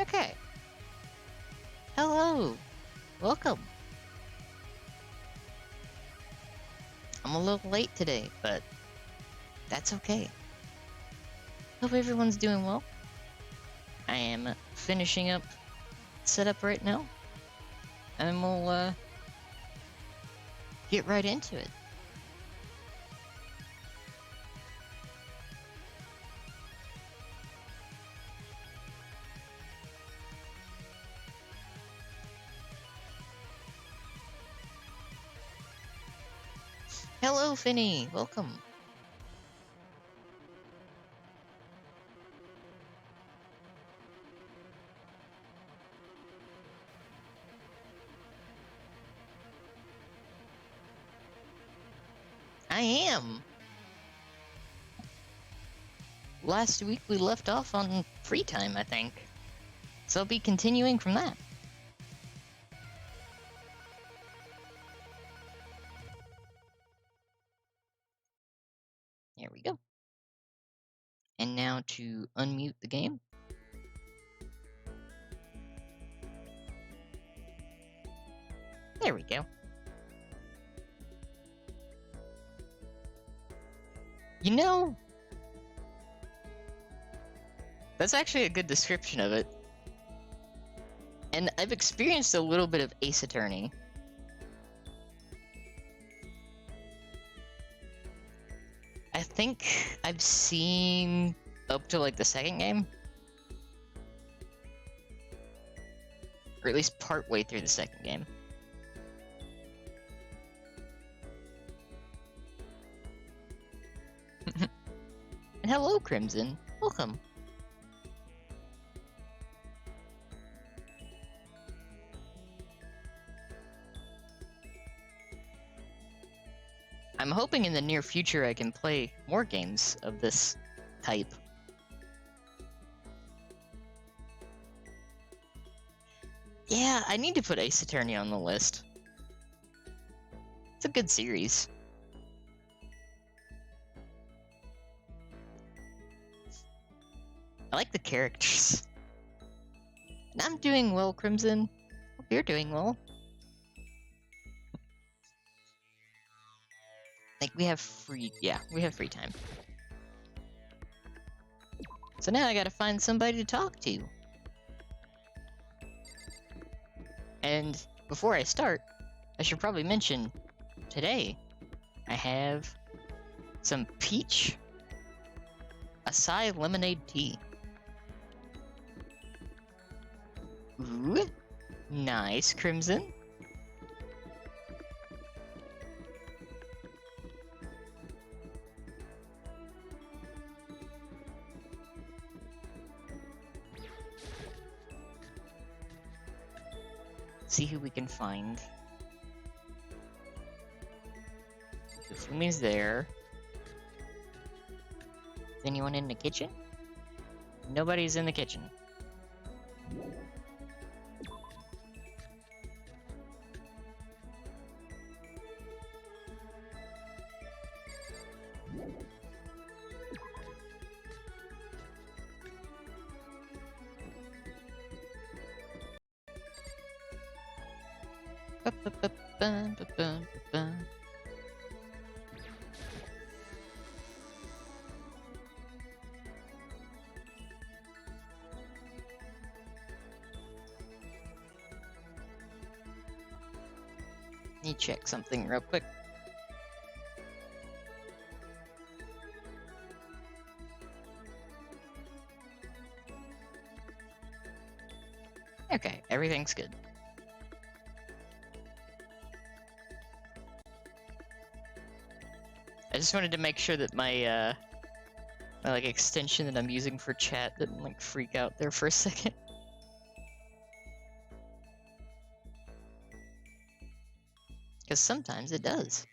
Okay. Hello. Welcome. I'm a little late today, but that's okay. Hope everyone's doing well. I am finishing up setup right now, and we'll get right into it. Hello, Finny. Welcome. I am. Last week we left off on free time, I think. So I'll be continuing from that. There we go. And now to unmute the game. There we go. You know, that's actually a good description of it. And I've experienced a little bit of Ace Attorney. I think I've seen up to like the second game. Or at least part way through the second game. And hello, Crimson. Welcome. I'm hoping in the near future I can play more games of this type. Yeah, I need to put Ace Attorney on the list. It's a good series. I like the characters. And I'm doing well, Crimson. Hope you're doing well. Like, we have free time. So now I gotta find somebody to talk to. And before I start, I should probably mention, today, I have some peach acai lemonade tea. Ooh, nice, Crimson. See who we can find. Fumi's there. Is anyone in the kitchen? Nobody's in the kitchen. Let me check something real quick. Okay, everything's good. I just wanted to make sure that my like extension that I'm using for chat didn't like freak out there for a second. Because sometimes it does.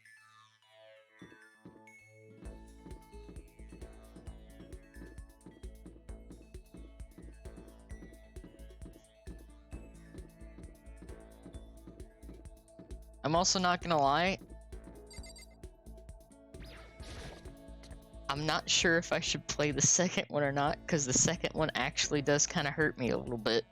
I'm also not gonna lie. I'm not sure if I should play the second one or not, because the second one actually does kind of hurt me a little bit.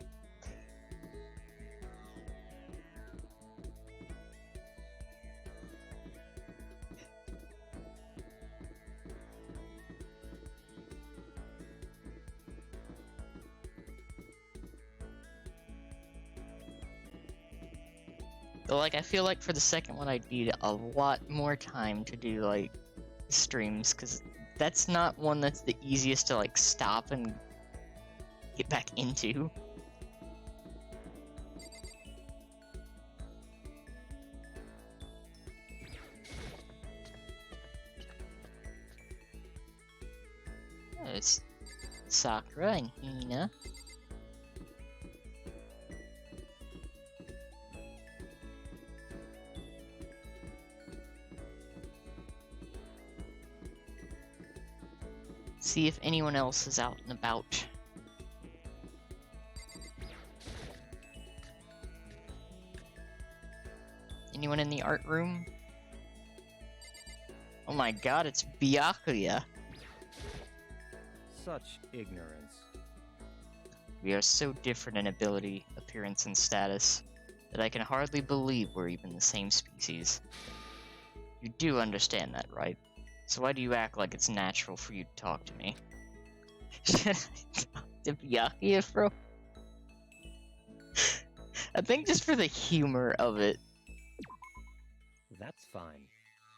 But, like, I feel like for the second one, I'd need a lot more time to do, like, streams, because that's not one that's the easiest to, like, stop and get back into. It's Sakura and Hina. See if anyone else is out and about. Anyone in the art room? Oh my god, it's Byakuya. Such ignorance. We are so different in ability, appearance, and status that I can hardly believe we're even the same species. You do understand that, right? So why do you act like it's natural for you to talk to me? Should I talk to Byakuya, bro? I think just for the humor of it. That's fine.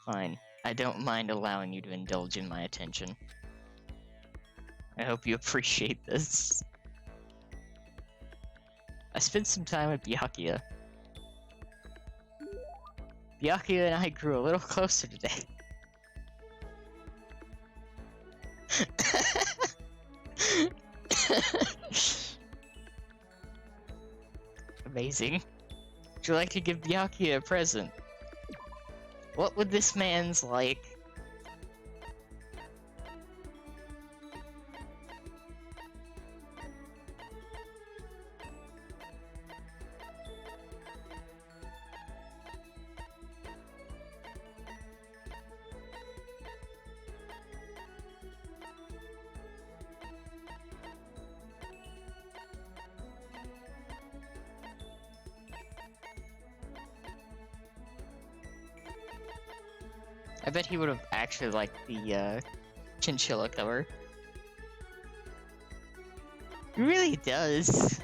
Fine. I don't mind allowing you to indulge in my attention. I hope you appreciate this. I spent some time with Byakuya. Byakuya and I grew a little closer today. Amazing. Would you like to give Byakuya a present? What would this man's like? I bet he would have actually liked the chinchilla cover. He really does.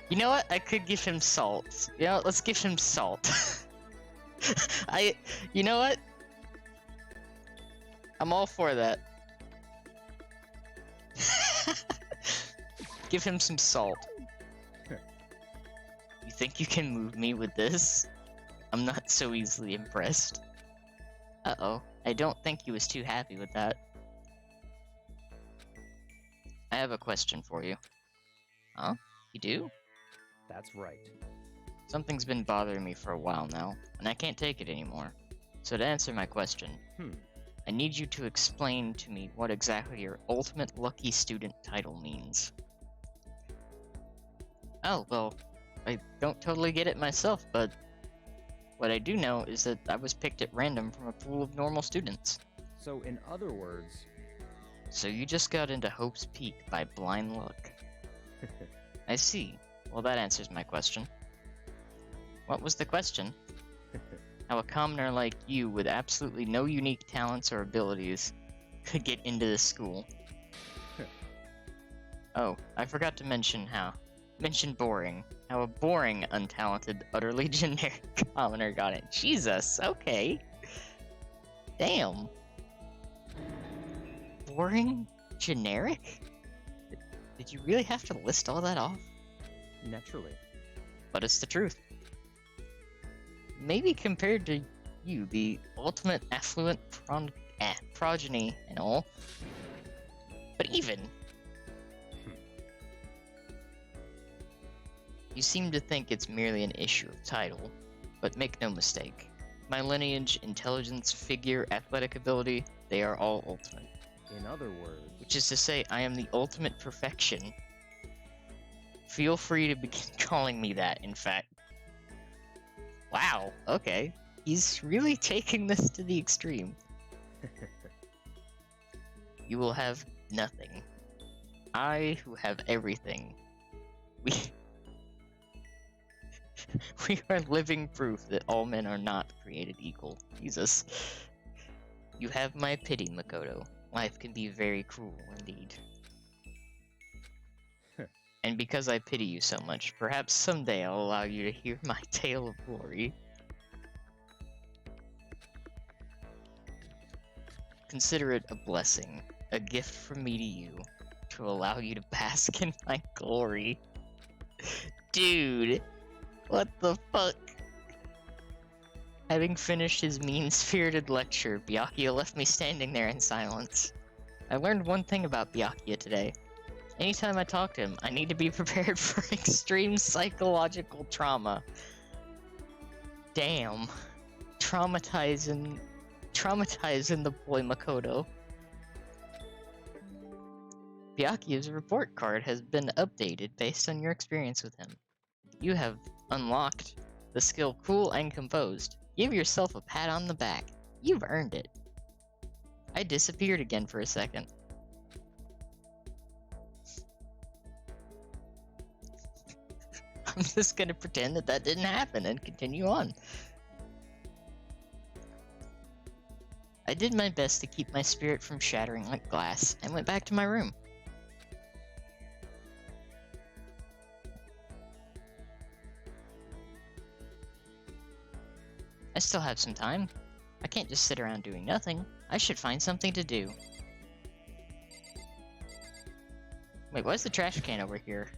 You know what? I could give him salt. You know what? Let's give him salt. You know what? I'm all for that. Give him some salt. You think you can move me with this? I'm not so easily impressed. Uh-oh. I don't think he was too happy with that. I have a question for you. Huh? You do? That's right. Something's been bothering me for a while now, and I can't take it anymore. So to answer my question, I need you to explain to me what exactly your ultimate lucky student title means. Oh, well, I don't totally get it myself, but what I do know is that I was picked at random from a pool of normal students. So in other words... So you just got into Hope's Peak by blind luck. I see. Well, that answers my question. What was the question? How a commoner like you with absolutely no unique talents or abilities could get into this school. Oh, I forgot to mention boring. How a boring, untalented, utterly generic commoner got it. Jesus, okay. Damn. Boring? Generic? Did you really have to list all that off? Naturally. But it's the truth. Maybe compared to you, the ultimate affluent progeny and all. But even. You You seem to think it's merely an issue of title, but make no mistake. My lineage, intelligence, figure, athletic ability, they are all ultimate. In other words, Which is to say, I am the ultimate perfection. Feel free to begin calling me that, in fact. Wow, okay. He's really taking this to the extreme. You will have nothing. I, who have everything. We are living proof that all men are not created equal. Jesus. You have my pity, Makoto. Life can be very cruel indeed. And because I pity you so much, perhaps someday I'll allow you to hear my tale of glory. Consider it a blessing, a gift from me to you, to allow you to bask in my glory. Dude, what the fuck? Having finished his mean-spirited lecture, Byakuya left me standing there in silence. I learned one thing about Byakuya today. Anytime I talk to him, I need to be prepared for extreme psychological trauma. Damn. Traumatizing the boy Makoto. Byakuya's report card has been updated based on your experience with him. You have unlocked the skill Cool and Composed. Give yourself a pat on the back. You've earned it. I disappeared again for a second. I'm just gonna pretend that didn't happen and continue on. I did my best to keep my spirit from shattering like glass and went back to my room. I still have some time. I can't just sit around doing nothing. I should find something to do. Wait, why's the trash can over here?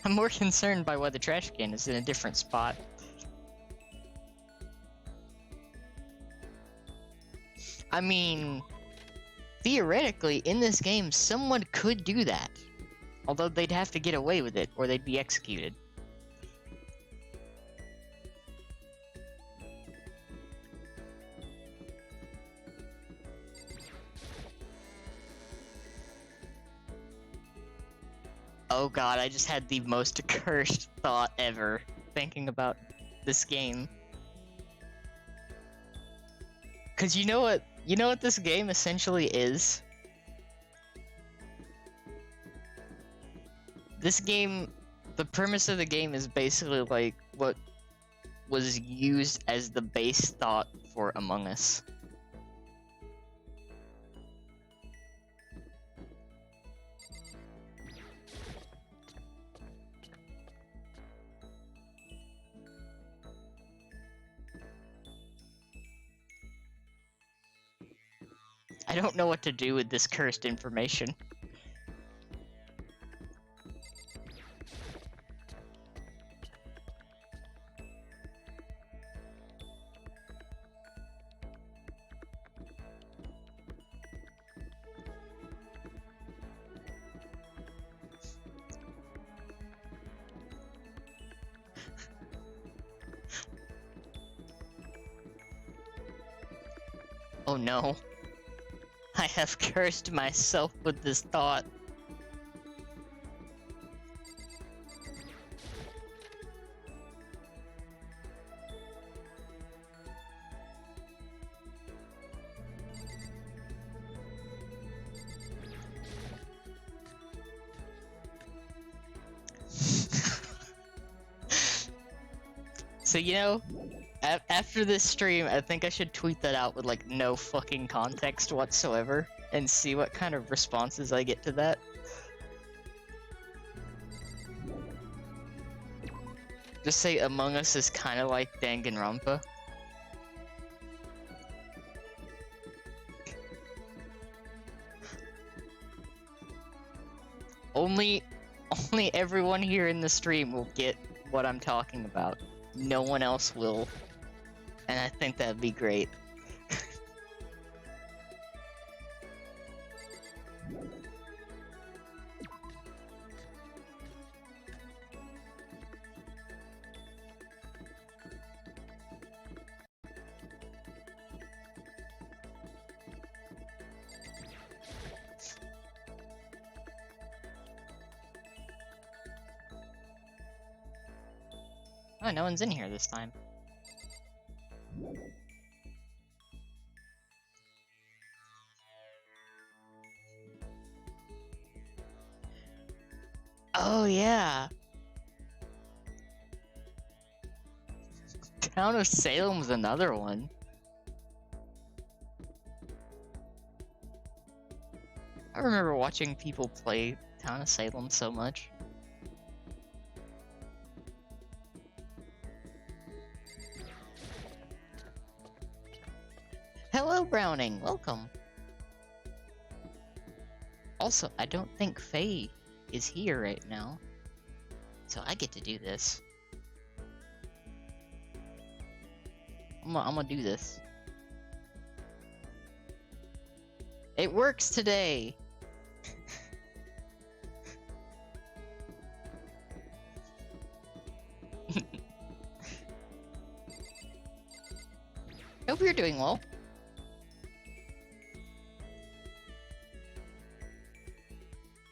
I'm more concerned by why the trash can is in a different spot. I mean, theoretically, in this game, someone could do that. Although they'd have to get away with it, or they'd be executed. Oh god, I just had the most cursed thought ever thinking about this game. Cause you know what this game essentially is? This game, the premise of the game is basically like what was used as the base thought for Among Us. I don't know what to do with this cursed information. Oh no. I have cursed myself with this thought. So, you know, after this stream, I think I should tweet that out with, like, no fucking context whatsoever, and see what kind of responses I get to that. Just say Among Us is kind of like Danganronpa. Only everyone here in the stream will get what I'm talking about. No one else will. And I think that'd be great. Oh, no one's in here this time. Oh, yeah. Town of Salem's another one. I remember watching people play Town of Salem so much. Hello, Browning. Welcome. Also, I don't think Faye is here right now, so I get to do this. I'm gonna do this. It works today. Hope you're doing well.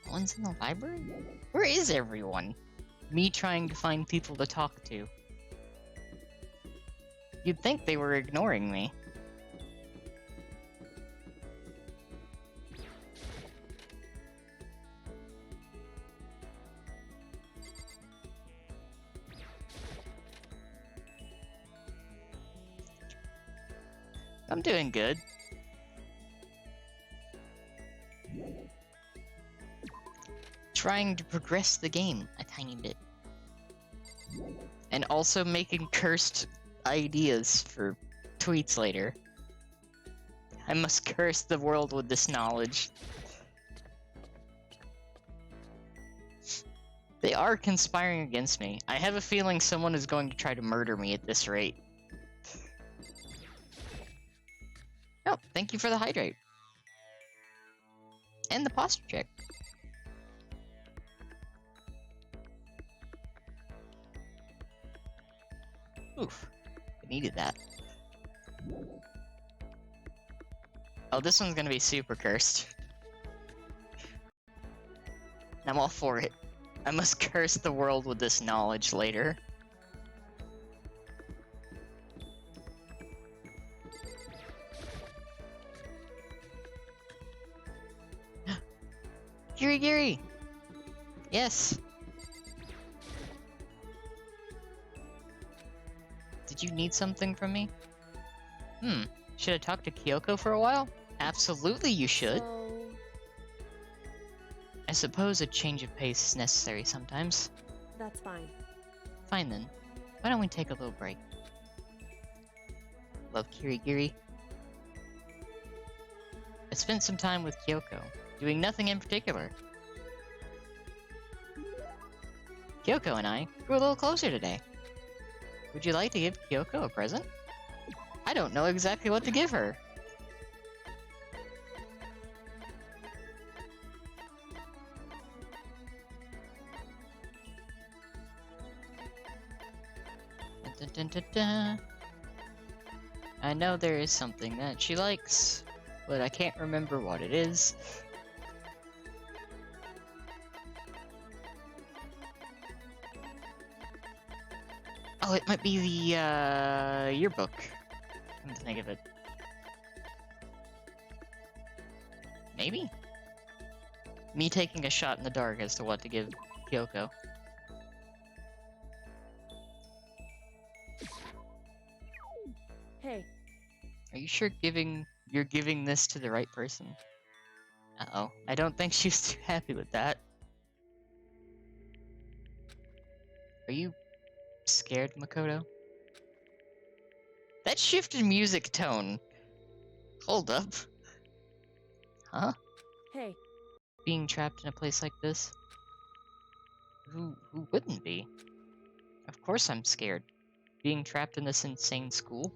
No one's in the library? Where is everyone? Me trying to find people to talk to. You'd think they were ignoring me. I'm doing good. Trying to progress the game a tiny bit. And also making cursed ideas for tweets later. I must curse the world with this knowledge. They are conspiring against me. I have a feeling someone is going to try to murder me at this rate. Oh, thank you for the hydrate. And the posture check. Oof. I needed that. Oh, this one's gonna be super cursed. I'm all for it. I must curse the world with this knowledge later. Giri! Yes! Did you need something from me? Should I talk to Kyoko for a while? Absolutely you should! So... I suppose a change of pace is necessary sometimes. That's fine. Fine then. Why don't we take a little break? Love Kirigiri. I spent some time with Kyoko, doing nothing in particular. Kyoko and I grew a little closer today. Would you like to give Kyoko a present? I don't know exactly what to give her. Dun, dun, dun, dun. I know there is something that she likes, but I can't remember what it is. Oh, it might be the, yearbook. Come to think of it. Maybe? Me taking a shot in the dark as to what to give Kyoko. Hey, Are you sure you're giving this to the right person? Uh-oh. I don't think she's too happy with that. Are you scared, Makoto? That shifted music tone. Hold up. Huh? hey, Being trapped in a place like this? Who wouldn't be? Of course I'm scared. Being trapped in this insane school?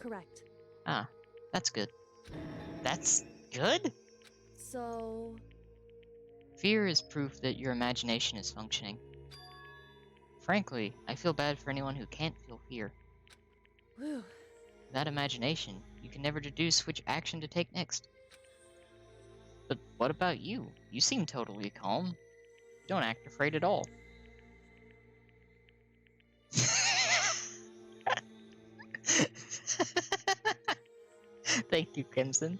correct. Ah, that's good. That's good? So... Fear is proof that your imagination is functioning. Frankly, I feel bad for anyone who can't feel fear. Whew. Without imagination, you can never deduce which action to take next. But what about you? You seem totally calm. You don't act afraid at all. Thank you, Crimson.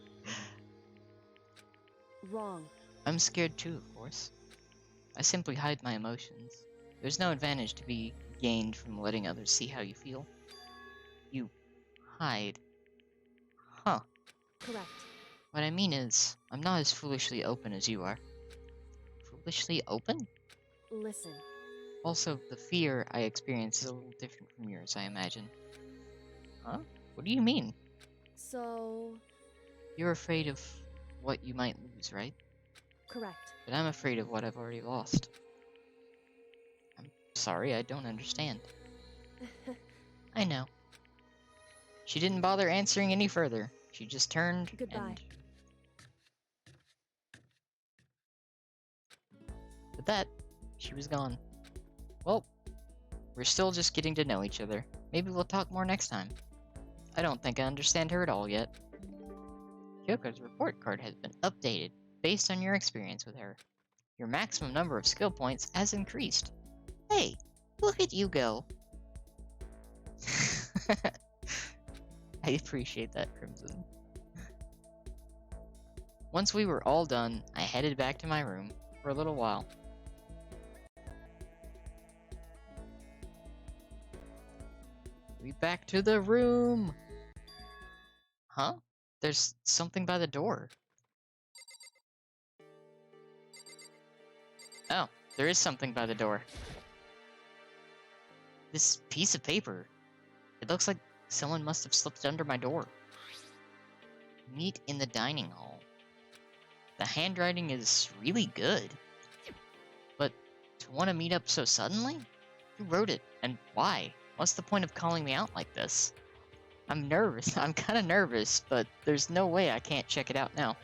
Wrong. I'm scared too, of course. I simply hide my emotions. There's no advantage to be gained from letting others see how you feel. You hide. Huh. Correct. What I mean is, I'm not as foolishly open as you are. Foolishly open? Listen. Also, the fear I experience is a little different from yours, I imagine. Huh? What do you mean? So, You're afraid of what you might lose, right? correct. But I'm afraid of what I've already lost. I'm sorry, I don't understand. I know. She didn't bother answering any further. She just turned Goodbye. and... With that, she was gone. Well, we're still just getting to know each other. Maybe we'll talk more next time. I don't think I understand her at all yet. Kyoko's report card has been updated based on your experience with her. Your maximum number of skill points has increased. Hey, look at you go. I appreciate that, Crimson. Once we were all done, I headed back to my room for a little while. We back to the room! Huh? There's something by the door. Oh, there is something by the door. This piece of paper. It looks like someone must have slipped under my door. Meet in the dining hall. The handwriting is really good. But to want to meet up so suddenly? Who wrote it, and why? What's the point of calling me out like this? I'm nervous. I'm kind of nervous, but there's no way I can't check it out now.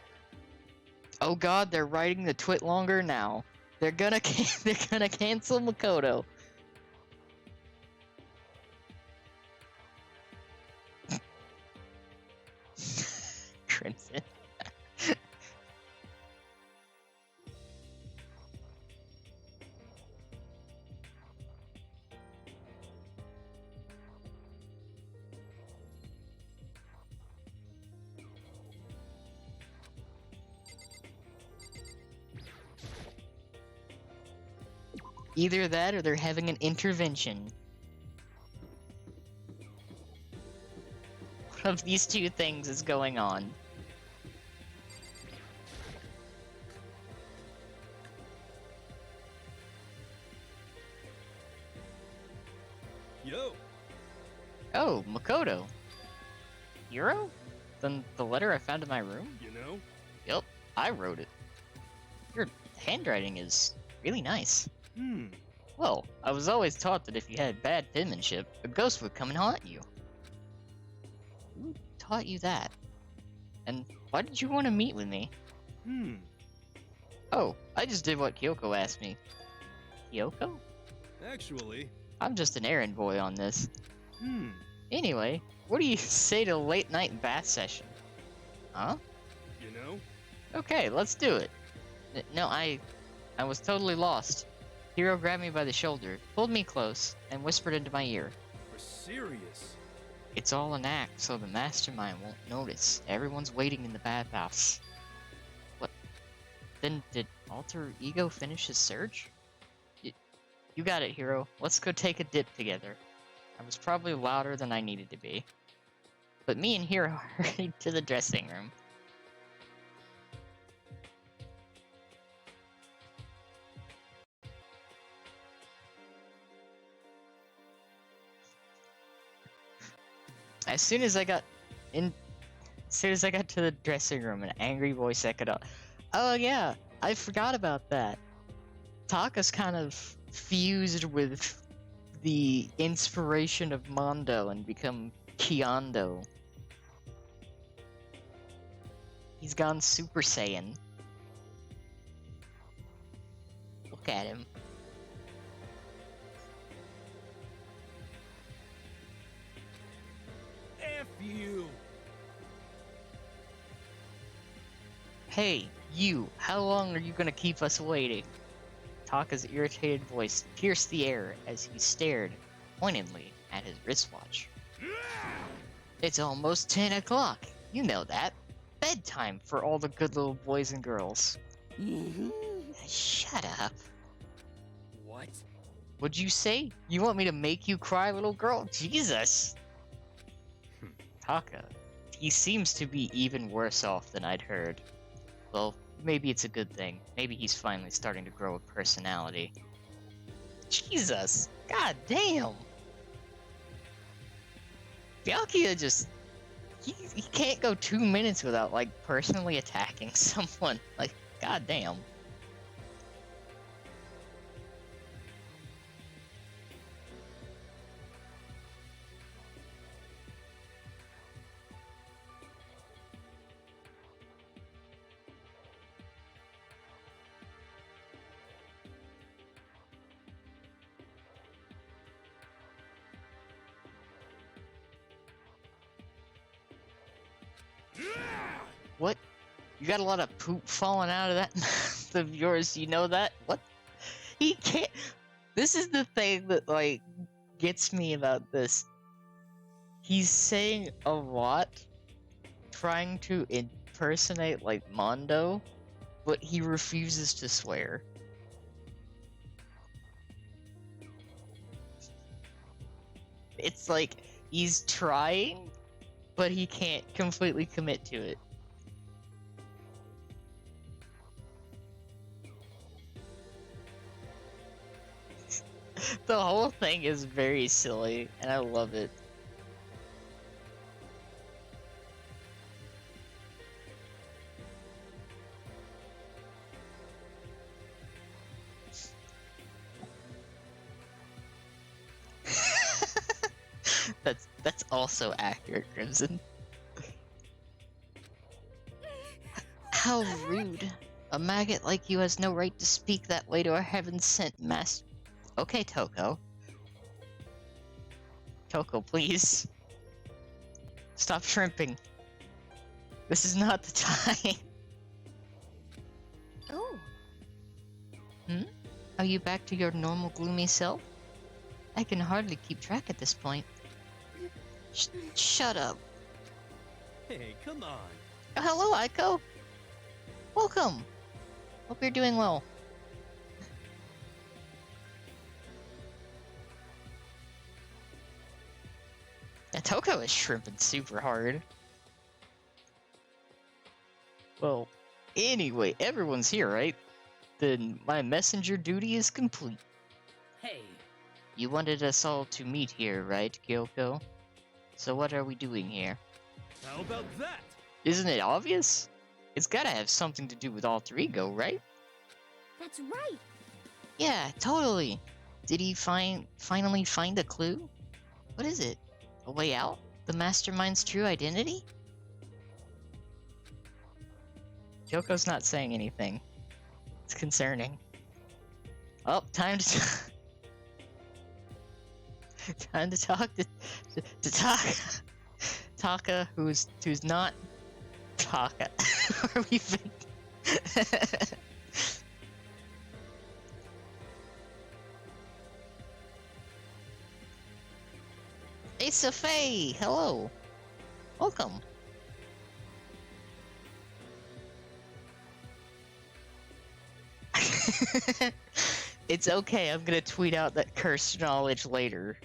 Oh god, they're writing the twit longer now. They're gonna cancel Makoto. Crimson. Either that or they're having an intervention. One of these two things is going on. Yo, Oh, Makoto. Hero? Then the letter I found in my room? you know? Yep, I wrote it. Your handwriting is really nice. Well, I was always taught that if you had bad penmanship, a ghost would come and haunt you. Who taught you that? And why did you want to meet with me? Oh, I just did what Kyoko asked me. Kyoko? Actually, I'm just an errand boy on this. hmm. Anyway, what do you say to a late night bath session? Huh? You know? Okay, let's do it. No, I was totally lost. Hiro grabbed me by the shoulder, pulled me close, and whispered into my ear. For serious? It's all an act, so the mastermind won't notice. Everyone's waiting in the bathhouse. What? Then did Alter Ego finish his search? You got it, Hiro. Let's go take a dip together. I was probably louder than I needed to be. But me and Hiro hurried to the dressing room. As soon as I got to the dressing room, an angry voice echoed out, "Oh yeah, I forgot about that." Taka's kind of fused with the inspiration of Mondo and become Kyondo. He's gone Super Saiyan. Look at him. F you! Hey, you, how long are you gonna keep us waiting? Taka's irritated voice pierced the air as he stared pointedly at his wristwatch. It's almost 10 o'clock. You know that. Bedtime for all the good little boys and girls. Shut up. What? What'd you say? You want me to make you cry, little girl? Jesus! Taka. He seems to be even worse off than I'd heard. Well, maybe it's a good thing. Maybe he's finally starting to grow a personality. Jesus! God damn! Byakuya just... He can't go 2 minutes without, like, personally attacking someone. Like, god damn. What? You got a lot of poop falling out of that mouth of yours, you know that? What? He can't... This is the thing that, like, gets me about this. He's saying a lot, trying to impersonate, like, Mondo, but he refuses to swear. It's like, he's trying, but he can't completely commit to it. The whole thing is very silly, and I love it. That's also accurate, Crimson. How rude. A maggot like you has no right to speak that way to our heaven-sent master. Okay, Toko. Toko, please. Stop shrimping. This is not the time. Oh, Are you back to your normal gloomy self? I can hardly keep track at this point. Shut up. Hey, come on. Oh, hello, Aiko. Welcome. Hope you're doing well. Yeah, Toko is shrimping super hard. Well, anyway, everyone's here, right? Then my messenger duty is complete. Hey, You wanted us all to meet here, right, Kyoko? So what are we doing here? How about that? Isn't it obvious? It's gotta have something to do with Alter Ego, right? that's right. Yeah, totally. Did he finally find a clue? What is it? A way out? The mastermind's true identity? Kyoko's not saying anything. It's concerning. Oh, time to time to talk to Taka, who's not Taka. Are we Hey, Safei! Hello! Welcome! It's okay, I'm gonna tweet out that cursed knowledge later.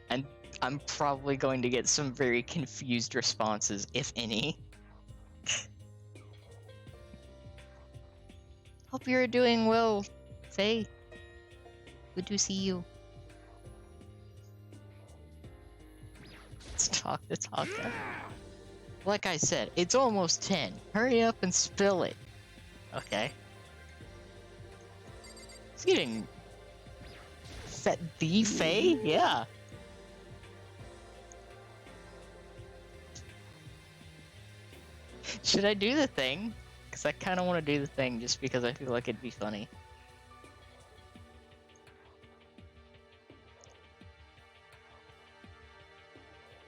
And I'm probably going to get some very confused responses, if any. Hope you're doing well, Faye. Good to see you. Let's talk to Taka. Like I said, it's almost 10. Hurry up and spill it. Okay. It's getting... The Faye? Yeah. Should I do the thing? Because I kind of want to do the thing just because I feel like it'd be funny.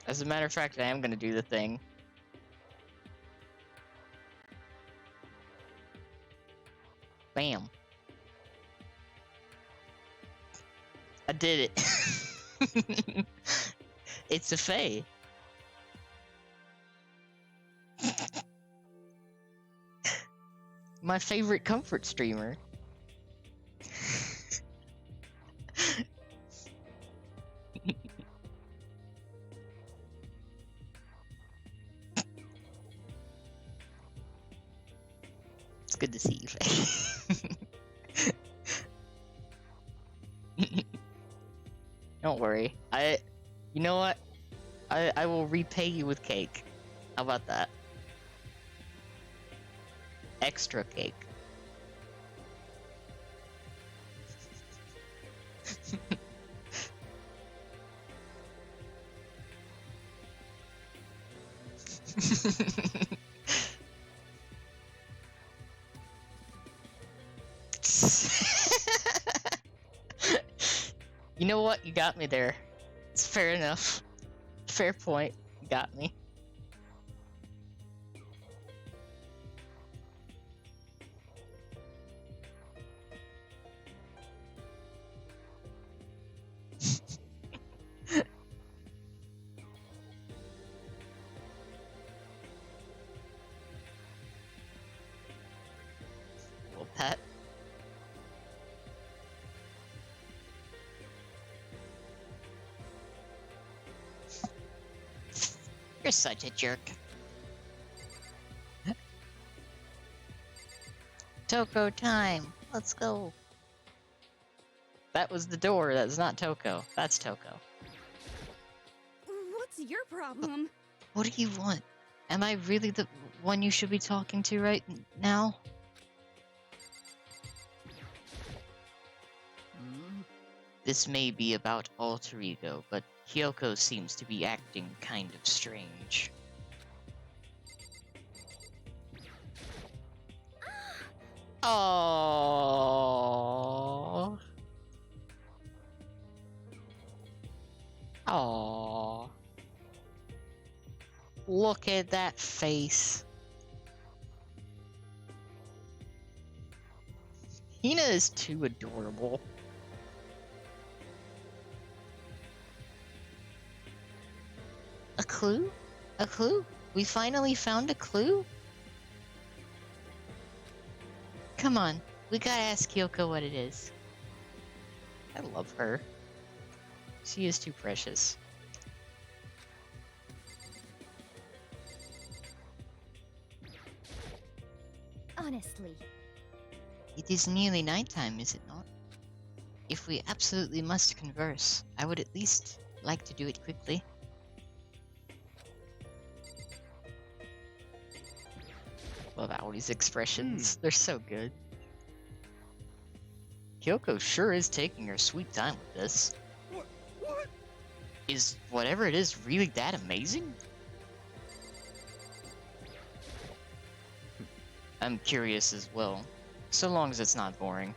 As a matter of fact, I am going to do the thing. Bam. I did it. It's a Faye. my favorite comfort streamer. It's good to see you, Faye. Don't worry. You know what? I will repay you with cake. How about that? Extra cake. You know what? You got me there. It's fair enough. Fair point. You got me. Little pet. You're such a jerk. Toko time. Let's go. That was the door. That's not Toko. That's Toko. What's your problem? What do you want? Am I really the one you should be talking to right now? This may be about alter ego, but Kyoko seems to be acting kind of strange. Aww. Aww. Look at that face. Hina is too adorable. A clue? A clue? We finally found a clue? Come on, we gotta ask Kyoko what it is. I love her. She is too precious. Honestly. It is nearly nighttime, is it not? If we absolutely must converse, I would at least like to do it quickly. Love Aoi's expressions. They're so good. Kyoko sure is taking her sweet time with this. What? Is whatever it is really that amazing? I'm curious as well. So long as it's not boring.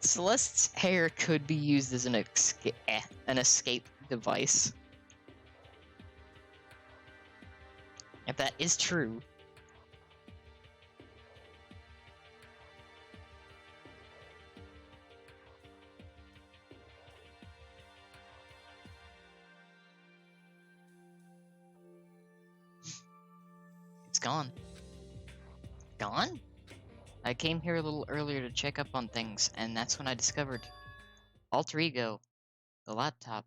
Celeste's hair could be used as an escape device. If that is true. It's gone. Gone? I came here a little earlier to check up on things, and that's when I discovered Alter Ego, the laptop,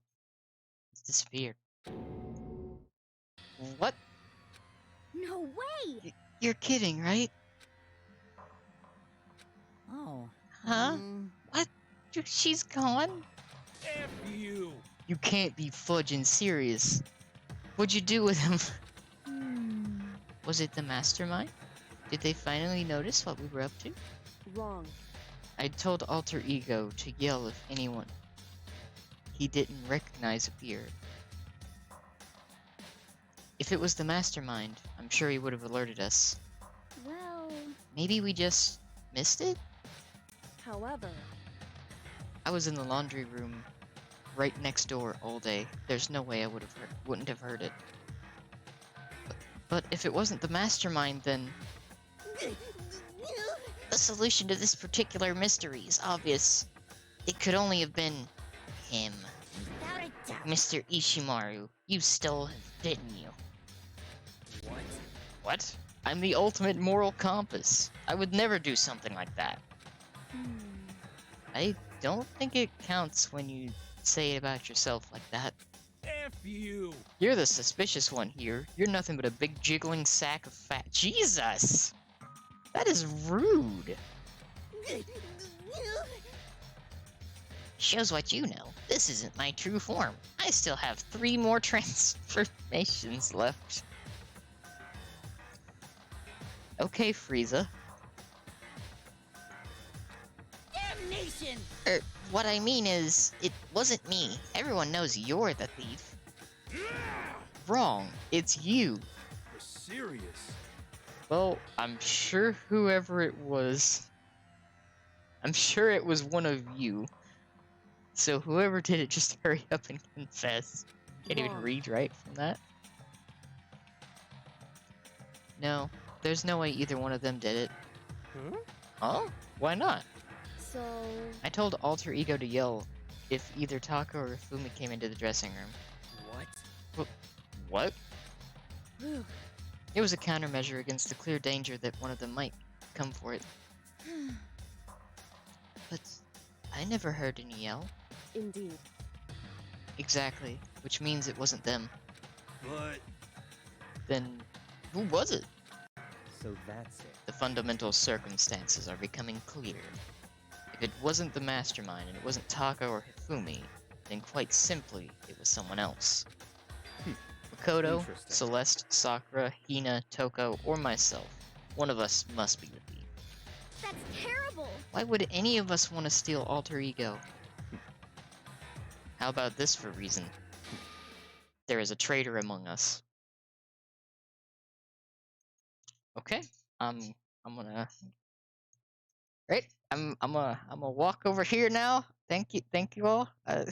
has disappeared. What? No way! You're kidding, right? Oh. Huh? What? She's gone? F you! You can't be fudging serious. What'd you do with him? Was it the mastermind? Did they finally notice what we were up to? Wrong. I told Alter Ego to yell if anyone he didn't recognize appeared. If it was the mastermind, I'm sure he would have alerted us. Well, Maybe we just missed it? however, I was in the laundry room right next door all day. There's no way I wouldn't have heard it. But if it wasn't the mastermind, then the solution to this particular mystery is obvious. It could only have been him. Without a doubt. Mr. Ishimaru, you still have bitten you. What? What? I'm the ultimate moral compass. I would never do something like that. I don't think it counts when you say it about yourself like that. F you. You're the suspicious one here. You're nothing but a big jiggling sack of fat. Jesus! That is rude. Shows what you know. This isn't my true form. I still have 3 more transformations left. Okay, Frieza. Damnation! What I mean is, it wasn't me. Everyone knows you're the thief. Wrong. It's you. You're serious. Well, I'm sure whoever it was... I'm sure it was one of you. So whoever did it, just hurry up and confess. Can't even Wrong. read right from that. No, there's no way either one of them did it. Huh? Oh? Why not? So... I told Alter Ego to yell if either Taka or Fumi came into the dressing room. What? What? Whew. It was a countermeasure against the clear danger that one of them might come for it. But I never heard any yell. Indeed. Exactly, which means it wasn't them. But Then who was it? So that's it. The fundamental circumstances are becoming clear. If it wasn't the mastermind and it wasn't Taka or Hifumi, then quite simply it was someone else. Makoto, Interesting. Celeste, Sakura, Hina, Toko, or myself. One of us must be the thief. That's terrible! Why would any of us want to steal Alter Ego? How about this for reason? There is a traitor among us. Okay, I'm gonna... Right, I'm gonna walk over here now. Thank you all. uh,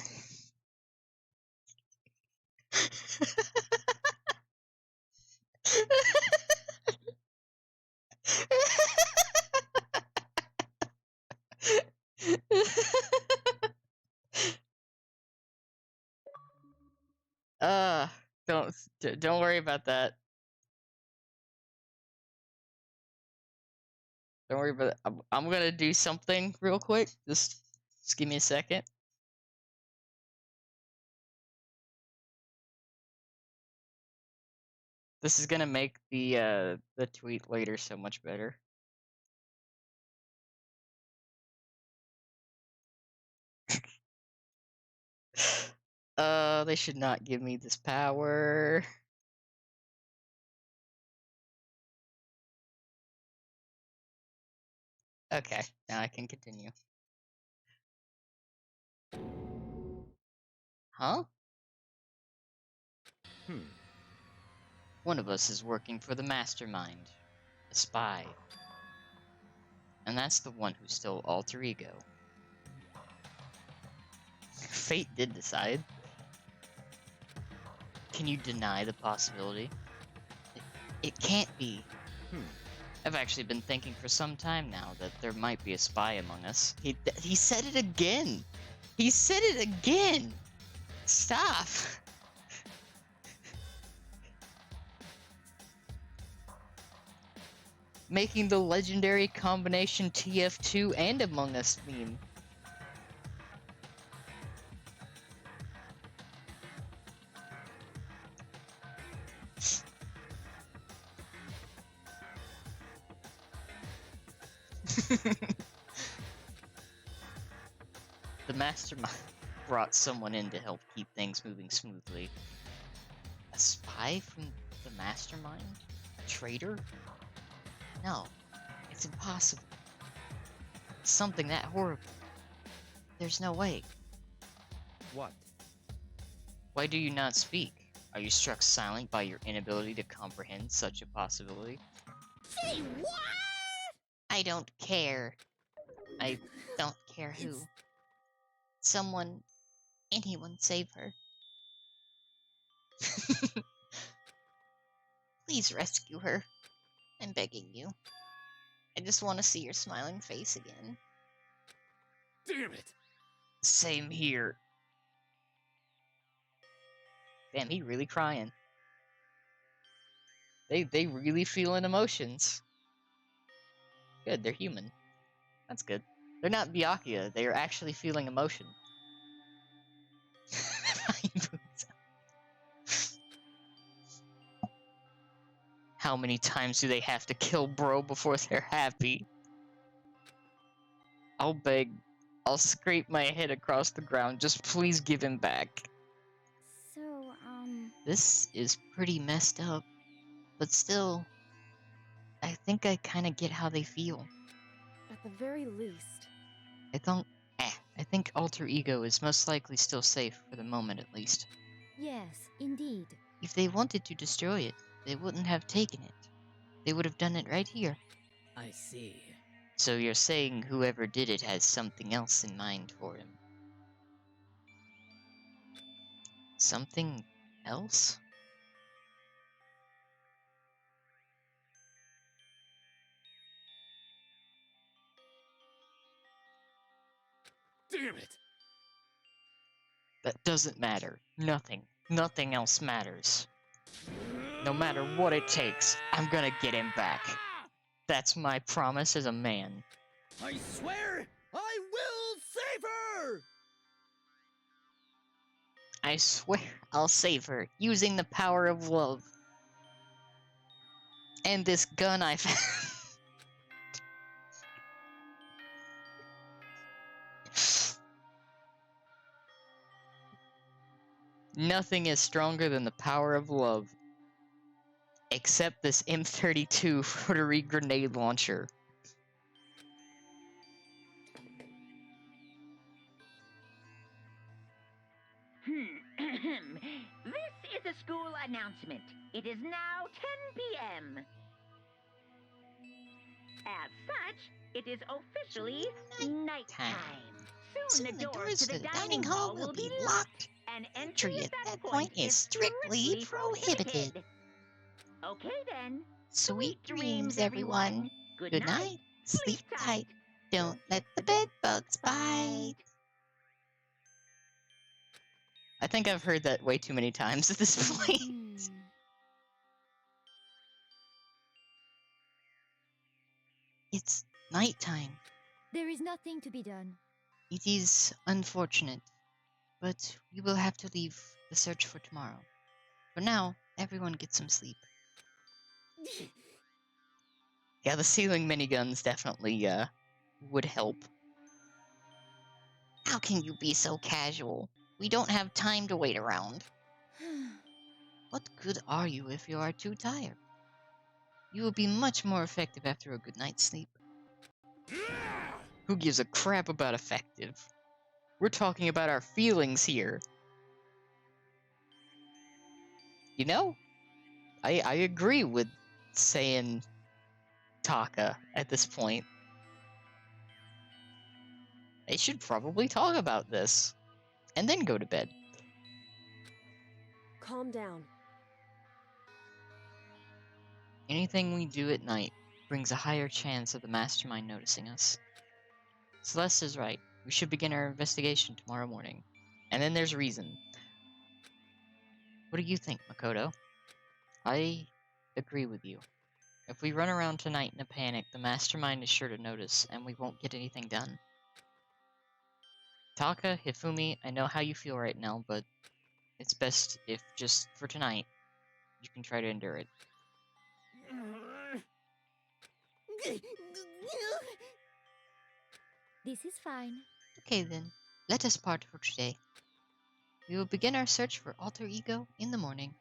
don't worry about that. Don't worry about it. I'm gonna do something real quick. Just give me a second. This is gonna make the tweet later so much better. They should not give me this power. Okay, now I can continue. Huh? One of us is working for the mastermind. A spy. And that's the one who stole Alter Ego. Fate did decide. Can you deny the possibility? It can't be. I've actually been thinking for some time now that there might be a spy among us. He said it again! He said it again! Stop! Making the legendary combination TF2 and Among Us meme. The mastermind brought someone in to help keep things moving smoothly. A spy from the mastermind? A traitor? No, it's impossible. Something that horrible. There's no way. What? Why do you not speak? Are you struck silent by your inability to comprehend such a possibility? Say what? I don't care. I don't care who. Someone, anyone save her. Please rescue her. I'm begging you. I just want to see your smiling face again. damn it! Same here. Damn, he really crying. They really feeling emotions. Good, they're human. That's good. They're not Byakuya, they are actually feeling emotion. How many times do they have to kill bro before they're happy? I'll beg. I'll scrape my head across the ground. Just please give him back. So, This is pretty messed up. But still, I think I kind of get how they feel. at the very least. I think Alter Ego is most likely still safe for the moment at least. Yes, indeed. If they wanted to destroy it, they wouldn't have taken it. They would have done it right here. I see. So you're saying whoever did it has something else in mind for him? Something else? Damn it! That doesn't matter. Nothing else matters. No matter what it takes, I'm gonna get him back. That's my promise as a man. I swear I will save her! I swear I'll save her, using the power of love. And this gun I found. Nothing is stronger than the power of love. Except this M32 rotary grenade launcher. This is a school announcement. It is now 10 p.m. As such, it is officially nighttime. Soon the doors to the dining hall will be locked, and entry at that point is strictly prohibited. Okay then. Sweet dreams, everyone. Good night. Sleep tight. Don't let the bed bugs bite. I think I've heard that way too many times at this point. It's nighttime. There is nothing to be done. It is unfortunate, but we will have to leave the search for tomorrow. For now, everyone get some sleep. Yeah, the ceiling miniguns definitely would help. How can you be so casual? We don't have time to wait around. What good are you if you are too tired? You will be much more effective after a good night's sleep. Who gives a crap about effective? We're talking about our feelings here. You know, I agree with saying Taka at this point. They should probably talk about this, and then go to bed. Calm down. Anything we do at night brings a higher chance of the mastermind noticing us. Celeste is right. We should begin our investigation tomorrow morning. And then there's reason. What do you think, Makoto? I agree with you. If we run around tonight in a panic, the mastermind is sure to notice, and we won't get anything done. Taka, Hifumi, I know how you feel right now, but it's best if, just for tonight, you can try to endure it. This is fine. Okay then, let us part for today. We will begin our search for Alter Ego in the morning.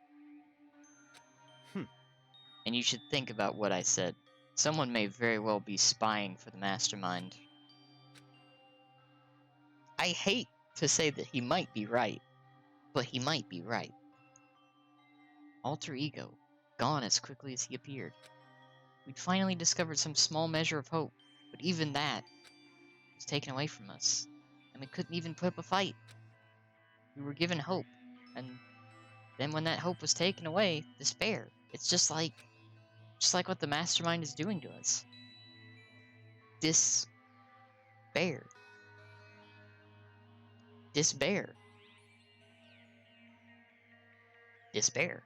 And you should think about what I said. Someone may very well be spying for the mastermind. I hate to say that he might be right, but he might be right. Alter Ego, gone as quickly as he appeared. We'd finally discovered some small measure of hope, but even that was taken away from us, and we couldn't even put up a fight. We were given hope, and then when that hope was taken away, despair. It's just like what the mastermind is doing to us. Despair. Despair. Despair.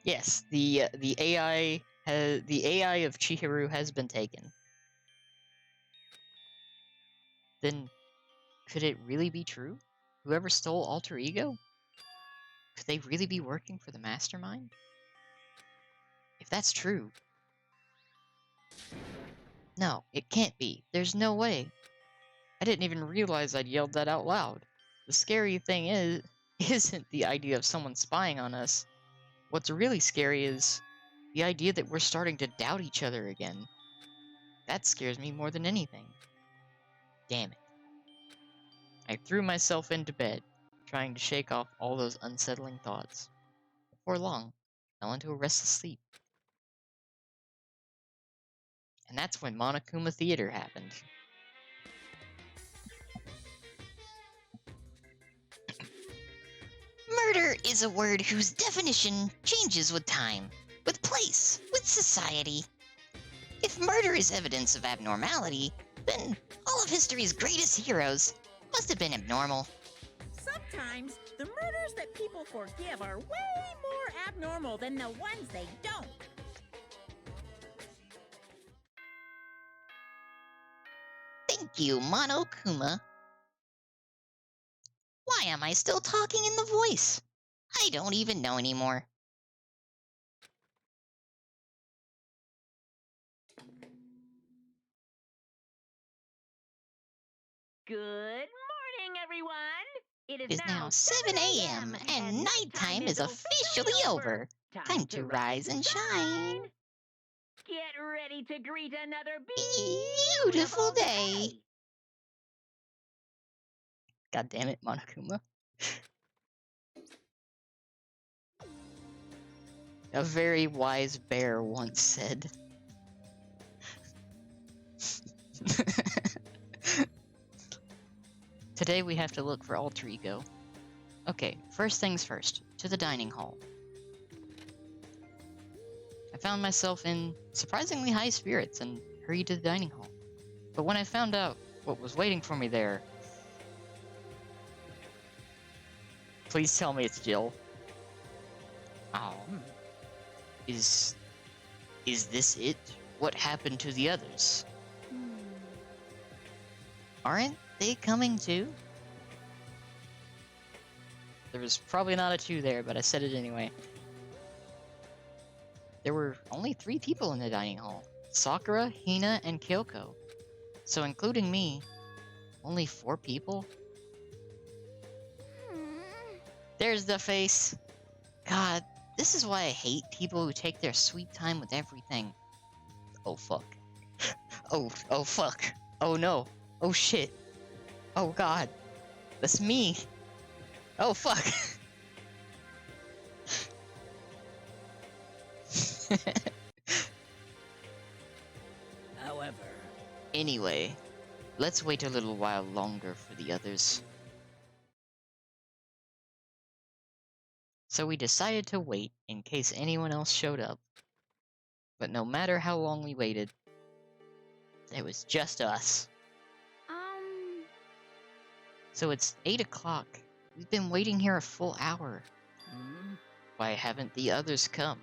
Yes, the AI has the AI of Chihiro has been taken. Then, could it really be true? Whoever stole Alter Ego? Could they really be working for the Mastermind? If that's true... No, it can't be. There's no way. I didn't even realize I'd yelled that out loud. The scary thing isn't the idea of someone spying on us. What's really scary is the idea that we're starting to doubt each other again. That scares me more than anything. Damn it. I threw myself into bed, trying to shake off all those unsettling thoughts. Before long, I fell into a restless sleep. And that's when Monokuma Theater happened. Murder is a word whose definition changes with time, with place, with society. If murder is evidence of abnormality, then all of history's greatest heroes must have been abnormal. Sometimes the murders that people forgive are way more abnormal than the ones they don't. Thank you, Monokuma. Why am I still talking in the voice? I don't even know anymore. Good morning, everyone. It It is now 7 a.m. and nighttime is officially over. Time to rise and shine. Get ready to greet another Beautiful day. God damn it, Monokuma. A very wise bear once said. Today we have to look for Alter Ego. Okay, first things first, to the dining hall. I found myself in surprisingly high spirits and hurried to the dining hall. But when I found out what was waiting for me there... Please tell me it's Jill. Oh. Is this it? What happened to the others? Aren't they coming too? There was probably not a 2 there, but I said it anyway. There were only 3 people in the dining hall. Sakura, Hina, and Kyoko. So including me, only 4 people? There's the face. God, this is why I hate people who take their sweet time with everything. Oh fuck. Oh fuck. Oh no. Oh shit. Oh god. That's me. Oh fuck. However, Anyway, let's wait a little while longer for the others. So we decided to wait in case anyone else showed up. But no matter how long we waited, it was just us. So it's 8 o'clock. We've been waiting here a full hour. Why haven't the others come?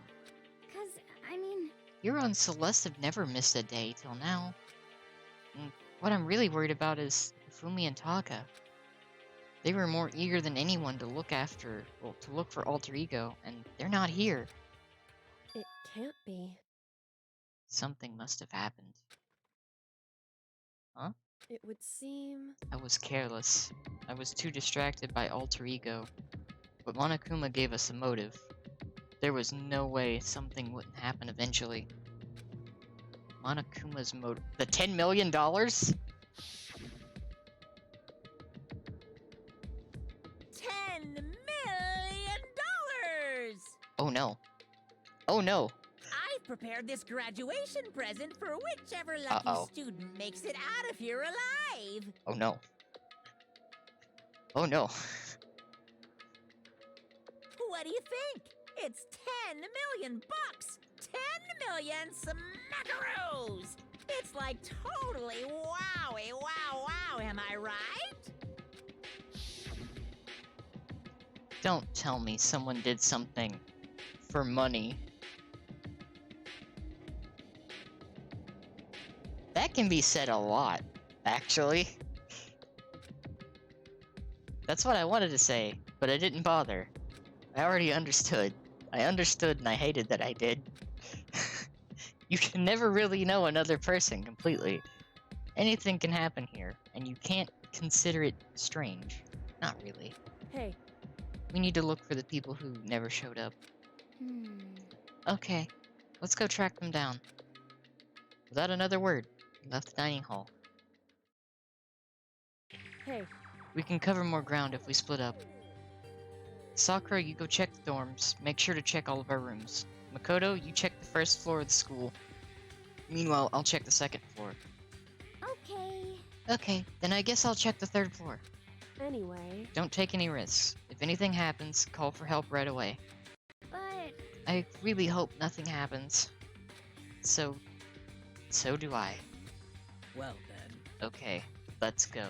'Cause, I mean... Hiro and Celeste have never missed a day till now. And what I'm really worried about is Fumi and Taka. They were more eager than anyone to look for Alter Ego, and they're not here. It can't be. Something must have happened. Huh? It would seem... I was careless. I was too distracted by Alter Ego. But Monokuma gave us a motive. There was no way something wouldn't happen eventually. Monokuma's motive... The $10 million? $10 million! Oh no. Oh no. I've prepared this graduation present for whichever lucky Uh-oh. student makes it out of here alive. Oh no. Oh no. What do you think? It's $10 million. $10 million smackaroos! It's like totally wowie, wow, wow, am I right? Don't tell me someone did something for money. That can be said a lot, actually. That's what I wanted to say, but I didn't bother. I already understood. I understood and I hated that I did. You can never really know another person completely. Anything can happen here, and you can't consider it strange. Not really. Hey. We need to look for the people who never showed up. Okay, let's go track them down. Without another word, we left the dining hall. Hey. We can cover more ground if we split up. Sakura, you go check the dorms. Make sure to check all of our rooms. Makoto, you check the first floor of the school. Meanwhile, I'll check the second floor. Okay. Okay, then I guess I'll check the third floor. Anyway. Don't take any risks. If anything happens, call for help right away. But... I really hope nothing happens. So do I. Well then. Okay, let's go.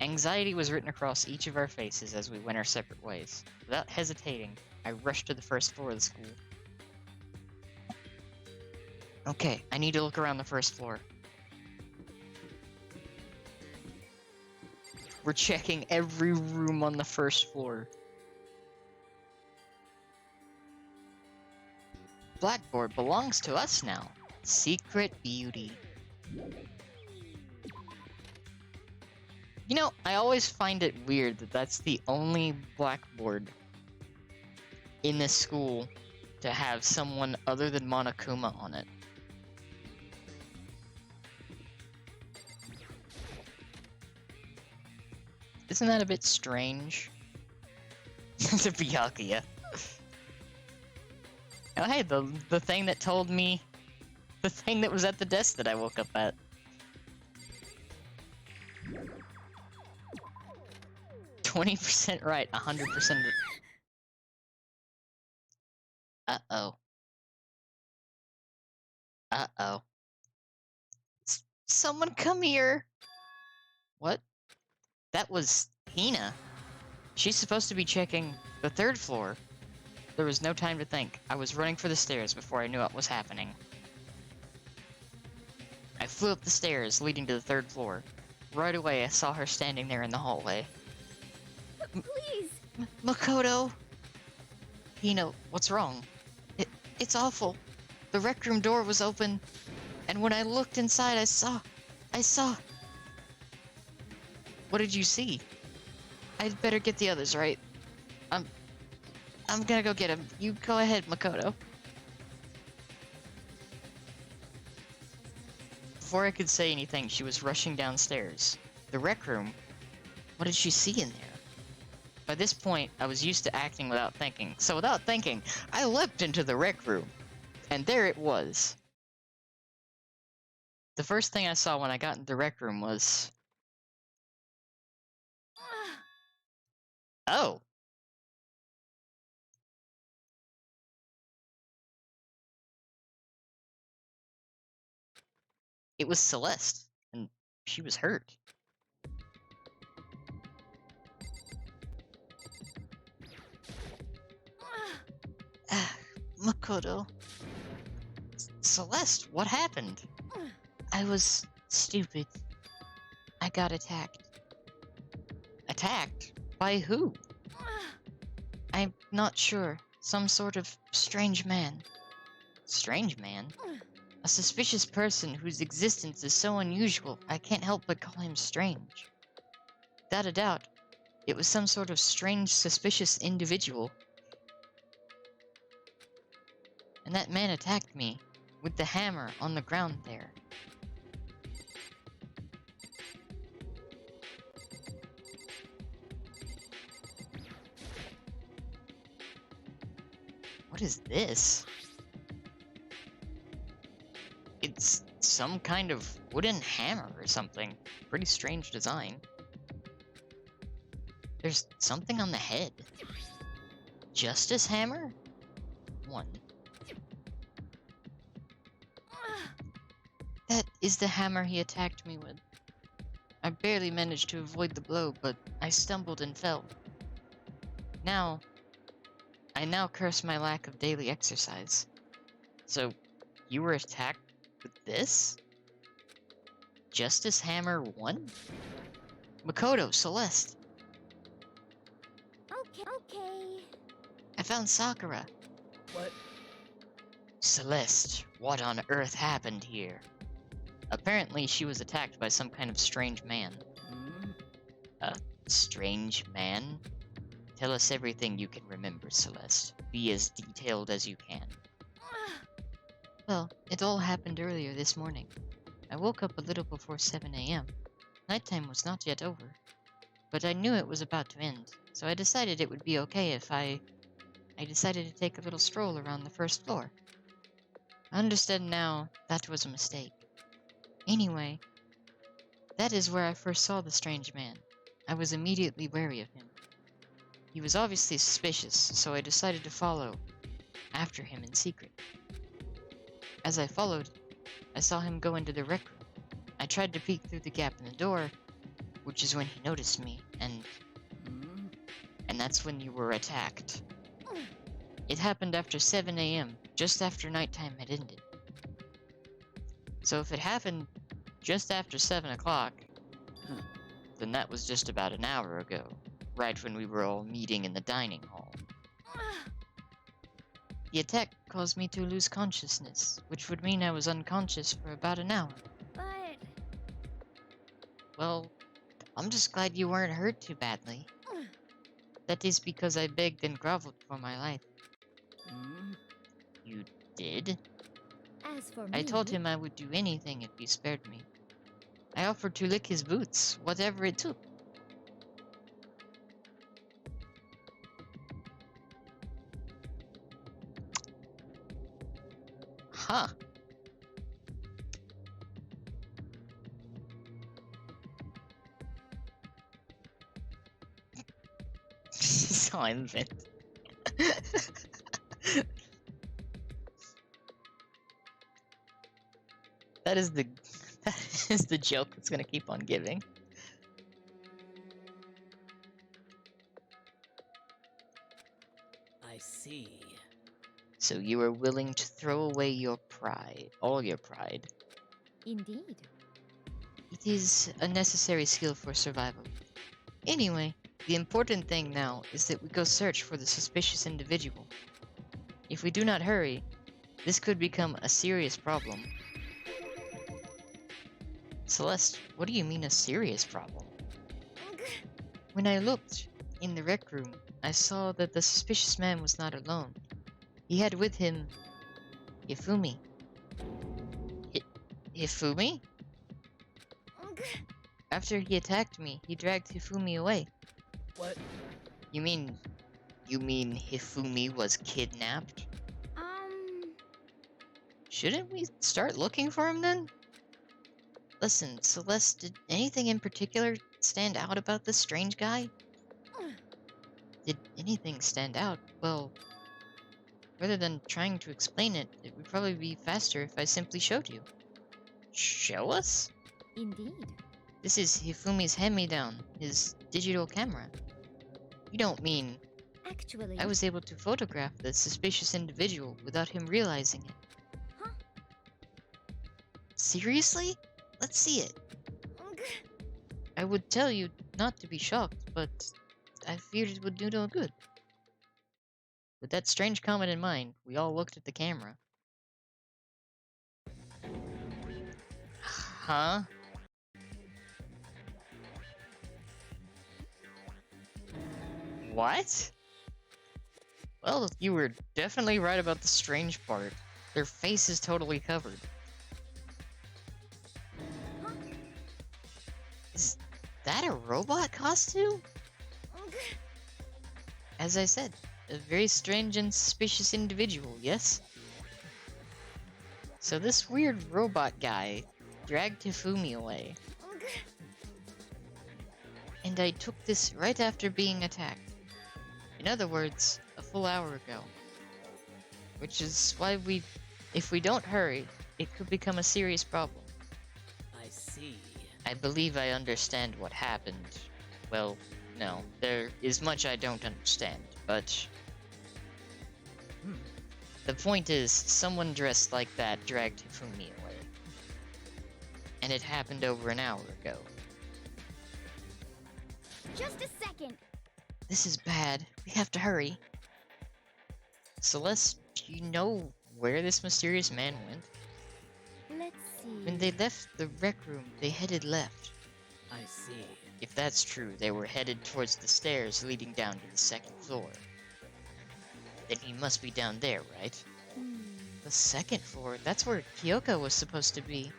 Anxiety was written across each of our faces as we went our separate ways. Without hesitating, I rushed to the first floor of the school. Okay, I need to look around the first floor. We're checking every room on the first floor. Blackboard belongs to us now. Secret beauty. You know, I always find it weird that that's the only blackboard in this school to have someone other than Monokuma on it. Isn't that a bit strange? To be Hakuya. Oh hey, the thing that told me... The thing that was at the desk that I woke up at. %20 right, 100%. Uh-oh. Uh-oh. Someone come here! What? That was Hina. She's supposed to be checking the third floor. There was no time to think. I was running for the stairs before I knew what was happening. I flew up the stairs leading to the third floor. Right away, I saw her standing there in the hallway. Please! Makoto! Hina, what's wrong? It's awful. The rec room door was open, and when I looked inside, I saw... What did you see? I'd better get the others, right? I'm gonna go get him. You go ahead, Makoto. Before I could say anything, she was rushing downstairs. The rec room? What did she see in there? By this point, I was used to acting without thinking. So without thinking, I leapt into the rec room. And there it was. The first thing I saw when I got into the rec room was... Oh! It was Celeste, and she was hurt. Makoto. Celeste, what happened? I was stupid. I got attacked. Attacked? By who? I'm not sure. Some sort of strange man. Strange man? A suspicious person whose existence is so unusual, I can't help but call him strange. Without a doubt, it was some sort of strange, suspicious individual. And that man attacked me, with the hammer on the ground there. What is this? It's some kind of wooden hammer or something. Pretty strange design. There's something on the head. Justice hammer? 1. is the hammer he attacked me with. I barely managed to avoid the blow, but I stumbled and fell. I now curse my lack of daily exercise. So, you were attacked with this? Justice Hammer 1? Makoto, Celeste. Okay. I found Sakura. What? Celeste, what on earth happened here? Apparently she was attacked by some kind of strange man. Hmm? A strange man? Tell us everything you can remember, Celeste. Be as detailed as you can. Well, it all happened earlier this morning. I woke up a little before 7 a.m. Nighttime was not yet over. But I knew it was about to end, so I decided it would be okay if I decided to take a little stroll around the first floor. I understand now that was a mistake. Anyway, that is where I first saw the strange man. I was immediately wary of him. He was obviously suspicious, so I decided to follow after him in secret. As I followed, I saw him go into the rec room. I tried to peek through the gap in the door, which is when he noticed me, and that's when you were attacked. It happened after 7 a.m., just after nighttime had ended. So if it happened just after 7 o'clock, then that was just about an hour ago, right when we were all meeting in the dining hall. The attack caused me to lose consciousness, which would mean I was unconscious for about an hour. But Well, I'm just glad you weren't hurt too badly. That is because I begged and groveled for my life. You did? as for me, I told him I would do anything if he spared me. I offered to lick his boots, whatever it took. Huh. Silent. That is the joke that's gonna keep on giving. I see. So you are willing to throw away your pride, all your pride. indeed. It is a necessary skill for survival. Anyway, the important thing now is that we go search for the suspicious individual. If we do not hurry, this could become a serious problem. Celeste, what do you mean a serious problem? When I looked in the rec room, I saw that the suspicious man was not alone. He had with him Hifumi. Hifumi? After he attacked me, he dragged Hifumi away. What? You mean Hifumi was kidnapped? Shouldn't we start looking for him then? Listen, Celeste, did anything in particular stand out about this strange guy? Did anything stand out? Well, rather than trying to explain it, it would probably be faster if I simply showed you. Show us? Indeed. This is Hifumi's hand-me-down, his digital camera. You don't mean Actually, I was able to photograph the suspicious individual without him realizing it? Huh? Seriously? Let's see it. I would tell you not to be shocked, but I feared it would do no good. With that strange comment in mind, we all looked at the camera. Huh? What? Well, you were definitely right about the strange part. Their face is totally covered. Is that a robot costume? As I said, a very strange and suspicious individual, yes? So this weird robot guy dragged Hifumi away. And I took this right after being attacked. In other words, a full hour ago. Which is why if we don't hurry, it could become a serious problem. see. I believe I understand what happened. Well, no. There is much I don't understand, but... The point is, someone dressed like that dragged Hifumi away. And it happened over an hour ago. Just a second. This is bad. We have to hurry. Celeste, do you know where this mysterious man went? Let's see. When they left the rec room, they headed left. I see. If that's true, they were headed towards the stairs leading down to the second floor. Then he must be down there, right? The second floor? That's where Kyoko was supposed to be.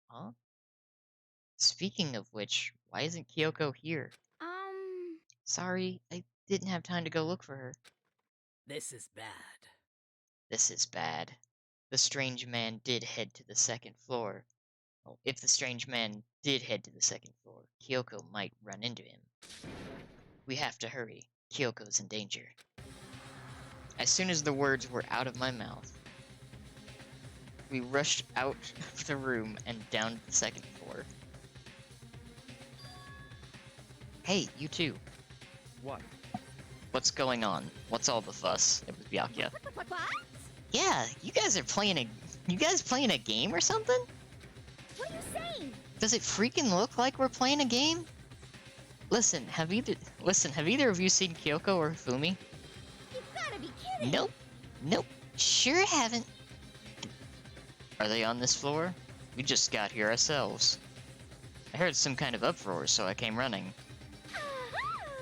Huh? Speaking of which, why isn't Kyoko here? Sorry, I didn't have time to go look for her. This is bad. This is bad. The strange man did head to the second floor. Well, if the strange man did head to the second floor, Kyoko might run into him. We have to hurry. Kyoko's in danger. As soon as the words were out of my mouth, we rushed out of the room and down to the second floor. Hey, you two. What? What's going on? What's all the fuss? It was Byakuya. What? Yeah, you guys playing a game or something? What are you saying? Does it freaking look like we're playing a game? Listen, have either of you seen Kyoko or Hifumi? You've gotta be kidding. Nope. Sure haven't. Are they on this floor? We just got here ourselves. I heard some kind of uproar, so I came running.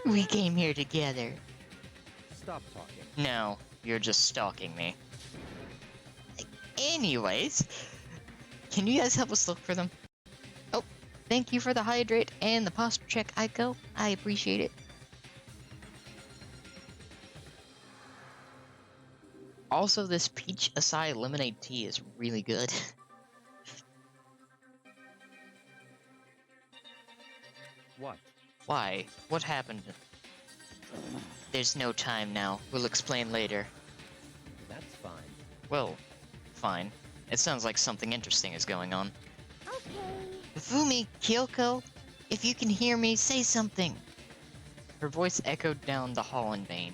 We came here together. Stop talking. No, you're just stalking me. Anyways, can you guys help us look for them? Oh, thank you for the hydrate and the posture check, Aiko. I appreciate it. Also, this peach acai lemonade tea is really good. What? Why? What happened? There's no time now. We'll explain later. That's fine. Well, fine. It sounds like something interesting is going on. Okay. Fumi, Kyoko, if you can hear me, say something. Her voice echoed down the hall in vain.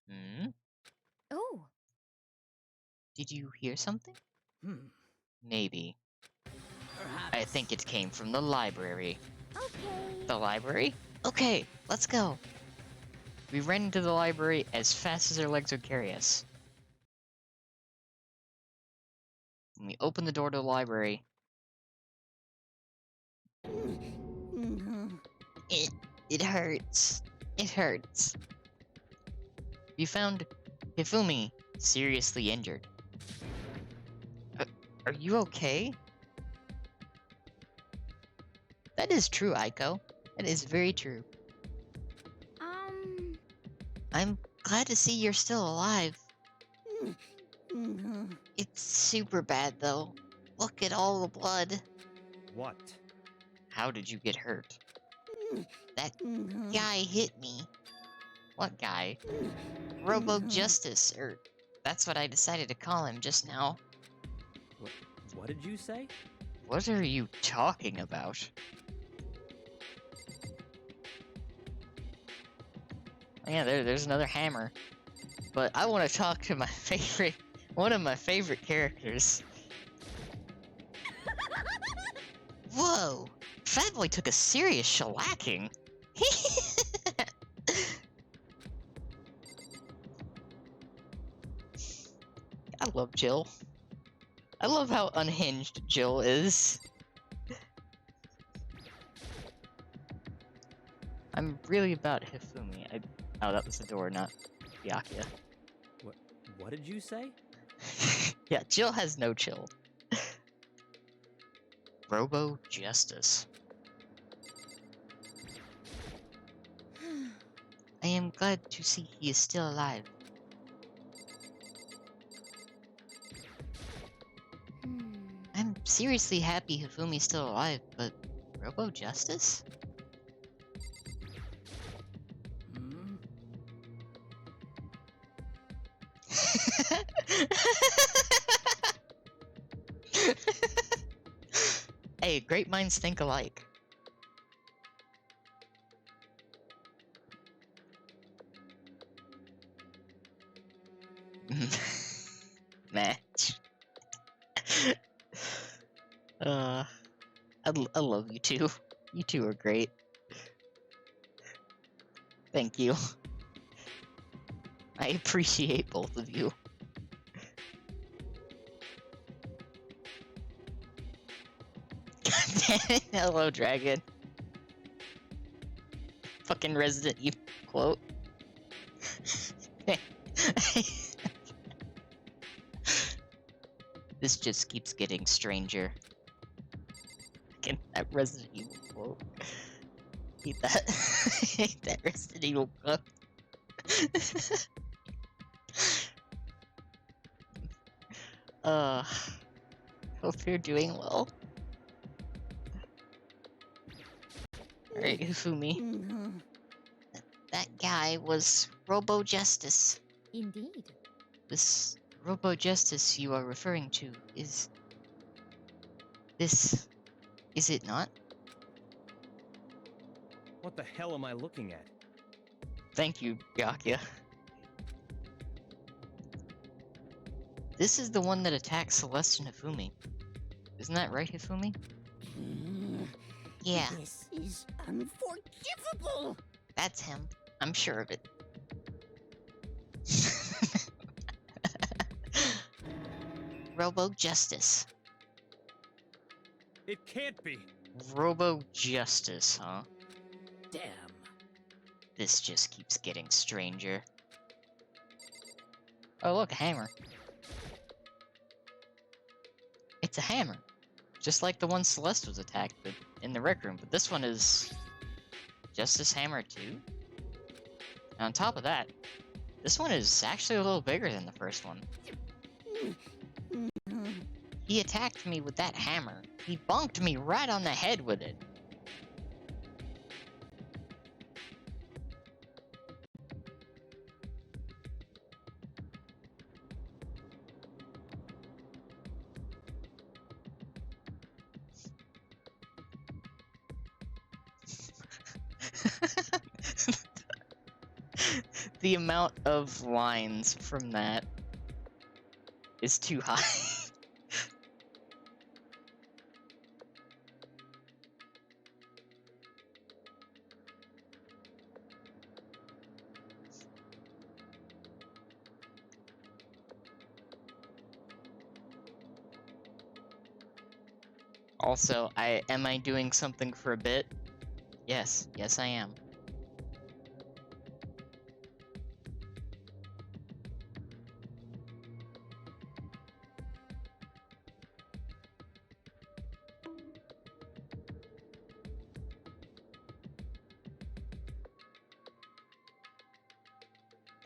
Hmm? Oh. Did you hear something? Maybe. Perhaps. I think it came from the library. Okay. The library? Okay, let's go. We ran into the library as fast as our legs would carry us. When we opened the door to the library, it hurts. It hurts. We found Hifumi seriously injured. Are you okay? That is true, Aiko. That is very true. I'm glad to see you're still alive. It's super bad, though. Look at all the blood. What? How did you get hurt? That guy hit me. What guy? Robo Justice, or that's what I decided to call him just now. What did you say? What are you talking about? Yeah, there's another hammer. But I want to talk to one of my favorite characters. Whoa! Fat Boy took a serious shellacking. I love Jill. I love how unhinged Jill is. I'm really about Hifumi. Oh, that was the door, not Byakuya. What did you say? Yeah, Jill has no chill. Robo Justice. I am glad to see he is still alive. I'm seriously happy Hifumi's still alive, but Robo Justice? Hey, great minds think alike. Match. I love you two. You two are great. Thank you. I appreciate both of you. Hello, dragon. Fucking Resident Evil quote. This just keeps getting stranger. Fucking that Resident Evil quote. Hate that. Hate that Resident Evil quote. Hope you're doing well. Alright, Hifumi. That guy was Robo Justice. Indeed. This Robo Justice you are referring to is it not? What the hell am I looking at? Thank you, Gakya. This is the one that attacked Celeste and Hifumi. Isn't that right, Hifumi? Yeah, This is unforgivable. that's him. I'm sure of it. Robo Justice. It can't be. Robo Justice, huh? Damn. This just keeps getting stranger. Oh look, a hammer. It's a hammer. Just like the one Celeste was attacked with in the rec room, but this one is Justice Hammer too. And on top of that, this one is actually a little bigger than the first one. He attacked me with that hammer. He bonked me right on the head with it. The amount of lines from that is too high. Also, am I doing something for a bit? Yes, I am.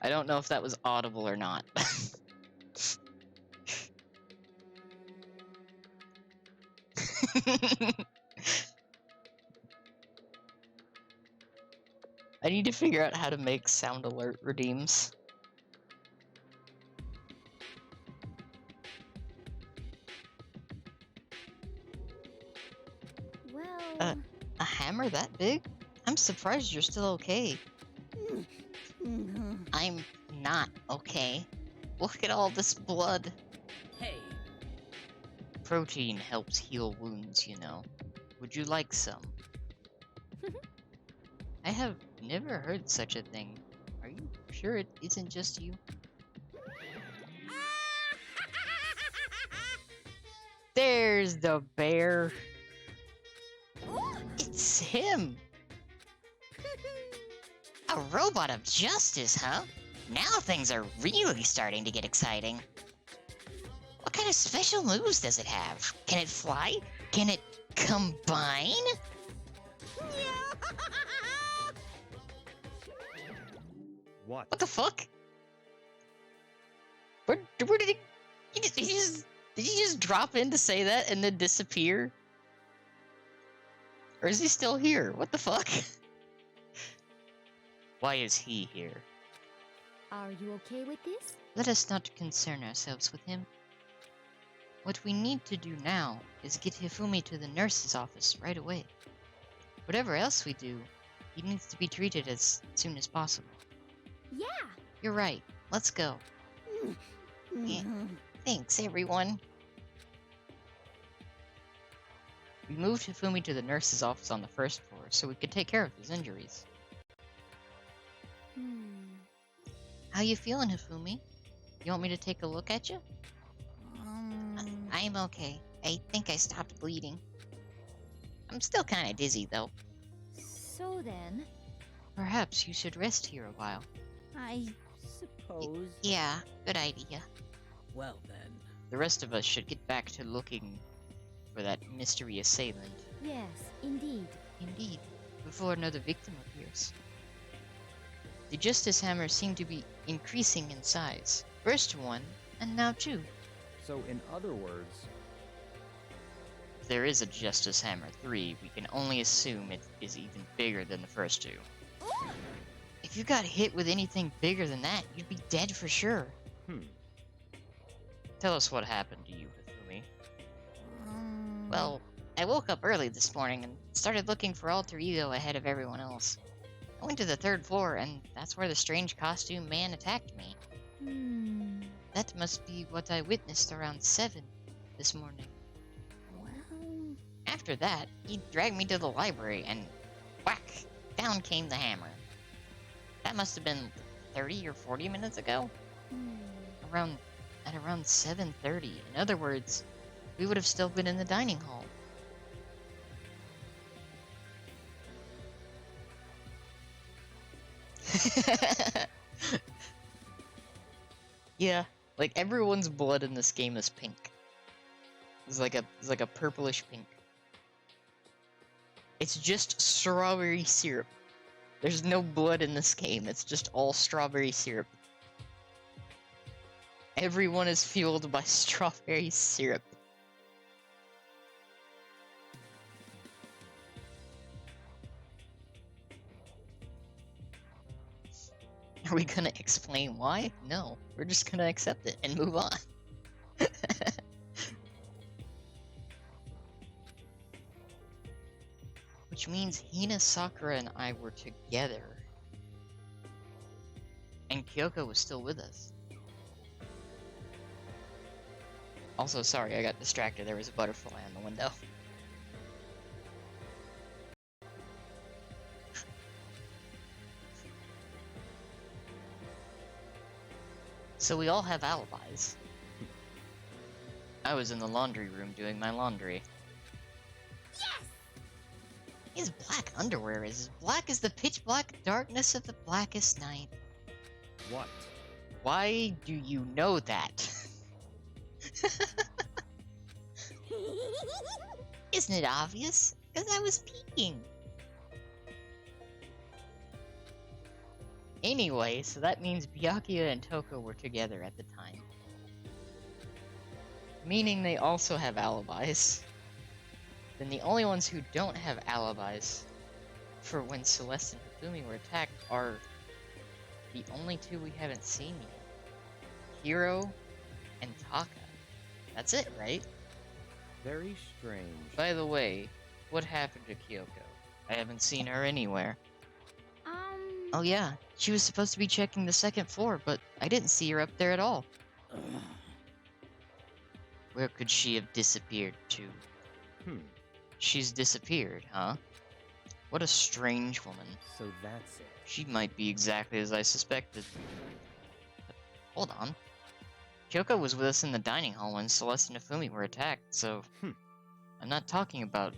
I don't know if that was audible or not. I need to figure out how to make sound alert redeems. Well, A hammer that big? I'm surprised you're still okay. I'm not okay. Look at all this blood. Hey, Protein helps heal wounds, you know. Would you like some? I have never heard such a thing. Are you sure it isn't just you? There's the bear. It's him. A robot of justice, huh? Now things are really starting to get exciting. What kind of special moves does it have? Can it fly? Can it combine? What? What the fuck? Where did did he just drop in to say that and then disappear? Or is he still here? What the fuck? Why is he here? are you okay with this? Let us not concern ourselves with him. What we need to do now is get Hifumi to the nurse's office right away. Whatever else we do, he needs to be treated as soon as possible. Yeah. You're right. Let's go. Yeah. Thanks, everyone. We moved Hifumi to the nurse's office on the first floor so we could take care of his injuries. How you feeling, Hifumi? You want me to take a look at you? I'm okay. I think I stopped bleeding. I'm still kind of dizzy, though. So then, Perhaps you should rest here a while. I suppose. Yeah, good idea. Well then. The rest of us should get back to looking for that mystery assailant. yes, indeed. Indeed, before another victim appears. The Justice Hammer seemed to be increasing in size. First one, and now two. So, in other words, If there is a Justice Hammer 3, we can only assume it is even bigger than the first two. If you got hit with anything bigger than that, you'd be dead for sure. Tell us what happened to you, Hifumi. Well, I woke up early this morning and started looking for Alter Ego ahead of everyone else. I went to the third floor, and that's where the strange costume man attacked me. That must be what I witnessed around 7 this morning. Well, After that, he dragged me to the library, and whack! Down came the hammer. That must have been 30 or 40 minutes ago? At around 7:30. In other words, we would have still been in the dining hall. Yeah, like everyone's blood in this game is pink. It's like a purplish pink. It's just strawberry syrup. There's no blood in this game. It's just all strawberry syrup. Everyone is fueled by strawberry syrup. Are we gonna explain why? No. We're just gonna accept it and move on. Which means Hina, Sakura, and I were together. And Kyoko was still with us. Also, sorry, I got distracted. There was a butterfly on the window. So we all have alibis. I was in the laundry room doing my laundry. yes! His black underwear is as black as the pitch black darkness of the blackest night. what? Why do you know that? Isn't it obvious? Because I was peeking. Anyway, so that means Byakuya and Toko were together at the time. Meaning they also have alibis. Then the only ones who don't have alibis for when Celeste and Hifumi were attacked are the only two we haven't seen yet. Hiro and Taka. That's it, right? Very strange. By the way, what happened to Kyoko? I haven't seen her anywhere. Oh yeah, she was supposed to be checking the second floor, but I didn't see her up there at all. Where could she have disappeared to? She's disappeared, huh? What a strange woman. So that's it. She might be exactly as I suspected. But hold on. Kyoko was with us in the dining hall when Celeste and Hifumi were attacked, so I'm not talking about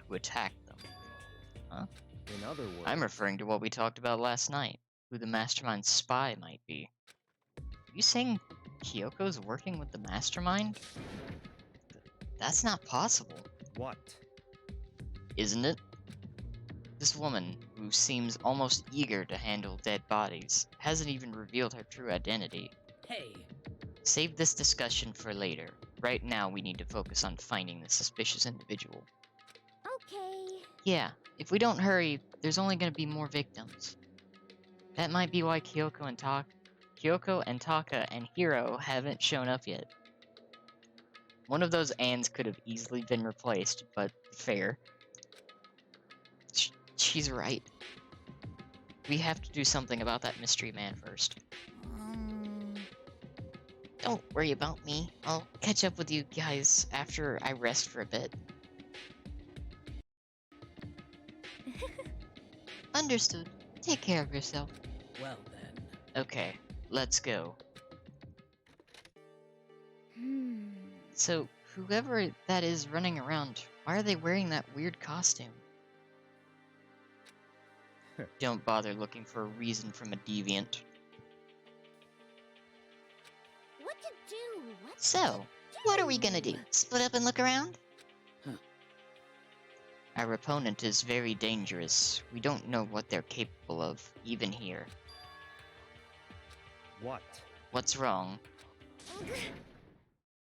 who attacked them. Huh? In other words, I'm referring to what we talked about last night, who the mastermind spy might be. Are you saying Kyoko's working with the mastermind? That's not possible, what? isn't it? This woman, who seems almost eager to handle dead bodies, hasn't even revealed her true identity. Hey, Save this discussion for later. Right now we need to focus on finding the suspicious individual. Okay. Yeah, if we don't hurry, there's only gonna be more victims. That might be why Kyoko and Taka and Hiro haven't shown up yet. One of those ands could have easily been replaced, but fair. She's right. We have to do something about that mystery man first. Don't worry about me. I'll catch up with you guys after I rest for a bit. Understood. Take care of yourself. Well then. Okay, let's go. So, whoever that is running around, why are they wearing that weird costume? Don't bother looking for a reason from a deviant. What to do? What So, what are we gonna do? Split up and look around? Our opponent is very dangerous. We don't know what they're capable of, even here. What? What's wrong?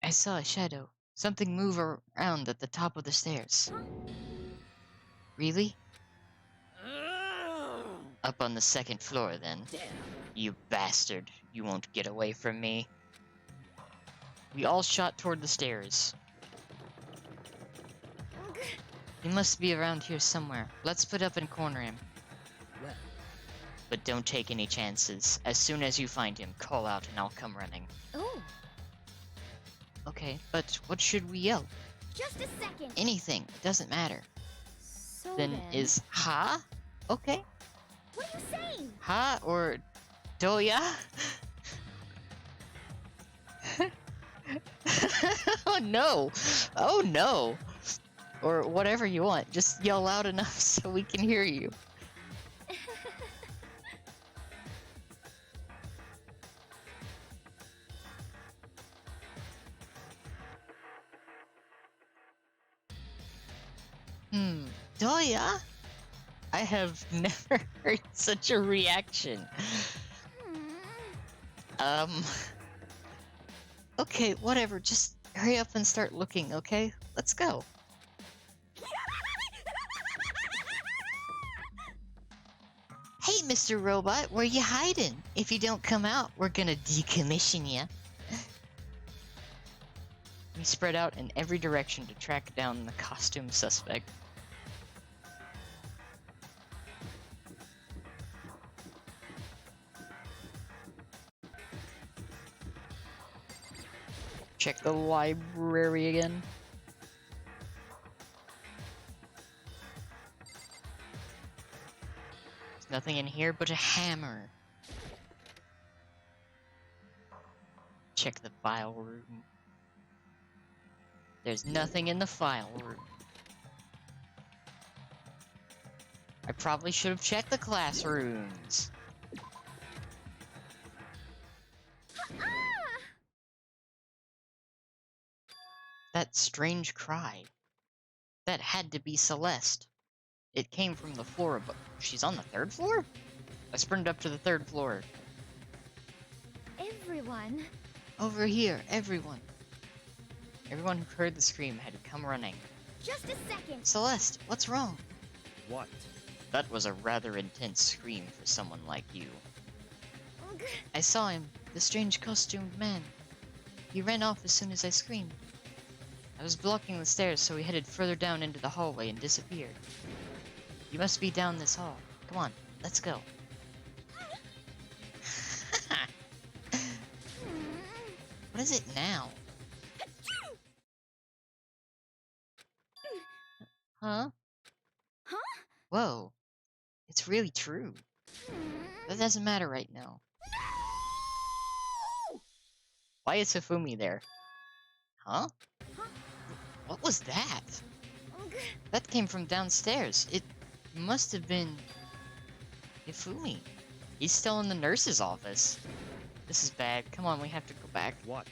I saw a shadow. Something move around at the top of the stairs. Really? Up on the second floor, then. Damn. You bastard. You won't get away from me. We all shot toward the stairs. He must be around here somewhere. Let's put up and corner him. Well. But don't take any chances. As soon as you find him, call out and I'll come running. Oh, Okay, but what should we yell? just a second. Anything. Doesn't matter. So Then is ha? Okay. What are you saying? Ha or Doya? Oh no! Oh no! Or whatever you want. Just yell loud enough so we can hear you. Doya? I have never heard such a reaction. Okay, whatever. Just hurry up and start looking, okay? Let's go. Hey, Mr. Robot, where you hiding? If you don't come out, we're gonna decommission you. We spread out in every direction to track down the costume suspect. Check the library again. There's nothing in here but a hammer. Check the file room. There's nothing in the file room. I probably should have checked the classrooms. That strange cry. That had to be Celeste. It came from the floor above. She's on the third floor? I sprinted up to the third floor. Everyone. Over here, everyone. Everyone who heard the scream had come running. Just a second. Celeste, what's wrong? What? That was a rather intense scream for someone like you. I saw him, the strange costumed man. He ran off as soon as I screamed. I was blocking the stairs, so he headed further down into the hallway and disappeared. You must be down this hall. Come on, let's go. What is it now? Huh? Huh? Whoa. It's really true. That doesn't matter right now. Why is Hifumi there? Huh? What was that? That came from downstairs. It must have been Hifumi. He's still in the nurse's office. This is bad. Come on, we have to go back. What?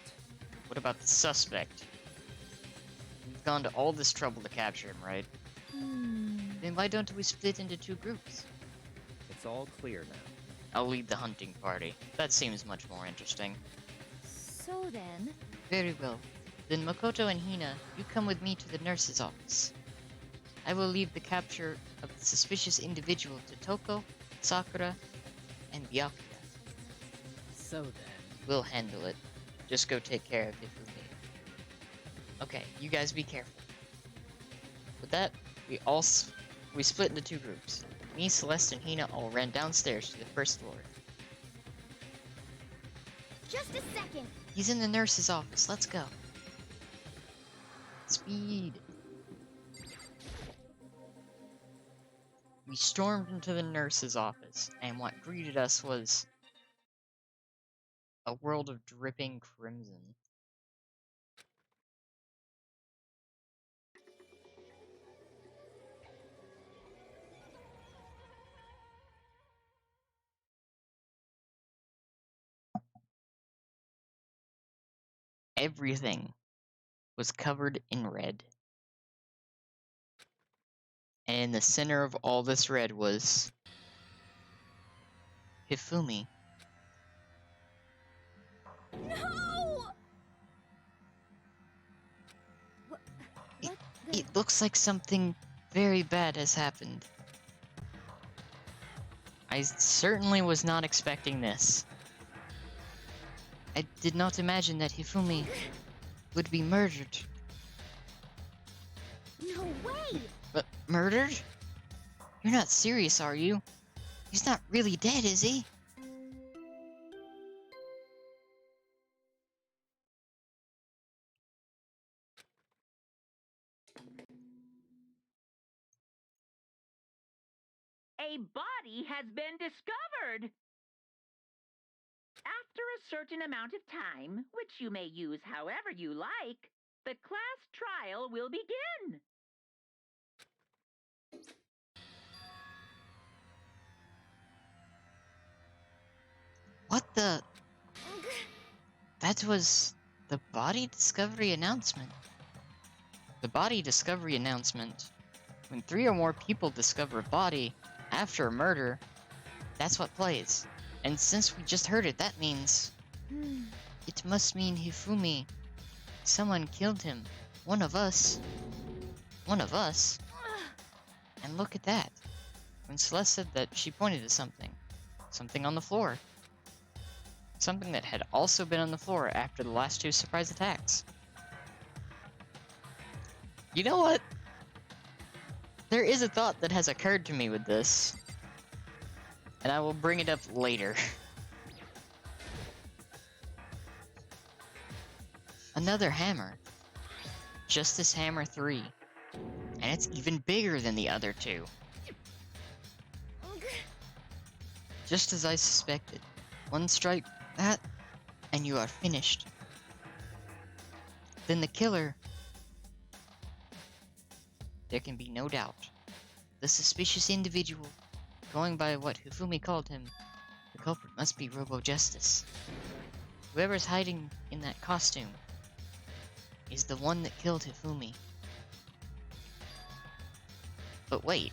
What about the suspect? We've gone to all this trouble to capture him, right? Then why don't we split into two groups? It's all clear now. I'll lead the hunting party. That seems much more interesting. So then. Very well. Then Makoto and Hina, you come with me to the nurse's office. I will leave the capture of the suspicious individual to Toko, Sakura, and Byakuya. So then. We'll handle it. Just go take care of Hifumi. Okay, you guys be careful. With that, we split into two groups. Me, Celeste, and Hina all ran downstairs to the first floor. Just a second. He's in the nurse's office. Let's go. Speed. We stormed into the nurse's office, and what greeted us was a world of dripping crimson. Everything was covered in red. And in the center of all this red was Hifumi. No! What the... It looks like something very bad has happened. I certainly was not expecting this. I did not imagine that Hifumi would be murdered. No way! But murdered? You're not serious, are you? He's not really dead, is he? A body has been discovered! After a certain amount of time, which you may use however you like, the class trial will begin. What the? That was the body discovery announcement. The body discovery announcement. When 3 or more people discover a body after a murder, that's what plays. And since we just heard it, that means... it must mean Hifumi. Someone killed him. One of us. One of us? And look at that. When Celeste said that, she pointed to something. Something on the floor. Something that had also been on the floor after the last 2 surprise attacks. You know what? There is a thought that has occurred to me with this. And I will bring it up later. Another hammer. Justice Hammer 3. And it's even bigger than the other 2. Just as I suspected. One strike, that, and you are finished. Then the killer... There can be no doubt. The suspicious individual, going by what Hifumi called him, the culprit must be Robo-Justice. Whoever's hiding in that costume is the one that killed Hifumi. But wait.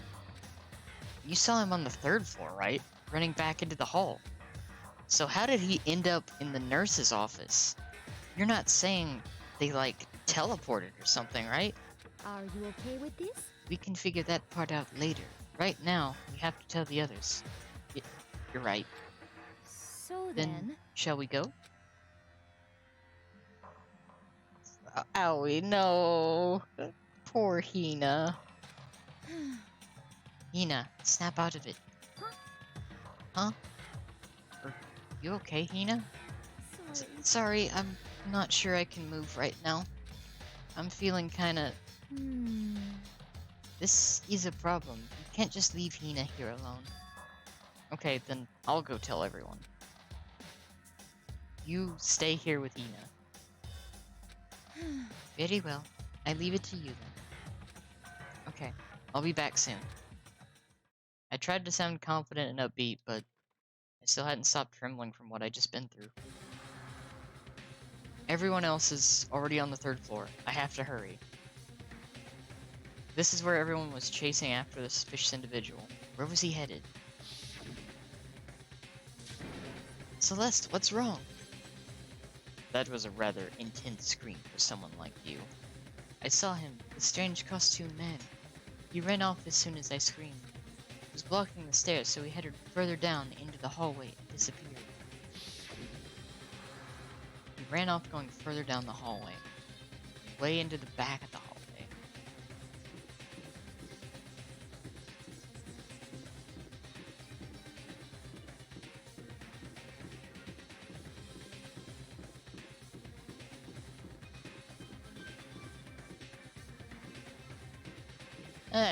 You saw him on the 3rd floor, right? Running back into the hall. So how did he end up in the nurse's office? You're not saying they, like, teleported or something, right? Are you okay with this? We can figure that part out later. Right now, we have to tell the others. You're right. So Then, shall we go? Owie, no. Poor Hina. Hina, snap out of it. Huh? You okay, Hina? Sorry, I'm not sure I can move right now. I'm feeling kinda... This is a problem. You can't just leave Hina here alone. Okay, then I'll go tell everyone. You stay here with Hina. Very well. I leave it to you then. Okay, I'll be back soon. I tried to sound confident and upbeat, but I still hadn't stopped trembling from what I'd just been through. Everyone else is already on the 3rd floor. I have to hurry. This is where everyone was chasing after the suspicious individual. Where was he headed? Celeste, what's wrong? That was a rather intense scream for someone like you. I saw him, the strange costumed man. He ran off as soon as I screamed. He was blocking the stairs, so he headed further down into the hallway and disappeared. He ran off going further down the hallway. way into the back of the hallway.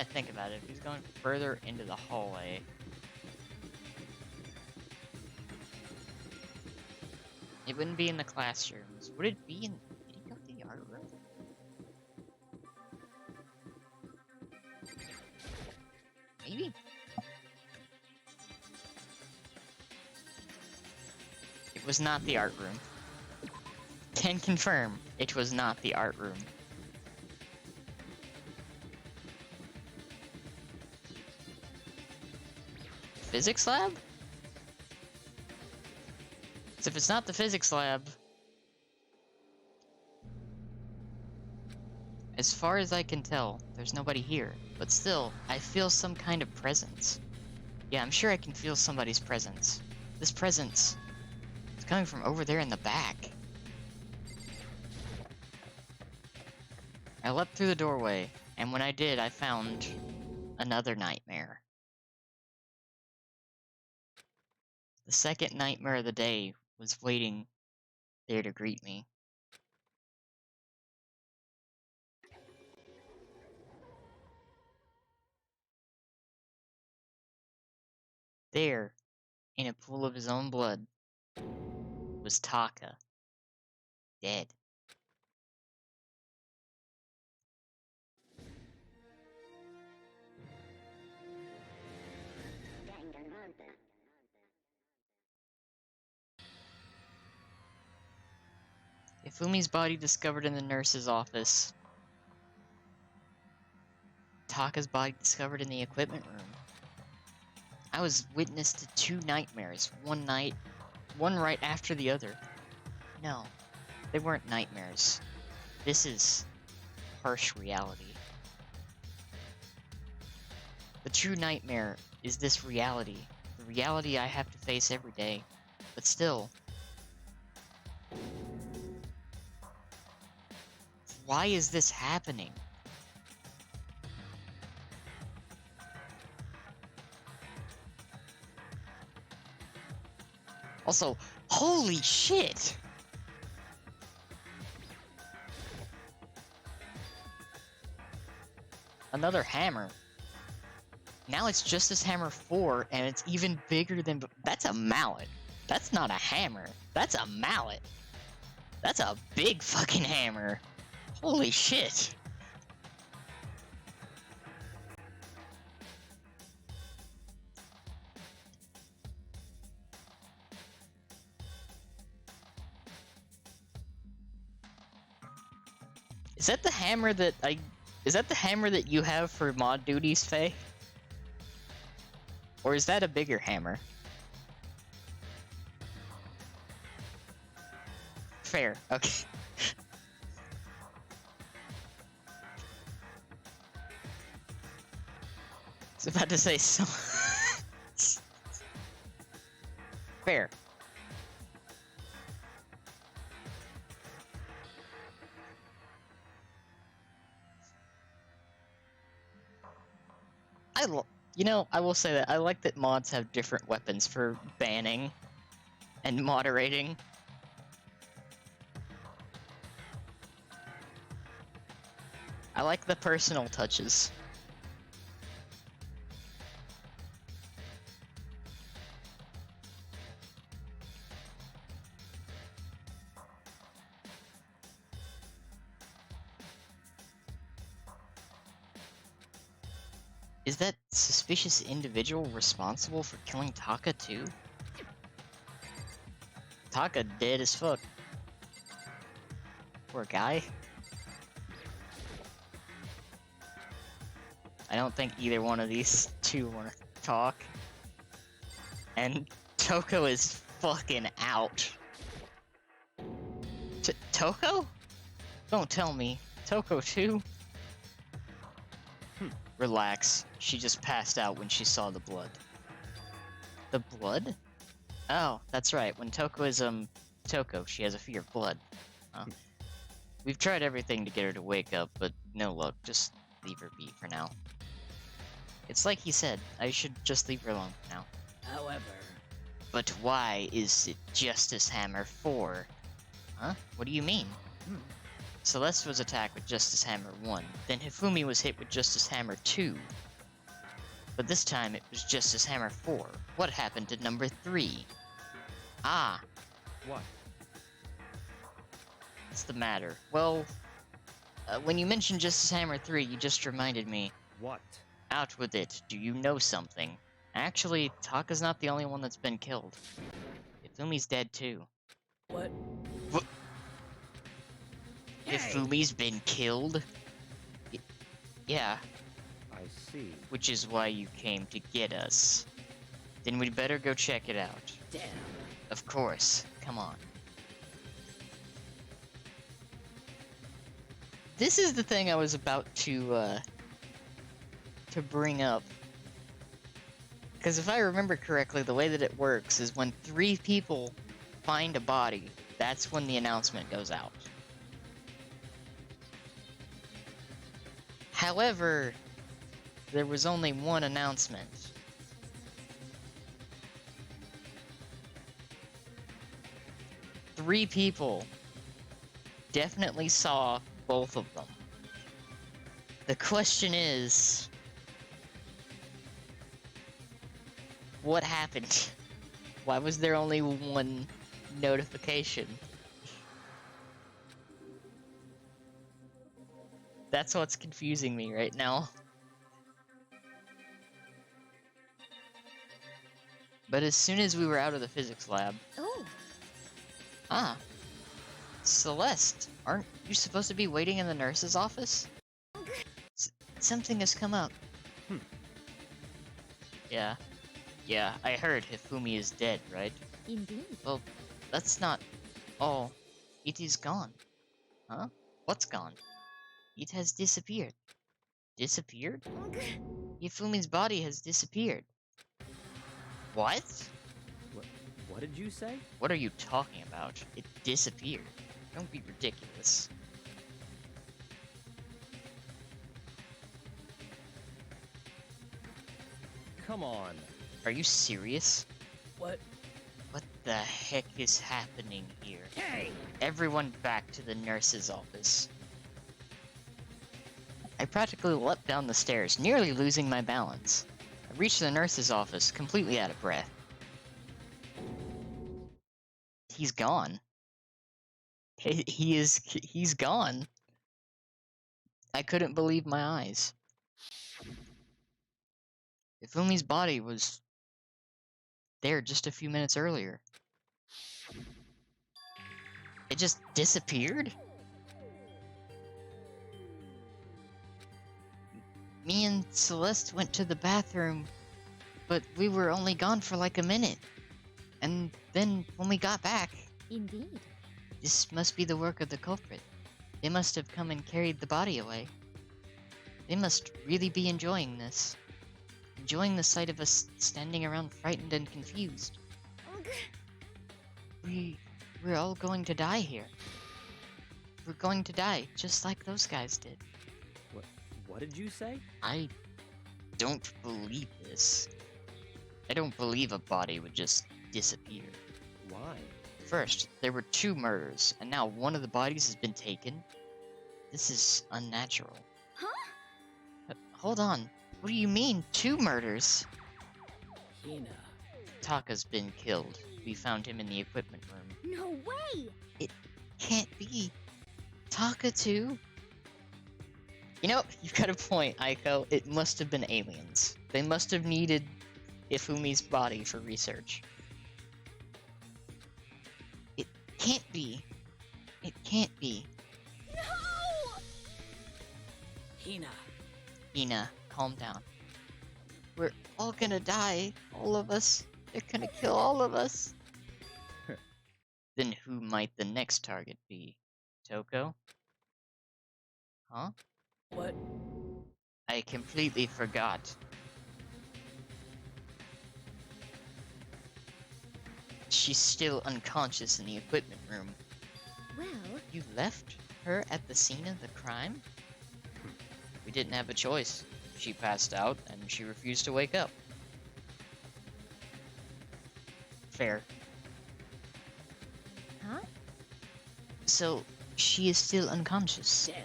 Think about it. If he's going further into the hallway, it wouldn't be in the classrooms. Would it be in? Did he go to the art room? Maybe. It was not the art room. Can confirm it was not the art room. Physics lab? So if it's not the physics lab, as far as I can tell, there's nobody here. But still, I feel some kind of presence. Yeah, I'm sure I can feel somebody's presence. This presence is coming from over there in the back. I leapt through the doorway, and when I did, I found another nightmare. The second nightmare of the day was waiting there to greet me. There, in a pool of his own blood, was Taka, dead. Ifumi's body discovered in the nurse's office. Taka's body discovered in the equipment room. I was witness to two nightmares, one right after the other. No, they weren't nightmares. This is harsh reality. The true nightmare is this reality, the reality I have to face every day. But still, why is this happening? Also, holy shit! Another hammer. Now it's Justice Hammer 4, and it's even bigger than... That's a mallet. That's not a hammer. That's a mallet. That's a big fucking hammer. Holy shit. Is that the hammer that Is that the hammer that you have for mod duties, Faye? Or is that a bigger hammer? Fair, okay. I was about to say so. Fair. You know, I will say that I like that mods have different weapons for banning and moderating. I like the personal touches. Is that suspicious individual responsible for killing Taka too? Taka dead as fuck. Poor guy. I don't think either one of these two want to talk. And Toko is fucking out. Toko? Don't tell me. Toko too? Relax. She just passed out when she saw the blood. The blood? Oh, that's right. When Toko is, Toko, she has a fear of blood. Oh. We've tried everything to get her to wake up, but no luck. Just leave her be for now. It's like he said, I should just leave her alone for now. However, But why is it Justice Hammer 4? Huh? What do you mean? Celeste was attacked with Justice Hammer 1, then Hifumi was hit with Justice Hammer 2. But this time it was Justice Hammer 4. What happened to number 3? Ah, What? what's the matter? Well, when you mentioned Justice Hammer 3, you just reminded me. What? Out with it. Do you know something? Actually, Taka's not the only one that's been killed. Hifumi's dead too. what? Hifumi's been killed? Yeah, I see. which is why you came to get us. Then we'd better go check it out. Damn. Of course. Come on. This is the thing I was about to bring up. Because if I remember correctly, the way that it works is when 3 people find a body, that's when the announcement goes out. However, there was only one announcement. Three people definitely saw both of them. The question is, what happened? Why was there only one notification? That's what's confusing me right now. But as soon as we were out of the physics lab... Oh, Ah. Celeste, aren't you supposed to be waiting in the nurse's office? Something has come up. Yeah. Yeah, I heard Hifumi is dead, right? indeed. Well, that's not all. It is gone. Huh? What's gone? It has disappeared. Disappeared? Hifumi's body has disappeared. What? What did you say? What are you talking about? It disappeared. Don't be ridiculous. Come on. Are you serious? What? What the heck is happening here? Hey! Everyone back to the nurse's office. I practically leapt down the stairs, nearly losing my balance. I reached the nurse's office, completely out of breath. He's gone. He's gone. I couldn't believe my eyes. Ifumi's body was there just a few minutes earlier. It just disappeared? Me and Celeste went to the bathroom, but we were only gone for like a minute. And then when we got back, Indeed. this must be the work of the culprit. They must have come and carried the body away. They must really be enjoying this. Enjoying the sight of us standing around frightened and confused. We're all going to die here. We're going to die, just like those guys did. What did you say? I don't believe this. I don't believe a body would just disappear. Why? First, there were 2 murders, and now one of the bodies has been taken. This is unnatural. Huh? Hold on. What do you mean, 2 murders? Hina. Taka's been killed. We found him in the equipment room. No way! Can't be. Taka too? You know, you've got a point, Aiko. It must have been aliens. They must have needed Ifumi's body for research. It can't be. It can't be. No! Hina. Ina, calm down. We're all gonna die. All of us. They're gonna kill all of us. Then who might the next target be? Toko? Huh? What? I completely forgot. She's still unconscious in the equipment room. Well, You left? her at the scene of the crime? We didn't have a choice. She passed out, and she refused to wake up. Fair. Huh? So, she is still unconscious. Damn.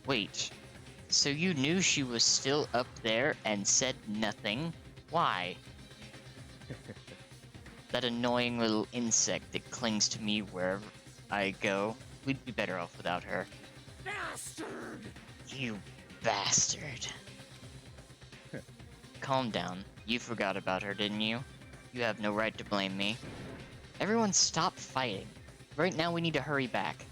Wait, so you knew she was still up there and said nothing? Why? That annoying little insect that clings to me wherever I go. We'd be better off without her. Bastard! You bastard. Calm down. You forgot about her, didn't you? You have no right to blame me. Everyone stop fighting. Right now we need to hurry back.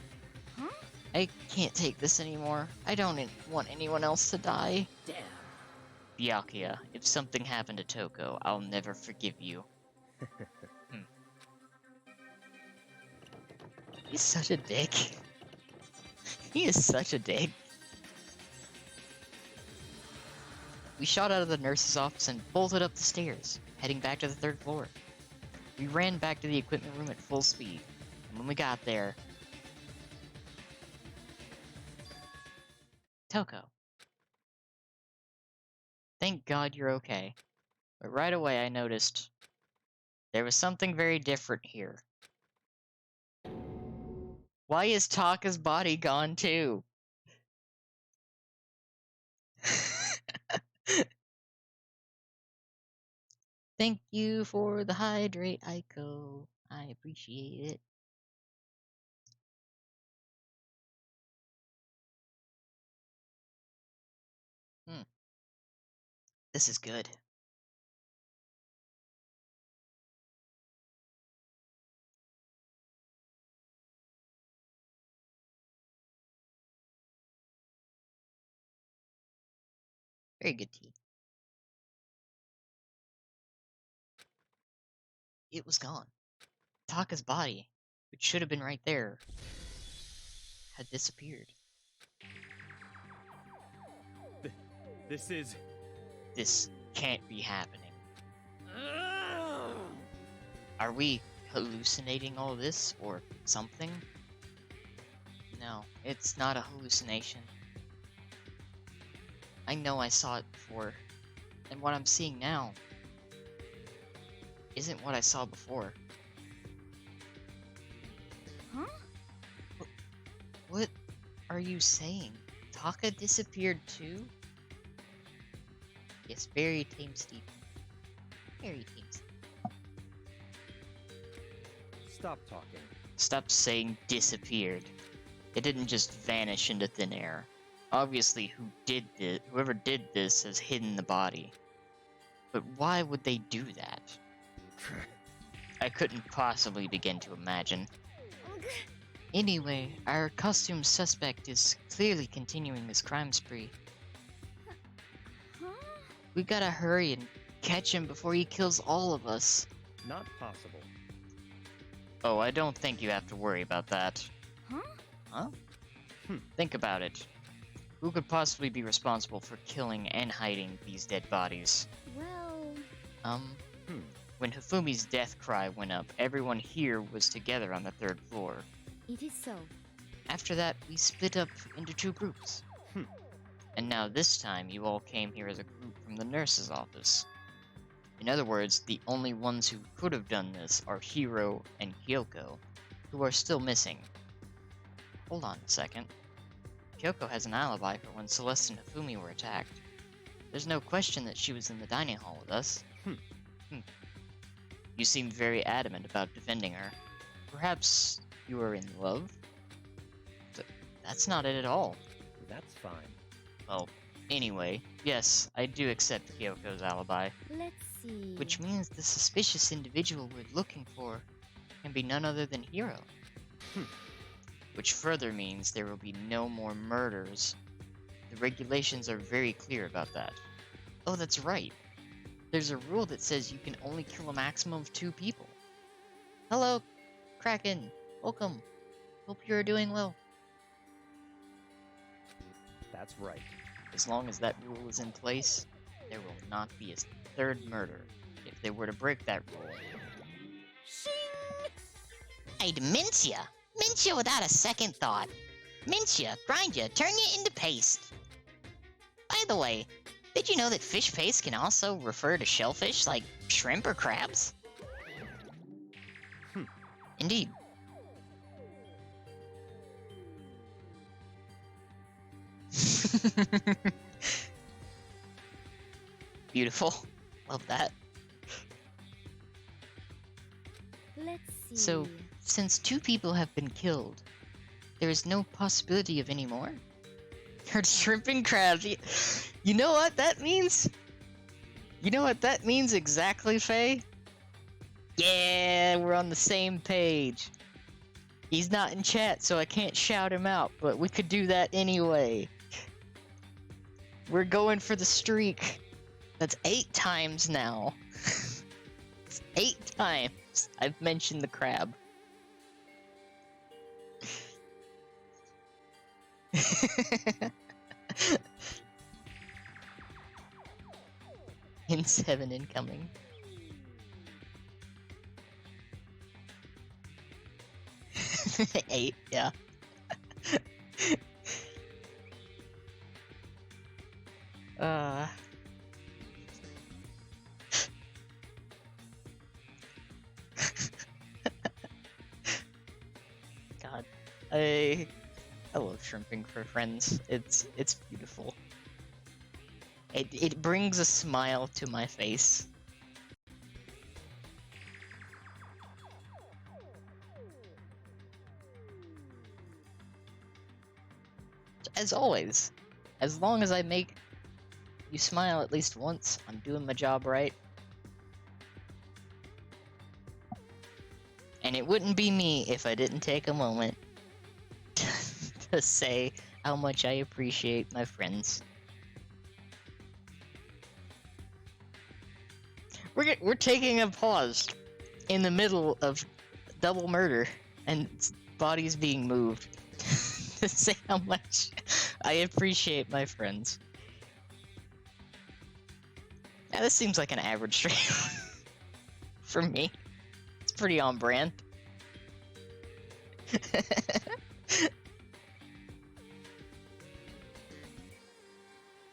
Huh? I can't take this anymore. I don't want anyone else to die. Damn. Byakuya, if something happened to Toko, I'll never forgive you. He's such a dick. He is such a dick. We shot out of the nurse's office and bolted up the stairs, heading back to the 3rd floor. We ran back to the equipment room at full speed, and when we got there... Toko. Thank God you're okay. But right away I noticed there was something very different here. Why is Taka's body gone too? Thank you for the hydrate, Aiko. I appreciate it. This is good. Very good tea. It was gone. Taka's body, which should have been right there, had disappeared. This can't be happening. Are we hallucinating all this, or something? No, it's not a hallucination. I know I saw it before, and what I'm seeing now isn't what I saw before. Huh? What are you saying? Taka disappeared too? Yes, very tame Steve. Very tame Steve. Stop talking. Stop saying disappeared. It didn't just vanish into thin air. Obviously, whoever did this has hidden the body. But why would they do that? I couldn't possibly begin to imagine. Anyway, our costume suspect is clearly continuing this crime spree. Huh? We gotta hurry and catch him before he kills all of us. Not possible. Oh, I don't think you have to worry about that. Huh? Huh? Think about it. Who could possibly be responsible for killing and hiding these dead bodies? Well... When Hifumi's death cry went up, everyone here was together on the 3rd floor. It is so. After that, we split up into 2 groups. And now this time, you all came here as a group from the nurse's office. In other words, the only ones who could have done this are Hiro and Kyoko, who are still missing. Hold on a second. Kyoko has an alibi for when Celeste and Hifumi were attacked. There's no question that she was in the dining hall with us. You seemed very adamant about defending her. Perhaps you were in love? But that's not it at all. That's fine. Well, anyway, yes, I do accept Kyoko's alibi. Let's see... Which means the suspicious individual we're looking for can be none other than Hiro. Which further means there will be no more murders. The regulations are very clear about that. Oh, that's right. There's a rule that says you can only kill a maximum of 2 people. Hello, Kraken. Welcome. Hope you're doing well. That's right. As long as that rule is in place, there will not be a 3rd murder. If they were to break that rule... Hey, Dementia! Dementia without a second thought! Mince ya, grind ya, turn ya into paste. By the way, did you know that fish paste can also refer to shellfish like shrimp or crabs? Indeed. Beautiful. Love that. Let's see. So, since 2 people have been killed, there is no possibility of any more? Heard shrimp and crabs. You know what that means? You know what that means exactly, Faye? Yeah, we're on the same page. He's not in chat, so I can't shout him out, but we could do that anyway. We're going for the streak. That's 8 times now. 8 times I've mentioned the crab. In 7 incoming. Eight, yeah. God, I love shrimping for friends. It's beautiful. It brings a smile to my face. As always, as long as I make you smile at least once, I'm doing my job right. And it wouldn't be me if I didn't take a moment to say how much I appreciate my friends. We're taking a pause in the middle of double murder and bodies being moved to say how much I appreciate my friends. Yeah, this seems like an average stream for me. It's pretty on brand.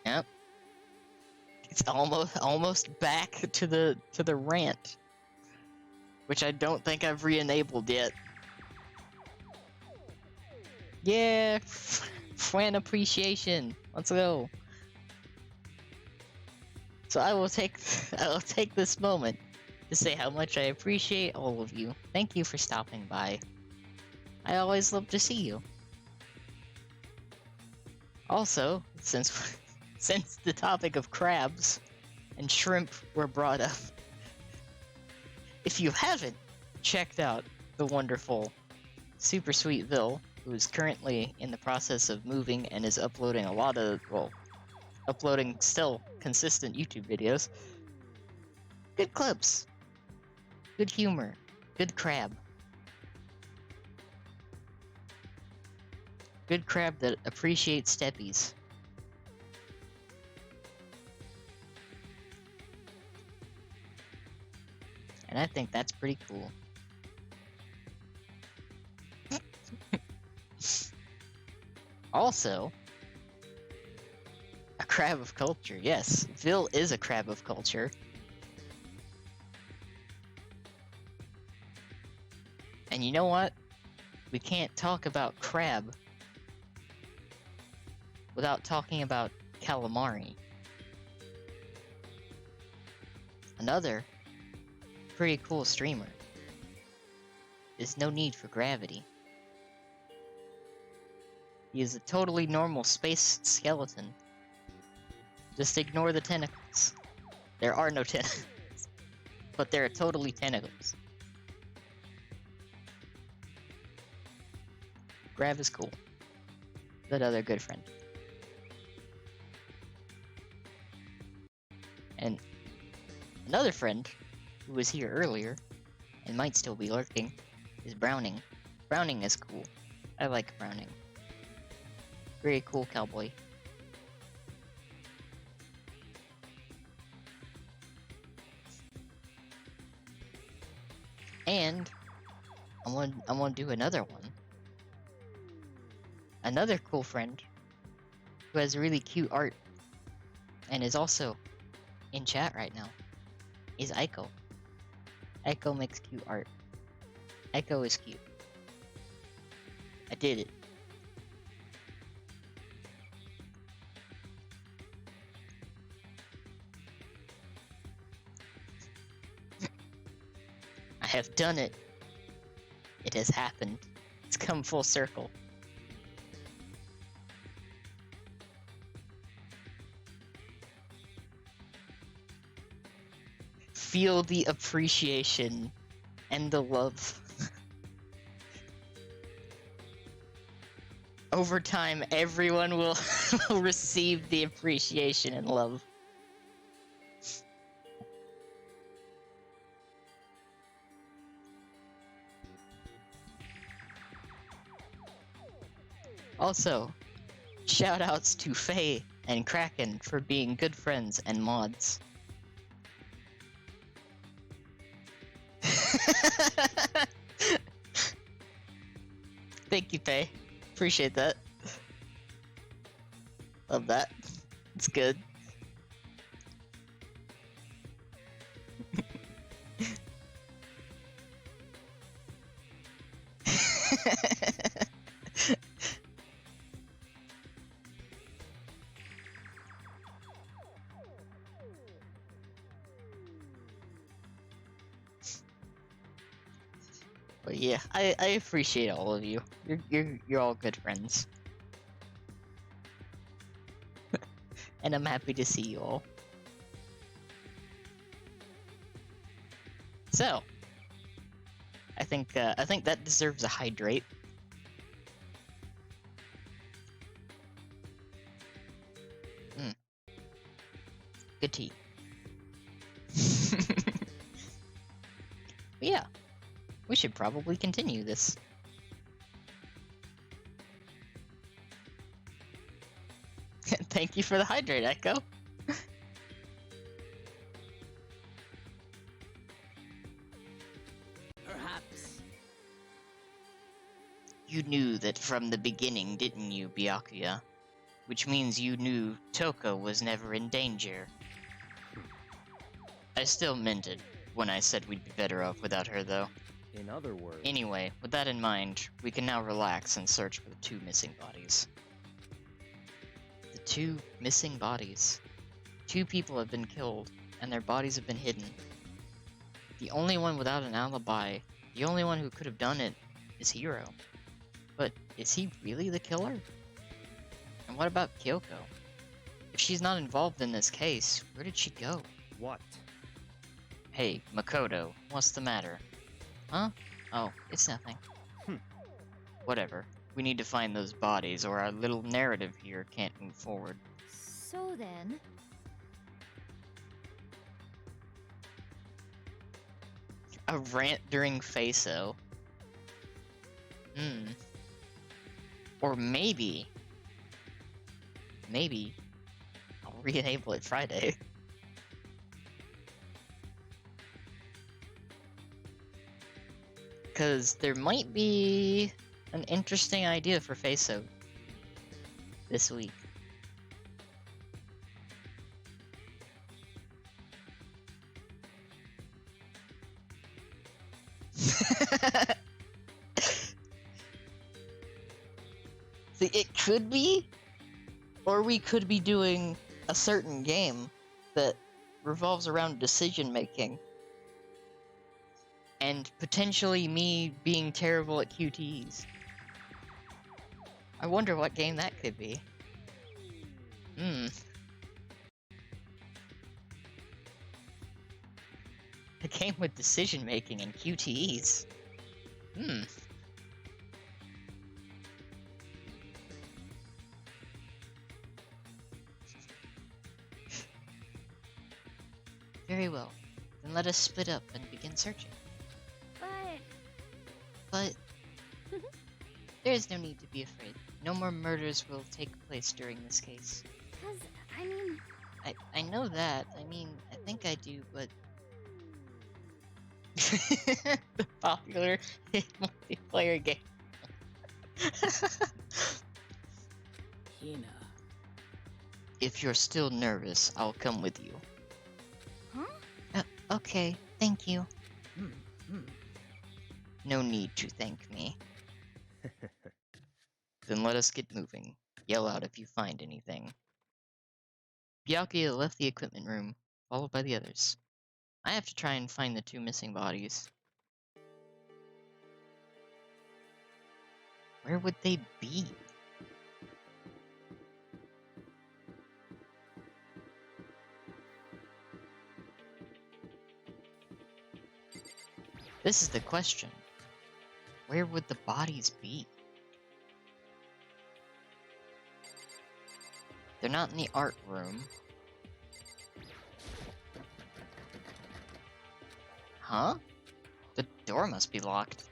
Yep. It's almost back to the rant, which I don't think I've re-enabled yet. Yeah, fan appreciation. Let's go. So I will take this moment to say how much I appreciate all of you. Thank you for stopping by. I always love to see you. Also, since the topic of crabs and shrimp were brought up, if you haven't checked out the wonderful Super Sweet Vil, who is currently in the process of moving and is uploading uploading still consistent YouTube videos. Good clips. Good humor. Good crab. Good crab that appreciates steppies. And I think that's pretty cool. Also, a crab of culture. Yes, Vil is a crab of culture. And you know what? We can't talk about crab without talking about calamari. Another pretty cool streamer. There's no need for gravity. He is a totally normal space skeleton. Just ignore the tentacles. There are no tentacles. But there are totally tentacles. Grav is cool. That other good friend. And another friend who was here earlier and might still be lurking is Browning. Browning is cool. I like Browning. Very cool cowboy. And I'm gonna do another one. another cool friend who has really cute art and is also in chat right now is Aiko. Aiko makes cute art. Aiko is cute. I did it. I have done it. It has happened. It's come full circle. Feel the appreciation and the love. Over time, everyone will, will receive the appreciation and love. Also, shoutouts to Faye and Kraken for being good friends and mods. Thank you, Faye. Appreciate that. Love that. It's good. But yeah, I appreciate all of you. You're all good friends. And I'm happy to see you all. So, I think that deserves a hydrate. Good tea. But yeah, we should probably continue this. Thank you for the hydrate, Echo. Perhaps. You knew that from the beginning, didn't you, Byakuya? Which means you knew Toko was never in danger. I still meant it when I said we'd be better off without her, though. In other words, Anyway, with that in mind, we can now relax and search for the 2 missing bodies. The 2 missing bodies. 2 people have been killed, and their bodies have been hidden. The only one without an alibi, the only one who could have done it, is Hiro. But is he really the killer? And what about Kyoko? If she's not involved in this case, where did she go? what? Hey, Makoto, what's the matter? Huh? Oh, it's nothing. Whatever. We need to find those bodies, or our little narrative here can't move forward. So then, A rant during FASO. Or maybe I'll re-enable it Friday. Because there might be an interesting idea for FASO this week. See, it could be, or we could be doing a certain game that revolves around decision making. And potentially me being terrible at QTEs. I wonder what game that could be. A game with decision making and QTEs. Very well. Then let us split up and begin searching. But there is no need to be afraid. No more murders will take place during this case. 'cause, I mean, I know that. I mean, I think I do, but... the popular multiplayer game. Hina. If you're still nervous, I'll come with you. Huh? Okay, thank you. Hmm. No need to thank me. Then let us get moving. Yell out if you find anything. Byakuya left the equipment room, followed by the others. I have to try and find the 2 missing bodies. Where would they be? This is the question. Where would the bodies be? They're not in the art room. Huh? The door must be locked.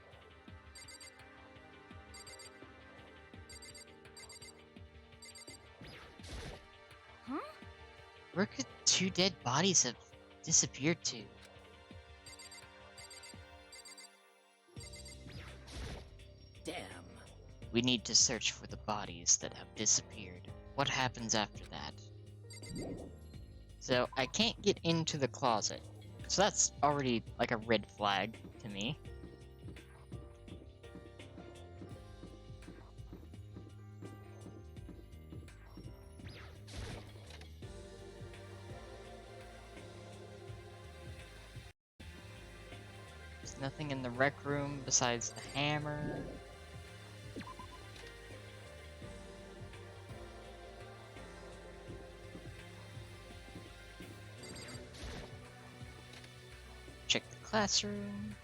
Huh? Where could 2 dead bodies have disappeared to? Damn. We need to search for the bodies that have disappeared. What happens after that? So, I can't get into the closet. So that's already like a red flag to me. There's nothing in the rec room besides the hammer. Check the classroom.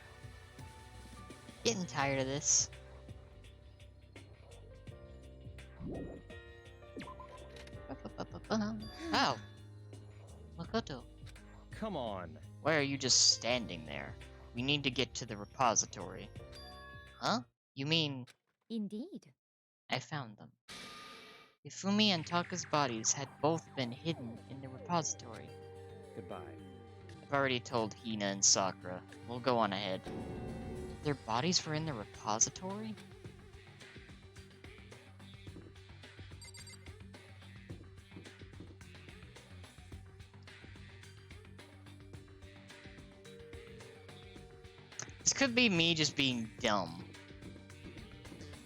Getting tired of this. Oh! Makoto, Come on. why are you just standing there? We need to get to the repository. Huh? You mean Indeed. I found them? Ifumi and Taka's bodies had both been hidden in the repository. Goodbye. I've already told Hina and Sakura. We'll go on ahead. Their bodies were in the repository? This could be me just being dumb.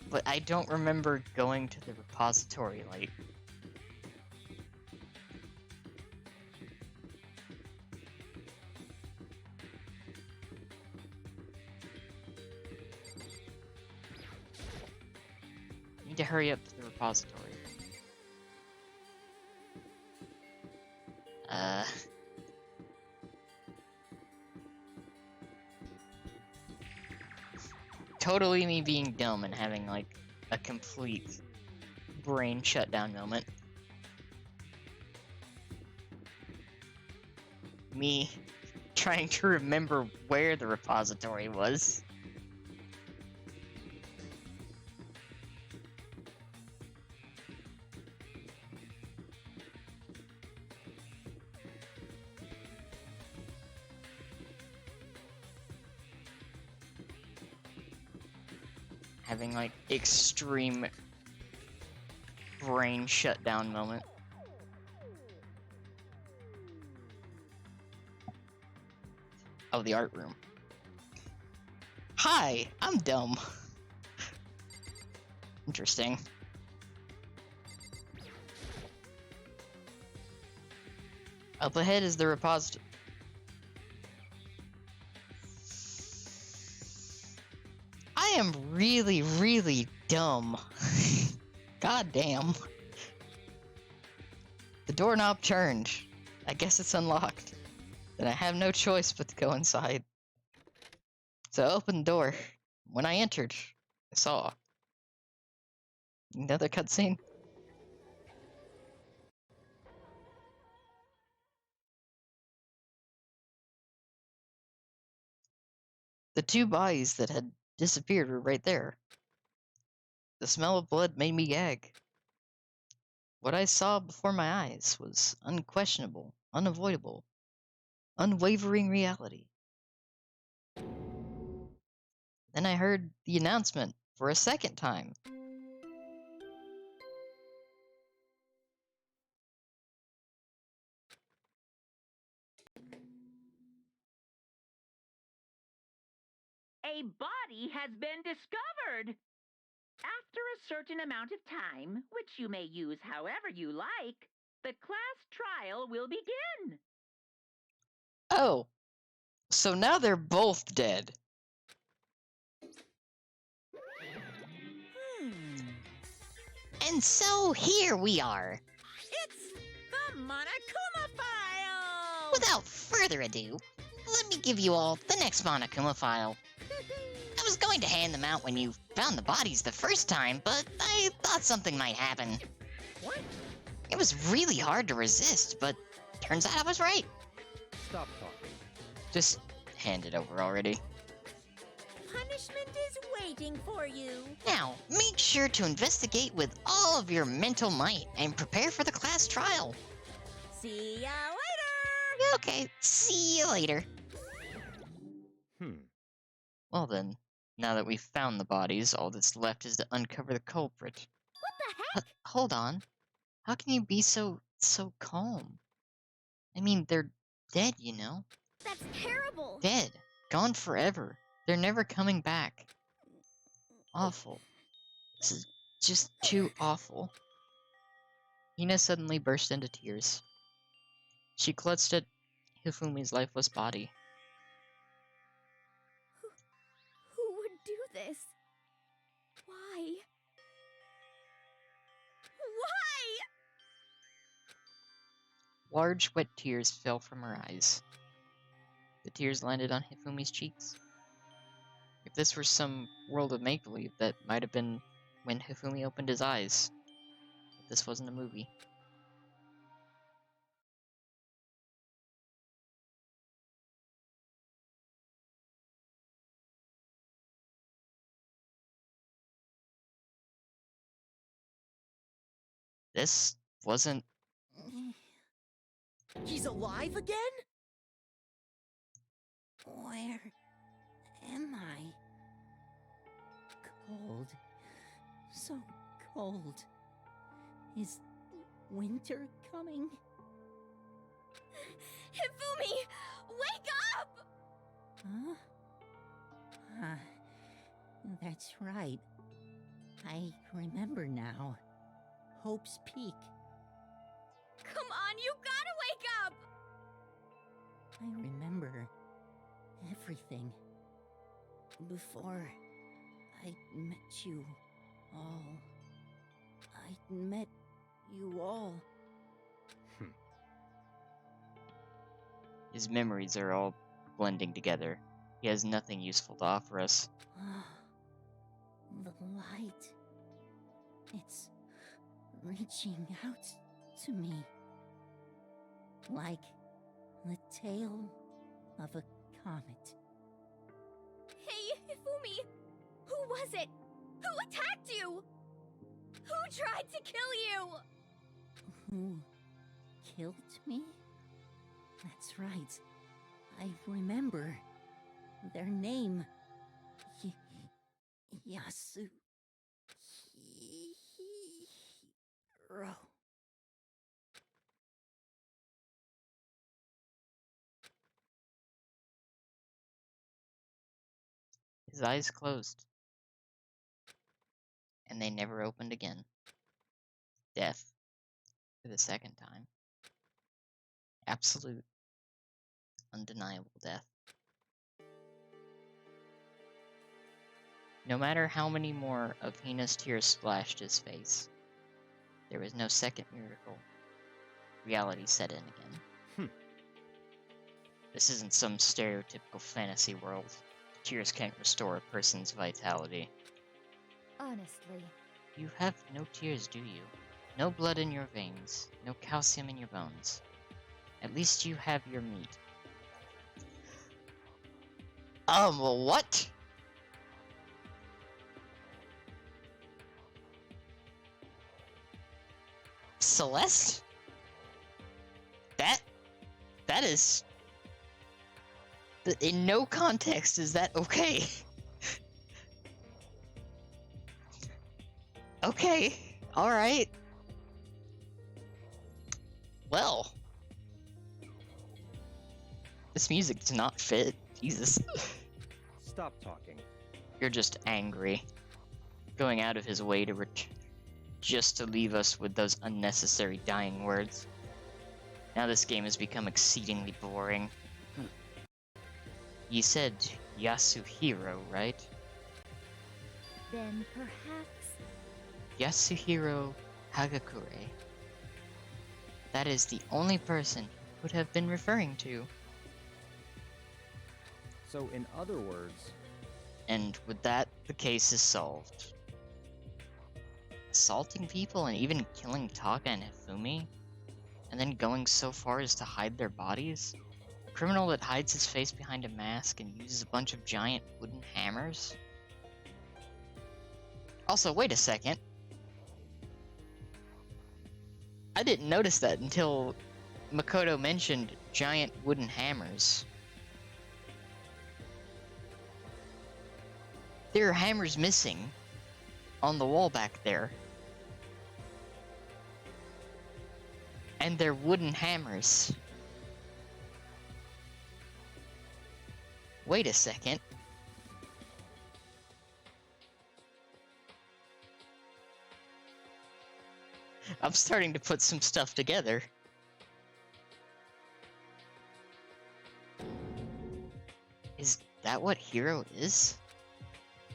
But I don't remember going to the repository, like... Need to hurry up to the repository. Totally me being dumb and having, like, a complete brain shutdown moment. Me trying to remember where the repository was. Having, like, extreme brain shutdown moment. Oh, the art room. Hi, I'm dumb. Interesting. Up ahead is the repository. I am really, really dumb. God damn. The doorknob turned. I guess it's unlocked. Then I have no choice but to go inside. So I opened the door. When I entered, I saw another cutscene. The 2 bodies that had disappeared were right there. The smell of blood made me gag. What I saw before my eyes was unquestionable, unavoidable, unwavering reality. Then I heard the announcement for a second time. A body has been discovered. After a certain amount of time, which you may use however you like, the class trial will begin. Oh, so now they're both dead. And so here we are. It's the Monokuma file! Without further ado, let me give you all the next Monokuma file. I was going to hand them out when you found the bodies the first time, but I thought something might happen. What? It was really hard to resist, but turns out I was right. Stop talking. Just hand it over already. Punishment is waiting for you. Now, make sure to investigate with all of your mental might and prepare for the class trial. See ya later! Okay, see you later. Well then, now that we've found the bodies, all that's left is to uncover the culprit. What the heck? Hold on. How can you be so calm? I mean, they're dead, you know? That's terrible. Dead. Gone forever. They're never coming back. Awful. This is just too awful. Hina suddenly burst into tears. She clutched at Hifumi's lifeless body. Who would do this? Why? Why? Large, wet tears fell from her eyes. The tears landed on Hifumi's cheeks. If this were some world of make-believe, that might have been when Hifumi opened his eyes. But this wasn't a movie. This wasn't... He's alive again? Where am I? Cold. So cold. Is winter coming? Hifumi! Wake up! Huh? That's right. I remember now. Hope's Peak. Come on, you gotta wake up! I remember everything. Before I met you all. I met you all. His memories are all blending together. He has nothing useful to offer us. The light. It's reaching out to me. Like the tail of a comet. Hey, Hifumi! Who was it? Who attacked you? Who tried to kill you? Who killed me? That's right. I remember their name. Yasuhiro. His eyes closed. And they never opened again. Death. For the second time. Absolute, undeniable death. No matter how many more of Hina's tears splashed his face, there was no second miracle. Reality set in again. This isn't some stereotypical fantasy world. Tears can't restore a person's vitality. Honestly. You have no tears, do you? No blood in your veins, no calcium in your bones. At least you have your meat. What? Celeste? That is... In no context is that okay. Okay, alright. Well. This music does not fit. Jesus. Stop talking. You're just angry. Going out of his way to just to leave us with those unnecessary dying words. Now this game has become exceedingly boring. You said Yasuhiro, right? Then perhaps... Yasuhiro Hagakure. That is the only person he could have been referring to. So, in other words, And with that, the case is solved. Assaulting people and even killing Taka and Hifumi? And then going so far as to hide their bodies? A criminal that hides his face behind a mask and uses a bunch of giant wooden hammers? Also, wait a second. I didn't notice that until Makoto mentioned giant wooden hammers. There are hammers missing on the wall back there. And they're wooden hammers. Wait a second. I'm starting to put some stuff together. Is that what Hiro is?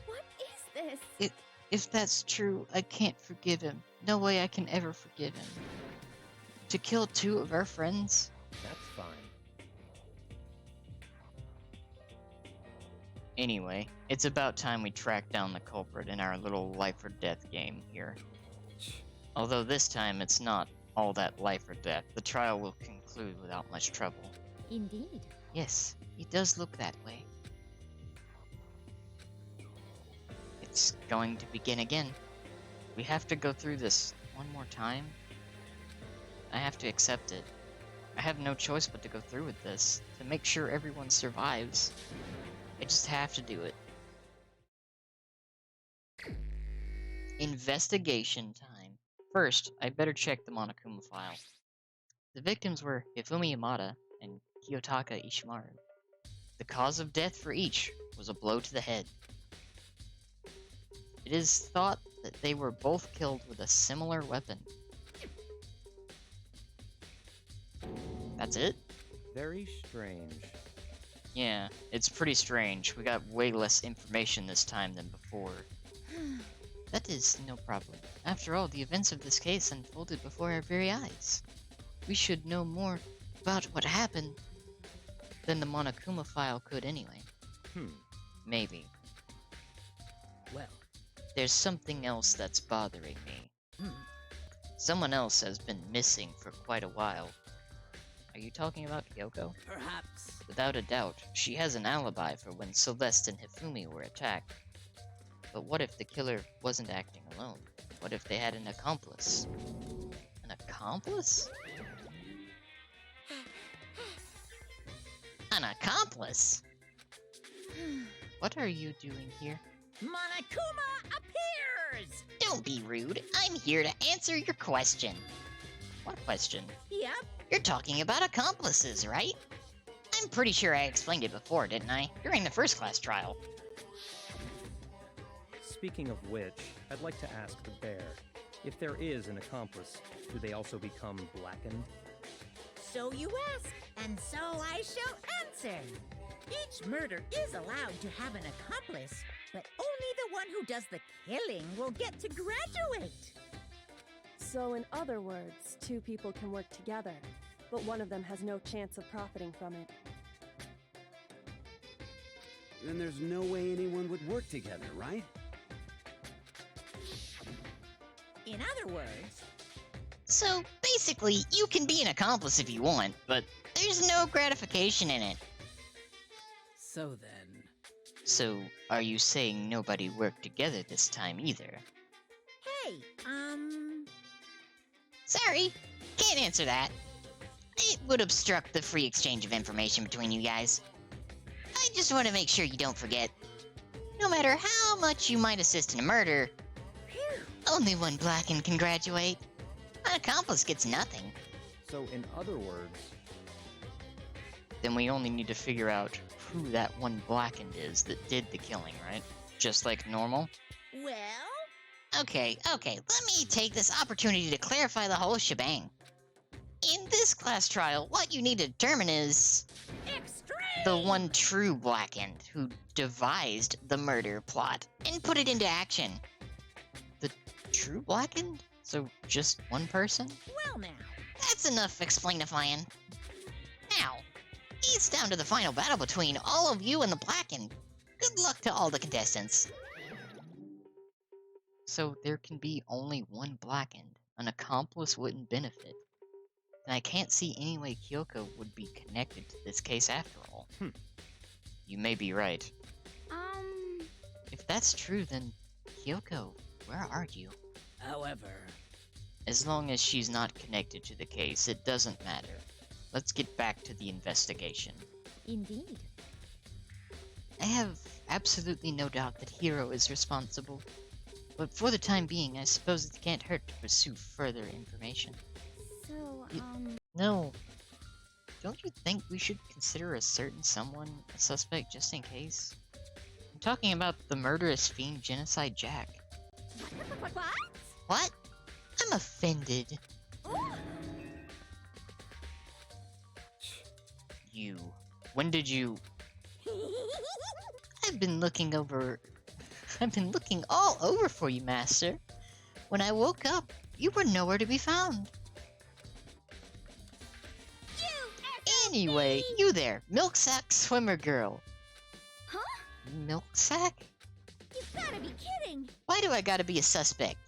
What is this? If that's true, I can't forgive him. No way I can ever forgive him. To kill two of our friends? that's fine. Anyway, it's about time we track down the culprit in our little life or death game here. Although this time it's not all that life or death. The trial will conclude without much trouble. Indeed. Yes, it does look that way. It's going to begin again. We have to go through this one more time. I have to accept it. I have no choice but to go through with this, to make sure everyone survives. I just have to do it. Investigation time. First, I better check the Monokuma file. The victims were Hifumi Yamada and Kiyotaka Ishimaru. The cause of death for each was a blow to the head. It is thought that they were both killed with a similar weapon. That's it? Very strange. Yeah, it's pretty strange. We got way less information this time than before. That is no problem. After all, the events of this case unfolded before our very eyes. We should know more about what happened than the Monokuma file could anyway. Maybe. Well, There's something else that's bothering me. Someone else has been missing for quite a while. Are you talking about Kyoko? perhaps. Without a doubt, she has an alibi for when Celeste and Hifumi were attacked. But what if the killer wasn't acting alone? What if they had an accomplice? An accomplice? An accomplice? What are you doing here? Monokuma appears! Don't be rude. I'm here to answer your question. What question? Yep. You're talking about accomplices, right? I'm pretty sure I explained it before, didn't I? During the first class trial. Speaking of which, I'd like to ask the bear, if there is an accomplice, do they also become blackened? So you ask, and so I shall answer. Each murder is allowed to have an accomplice, but only the one who does the killing will get to graduate. So in other words, two people can work together, but one of them has no chance of profiting from it. Then there's no way anyone would work together, right? In other words, So, basically, you can be an accomplice if you want, but there's no gratification in it. So then, So, are you saying nobody worked together this time either? hey, Sorry, can't answer that. It would obstruct the free exchange of information between you guys. I just want to make sure you don't forget. No matter how much you might assist in a murder, only one blackened can graduate. An accomplice gets nothing. So, in other words, Then we only need to figure out who that one blackened is that did the killing, right? Just like normal? Well, Okay, let me take this opportunity to clarify the whole shebang. In this class trial, what you need to determine is extreme! the one true blackened who devised the murder plot and put it into action. The true blackened? So just one person? Well now. That's enough explainifying. Now, it's down to the final battle between all of you and the blackened. Good luck to all the contestants. So there can be only one blackened. An accomplice wouldn't benefit. And I can't see any way Kyoko would be connected to this case after all. You may be right. If that's true, then Kyoko, where are you? However, As long as she's not connected to the case, it doesn't matter. Let's get back to the investigation. Indeed. I have absolutely no doubt that Hiro is responsible. But for the time being, I suppose it can't hurt to pursue further information. So, No. Don't you think we should consider a certain someone a suspect just in case? I'm talking about the murderous fiend Genocide Jack. What? What? I'm offended. You. When did you... I've been looking all over for you, Master. When I woke up, you were nowhere to be found. Anyway, you there, milk sack swimmer girl. Huh? Milk sack? You've gotta be kidding! Why do I gotta be a suspect?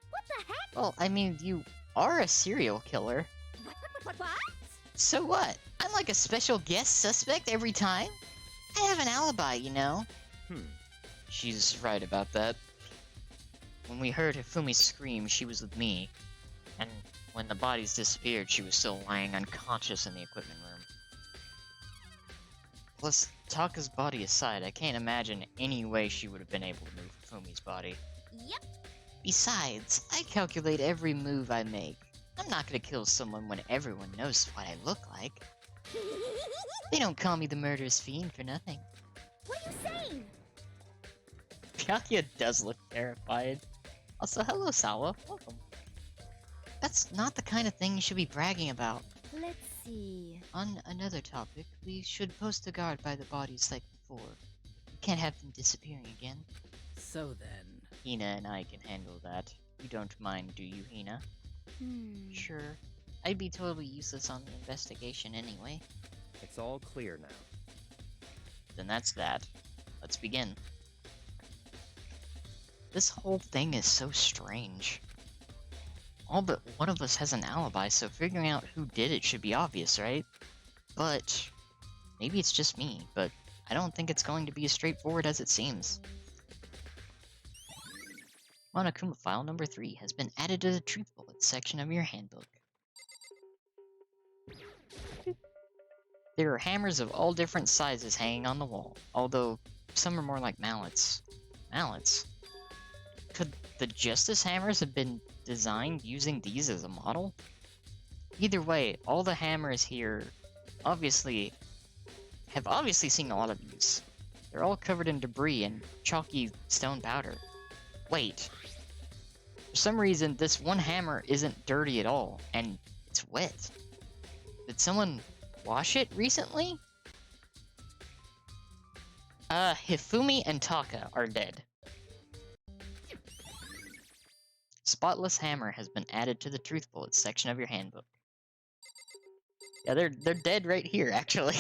What the heck? Well, I mean, you are a serial killer. What? So what? I'm like a special guest suspect every time? I have an alibi, you know? She's right about that. When we heard Hifumi scream, she was with me. And when the bodies disappeared, she was still lying unconscious in the equipment room. Plus, Taka's body aside, I can't imagine any way she would have been able to move Hifumi's body. Yep. Besides, I calculate every move I make. I'm not gonna kill someone when everyone knows what I look like. They don't call me the murderous fiend for nothing. What are you saying? Byakuya does look terrified. Also, hello Sawa, welcome. That's not the kind of thing you should be bragging about. Let's see. On another topic, we should post a guard by the bodies like before. We can't have them disappearing again. so then. Hina and I can handle that. You don't mind, do you, Hina? Sure. I'd be totally useless on the investigation anyway. It's all clear now. Then that's that. Let's begin. This whole thing is so strange. All but one of us has an alibi, so figuring out who did it should be obvious, right? But maybe it's just me, but I don't think it's going to be as straightforward as it seems. Monokuma file number 3 has been added to the Truth Bullet section of your handbook. There are hammers of all different sizes hanging on the wall, although some are more like mallets. Mallets? Could the Justice hammers have been designed using these as a model? Either way, all the hammers here have obviously seen a lot of use. They're all covered in debris and chalky stone powder. Wait. For some reason, this one hammer isn't dirty at all, and it's wet. Did someone wash it recently? Hifumi and Taka are dead. Spotless hammer has been added to the Truth Bullet section of your handbook. Yeah, they're dead right here, actually.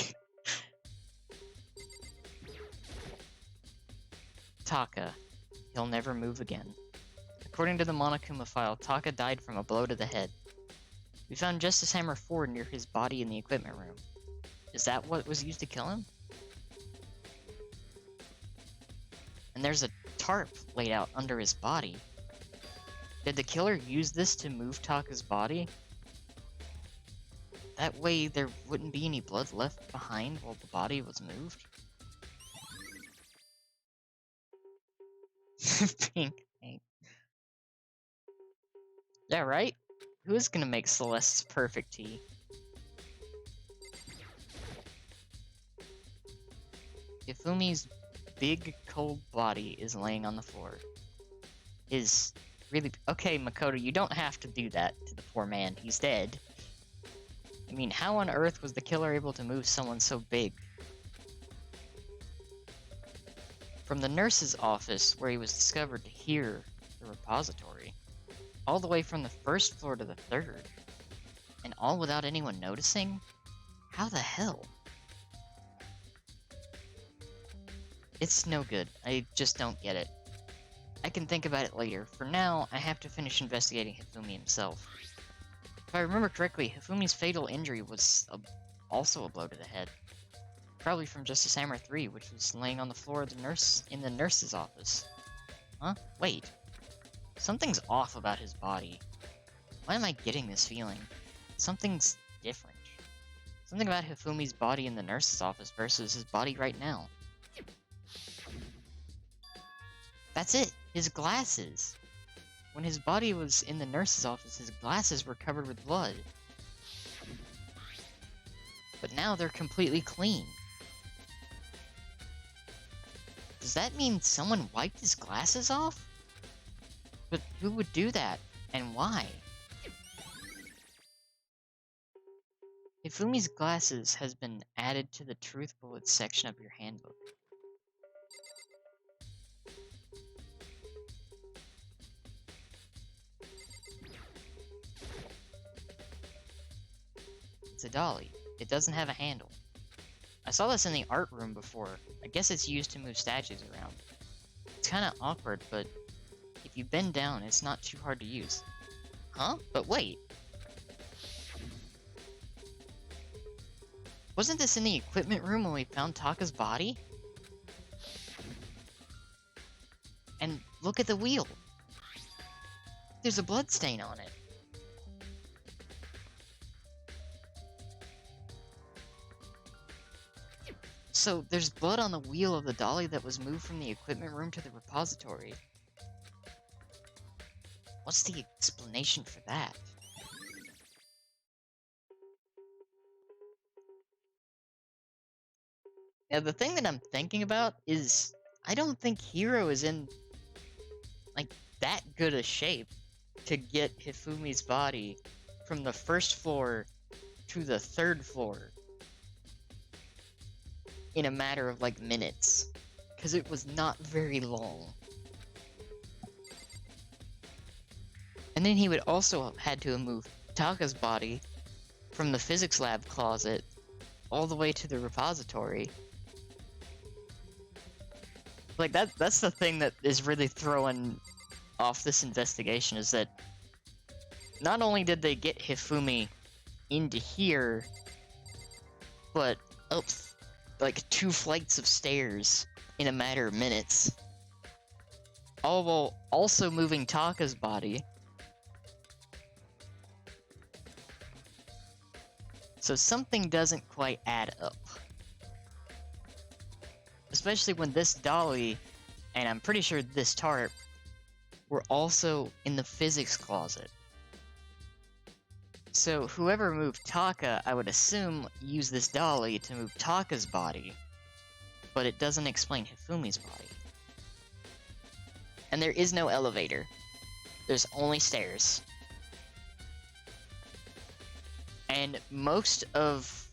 Taka. He'll never move again. According to the Monokuma file, Taka died from a blow to the head. We found Justice Hammer 4 near his body in the equipment room. Is that what was used to kill him? And there's a tarp laid out under his body. Did the killer use this to move Taka's body? That way there wouldn't be any blood left behind while the body was moved? Pink. Yeah, right? Who is gonna make Celeste's perfect tea? Hifumi's big, cold body is laying on the floor. Is really... Okay, Makoto, you don't have to do that to the poor man. He's dead. I mean, how on earth was the killer able to move someone so big? From the nurse's office, where he was discovered to hear the repository, all the way from the first floor to the third, and all without anyone noticing? How the hell? It's no good. I just don't get it. I can think about it later. For now, I have to finish investigating Hifumi himself. If I remember correctly, Hifumi's fatal injury was also a blow to the head. Probably from Justice Hammer 3, which was laying on the floor of the nurse's office. Huh? Wait. Something's off about his body. Why am I getting this feeling? Something's different. Something about Hifumi's body in the nurse's office versus his body right now. That's it! His glasses! When his body was in the nurse's office, his glasses were covered with blood. But now they're completely clean. Does that mean someone wiped his glasses off? But who would do that, and why? Hifumi's glasses has been added to the Truth Bullets section of your handbook. It's a dolly. It doesn't have a handle. I saw this in the art room before. I guess it's used to move statues around. It's kinda awkward, but if you bend down, it's not too hard to use. Huh? But wait! Wasn't this in the equipment room when we found Taka's body? And look at the wheel! There's a blood stain on it. So, there's blood on the wheel of the dolly that was moved from the equipment room to the repository. What's the explanation for that? Now, the thing that I'm thinking about is, I don't think Hiro is in, like, that good a shape to get Hifumi's body from the first floor to the third floor in a matter of, like, minutes. Because it was not very long. And then he would also have had to have moved Taka's body from the physics lab closet all the way to the repository. Like, that's the thing that is really throwing off this investigation, is that not only did they get Hifumi into here, but up, like, 2 flights of stairs in a matter of minutes. All while also moving Taka's body. So something doesn't quite add up. Especially when this dolly, and I'm pretty sure this tarp, were also in the physics closet. So whoever moved Taka, I would assume, used this dolly to move Taka's body, but it doesn't explain Hifumi's body. And there is no elevator. There's only stairs. And most of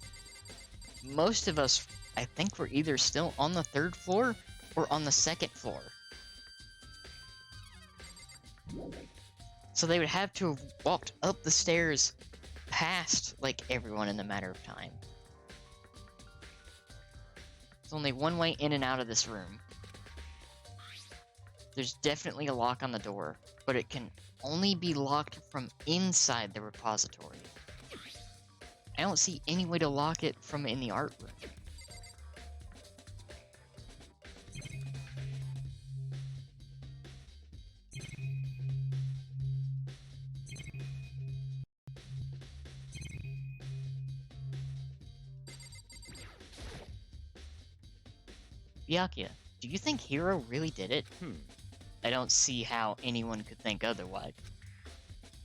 us, I think, were either still on the 3rd floor or on the 2nd floor. So they would have to have walked up the stairs past, like, everyone in a matter of time. There's only one way in and out of this room. There's definitely a lock on the door, but it can only be locked from inside the repository. I don't see any way to lock it from in the art room. Byakuya, do you think Hiro really did it? I don't see how anyone could think otherwise.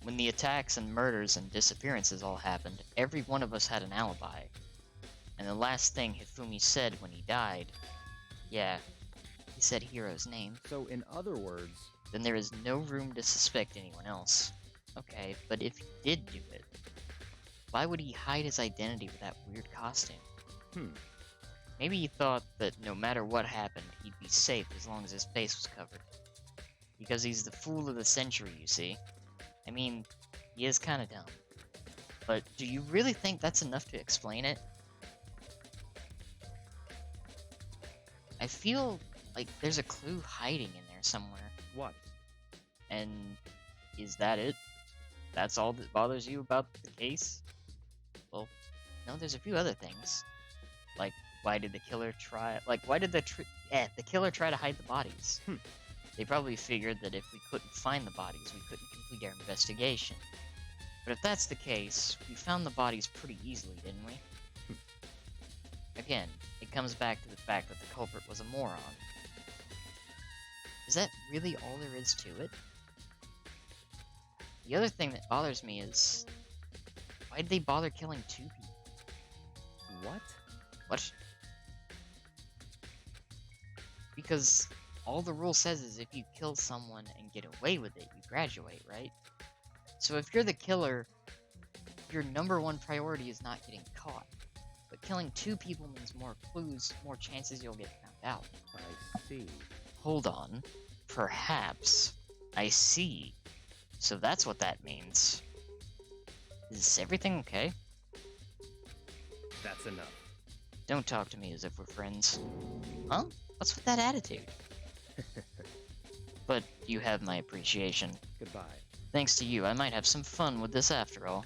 When the attacks and murders and disappearances all happened, every one of us had an alibi. And the last thing Hifumi said when he died Yeah, he said Hero's name. So, in other words, Then there is no room to suspect anyone else. Okay, but if he did do it, why would he hide his identity with that weird costume? Maybe he thought that no matter what happened, he'd be safe as long as his face was covered. Because he's the fool of the century, you see. I mean, he is kinda dumb. But do you really think that's enough to explain it? I feel like there's a clue hiding in there somewhere. what? And is that it? That's all that bothers you about the case? Well, no, there's a few other things. Like, why did the killer try... Like, why did the killer try to hide the bodies? They probably figured that if we couldn't find the bodies, we couldn't complete our investigation. But if that's the case, we found the bodies pretty easily, didn't we? Again, it comes back to the fact that the culprit was a moron. Is that really all there is to it? The other thing that bothers me is... why did they bother killing 2 people? What? What? Because all the rule says is if you kill someone and get away with it, you graduate, right? So if you're the killer, your #1 priority is not getting caught. But killing 2 people means more clues, more chances you'll get found out. I see. Hold on. Perhaps. I see. So that's what that means. Is everything okay? That's enough. Don't talk to me as if we're friends. Huh? What's with that attitude? But you have my appreciation. Goodbye. Thanks to you, I might have some fun with this after all.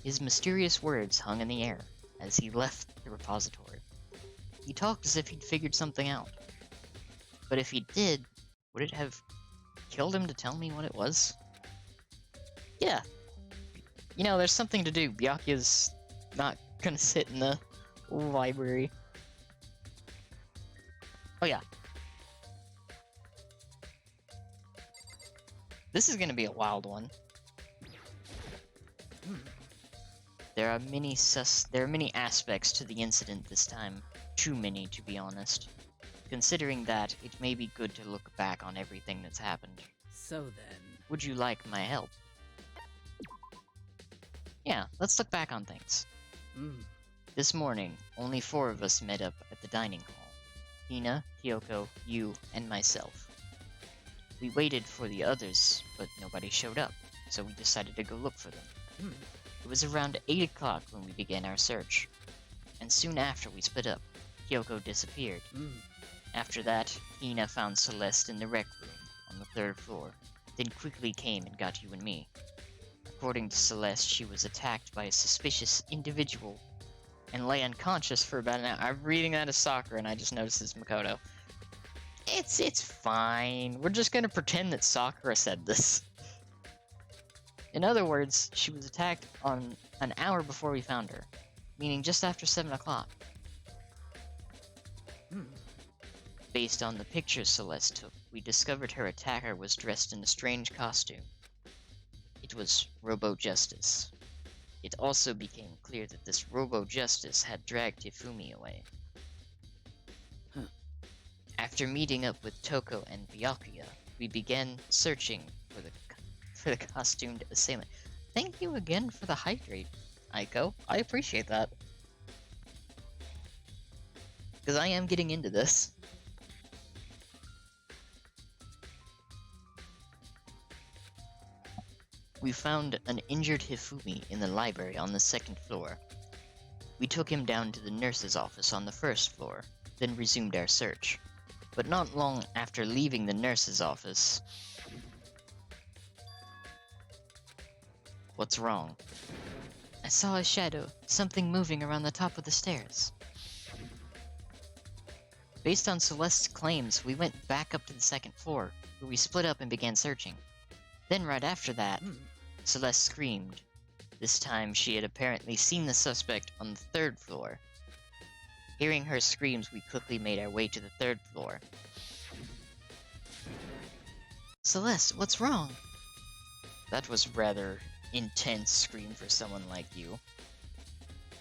His mysterious words hung in the air as he left the repository. He talked as if he'd figured something out. But if he did, would it have killed him to tell me what it was? Yeah. You know, there's something to do. Byakuya's not gonna sit in the library. Oh yeah. This is gonna be a wild one. There are many aspects to the incident this time. Too many, to be honest. Considering that, it may be good to look back on everything that's happened. So then... Would you like my help? Yeah, let's look back on things. This morning, only 4 of us met up at the dining hall. Hina, Kyoko, you, and myself. We waited for the others, but nobody showed up, so we decided to go look for them. It was around 8 o'clock when we began our search, and soon after we split up, Kyoko disappeared. After that, Hina found Celeste in the rec room on the 3rd floor, then quickly came and got you and me. According to Celeste, she was attacked by a suspicious individual and lay unconscious for about an hour. I'm reading that as Sakura and I just noticed it's Makoto. It's fine. We're just gonna pretend that Sakura said this. In other words, she was attacked on an hour before we found her, meaning just after 7 o'clock. Based on the pictures Celeste took, we discovered her attacker was dressed in a strange costume. It was Robo-Justice. It also became clear that this Robo-Justice had dragged Hifumi away. After meeting up with Toko and Byakuya, we began searching for the costumed assailant. Thank you again for the hydrate, Aiko. I appreciate that. Because I am getting into this. We found an injured Hifumi in the library on the 2nd floor. We took him down to the nurse's office on the 1st floor, then resumed our search. But not long after leaving the nurse's office... What's wrong? I saw a shadow, something moving around the top of the stairs. Based on Celeste's claims, we went back up to the 2nd floor, where we split up and began searching. Then right after that, Celeste screamed. This time she had apparently seen the suspect on the 3rd floor. Hearing her screams, we quickly made our way to the 3rd floor. Celeste, what's wrong? That was rather intense scream for someone like you.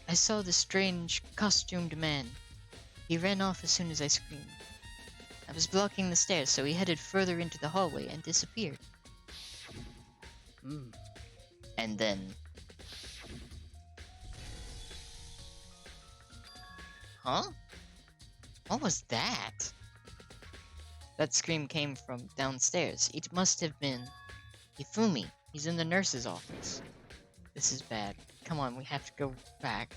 I saw this strange, costumed man. He He ran off as soon as I screamed. I was blocking the stairs, so he headed further into the hallway and disappeared. And then... Huh? What was that? That scream came from downstairs. It must have been... Hifumi. He's in the nurse's office. This is bad. Come on, we have to go back.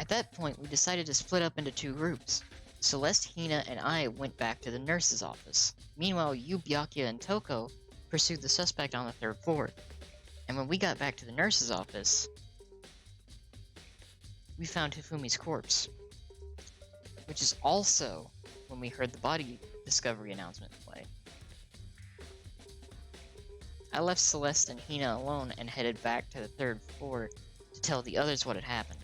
At that point, we decided to split up into two groups. Celeste, Hina, and I went back to the nurse's office. Meanwhile, you, Byakuya, and Toko pursued the suspect on the third floor. And when we got back to the nurse's office, we found Hifumi's corpse. Which is also when we heard the body discovery announcement play. I left Celeste and Hina alone and headed back to the third floor to tell the others what had happened.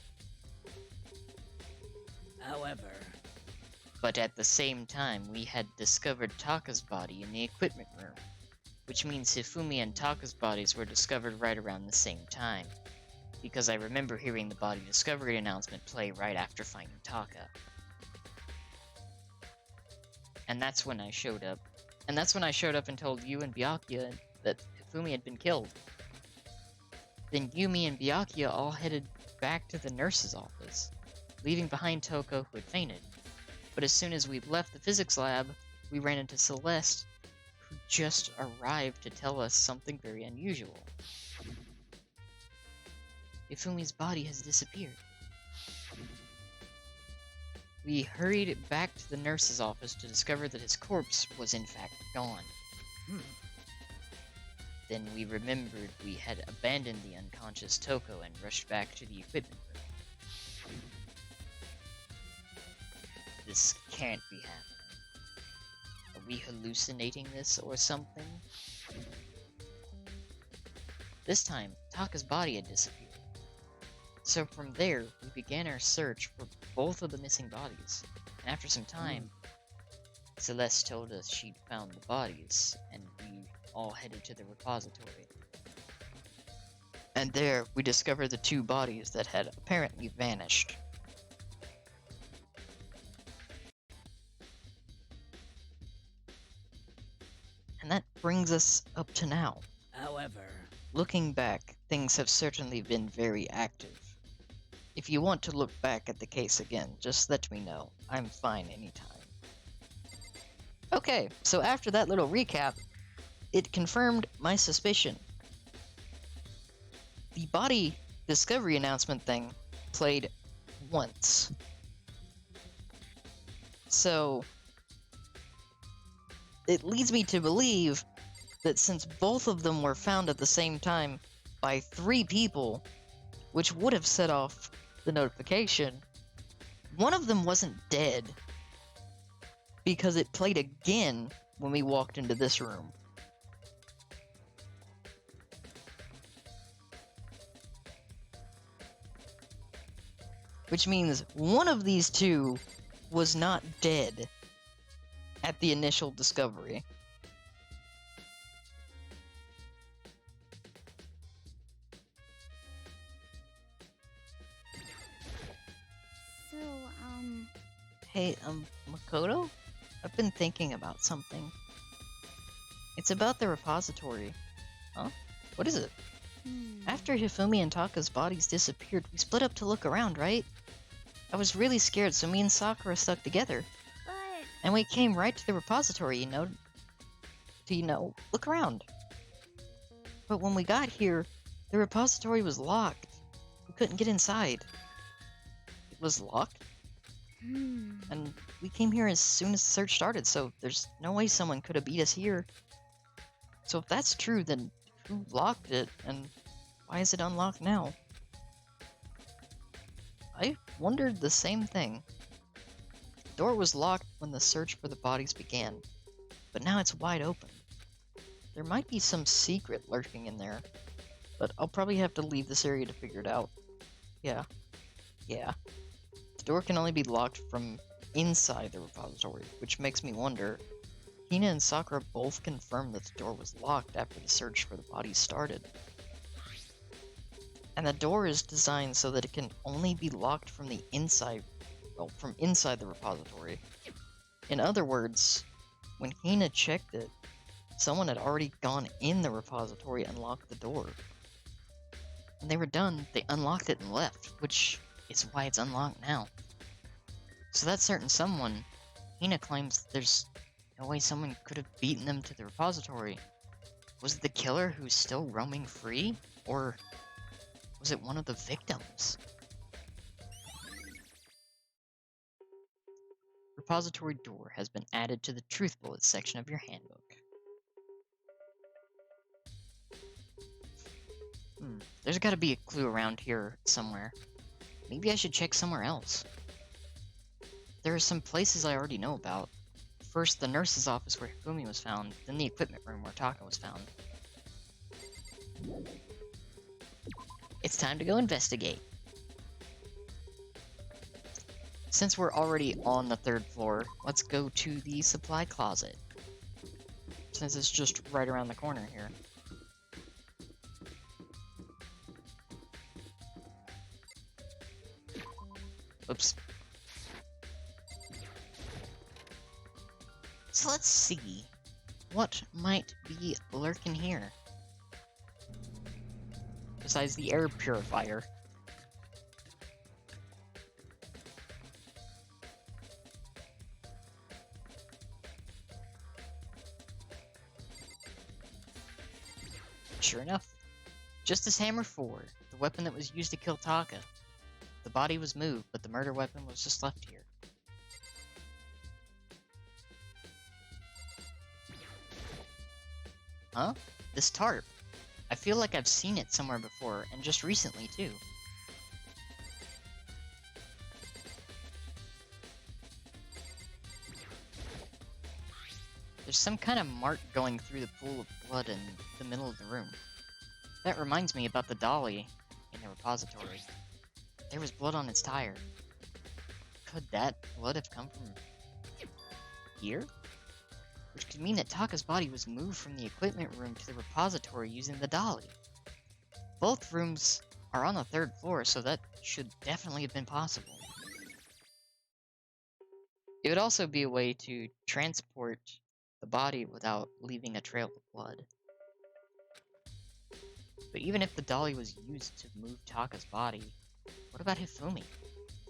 However... But at the same time, we had discovered Taka's body in the equipment room, which means Hifumi and Taka's bodies were discovered right around the same time, because I remember hearing the body discovery announcement play right after finding Taka. And that's when I showed up. And that's when I showed up and told you and Byakuya that Hifumi had been killed. Then Yumi and Byakuya all headed back to the nurse's office, leaving behind Toko, who had fainted. But as soon as we left the physics lab, we ran into Celeste, who just arrived to tell us something very unusual. Hifumi's body has disappeared. We hurried back to the nurse's office to discover that his corpse was in fact gone. Then we remembered we had abandoned the unconscious Toko and rushed back to the equipment room. This can't be happening. Are we hallucinating this or something? This time, Taka's body had disappeared. So from there, we began our search for both of the missing bodies. And after some time, Celeste told us she'd found the bodies, and we all headed to the repository. And there, we discovered the two bodies that had apparently vanished. And that brings us up to now. However... Looking back, things have certainly been very active. If you want to look back at the case again, just let me know. I'm fine anytime. Okay, so after that little recap, it confirmed my suspicion. The body discovery announcement thing played once. So, it leads me to believe that since both of them were found at the same time by 3 people, which would have set off the notification, one of them wasn't dead because it played again when we walked into this room. Which means one of these two was not dead at the initial discovery. So, Hey, Makoto? I've been thinking about something. It's about the repository. Huh? What is it? After Hifumi and Taka's bodies disappeared, we split up to look around, right? I was really scared, so me and Sakura stuck together. but... And we came right to the repository, to, look around. But when we got here, the repository was locked. We couldn't get inside. It was locked? And we came here as soon as the search started, so there's no way someone could have beat us here. So if that's true, then who locked it, and why is it unlocked now? I wondered the same thing. The door was locked when the search for the bodies began, but now it's wide open. There might be some secret lurking in there, but I'll probably have to leave this area to figure it out. Yeah. The door can only be locked from inside the repository, which makes me wonder. Hina and Sakura both confirmed that the door was locked after the search for the bodies started. And the door is designed so that it can only be locked from the inside, well, from inside the repository. In other words, when Hina checked it, someone had already gone in the repository and locked the door. When they were done, they unlocked it and left, which is why it's unlocked now. So that certain someone, Hina claims there's no way someone could have beaten them to the repository. Was it the killer who's still roaming free? Or was it one of the victims? Repository door has been added to the Truth Bullets section of your handbook. There's gotta be a clue around here somewhere. Maybe I should check somewhere else. There are some places I already know about. First, the nurse's office where Hifumi was found, then the equipment room where Taka was found. It's time to go investigate. Since we're already on the 3rd floor, let's go to the supply closet. Since it's just right around the corner here. Oops. So let's see. What might be lurking here? Besides the air purifier. Sure enough. Justice Hammer 4, the weapon that was used to kill Taka. The body was moved, but the murder weapon was just left here. Huh? This tarp. I feel like I've seen it somewhere before, and just recently, too. There's some kind of mark going through the pool of blood in the middle of the room. That reminds me about the dolly in the repository. There was blood on its tire. Could that blood have come from here? Which could mean that Taka's body was moved from the equipment room to the repository using the dolly. Both rooms are on the 3rd floor, so that should definitely have been possible. It would also be a way to transport the body without leaving a trail of blood. But even if the dolly was used to move Taka's body, what about Hifumi?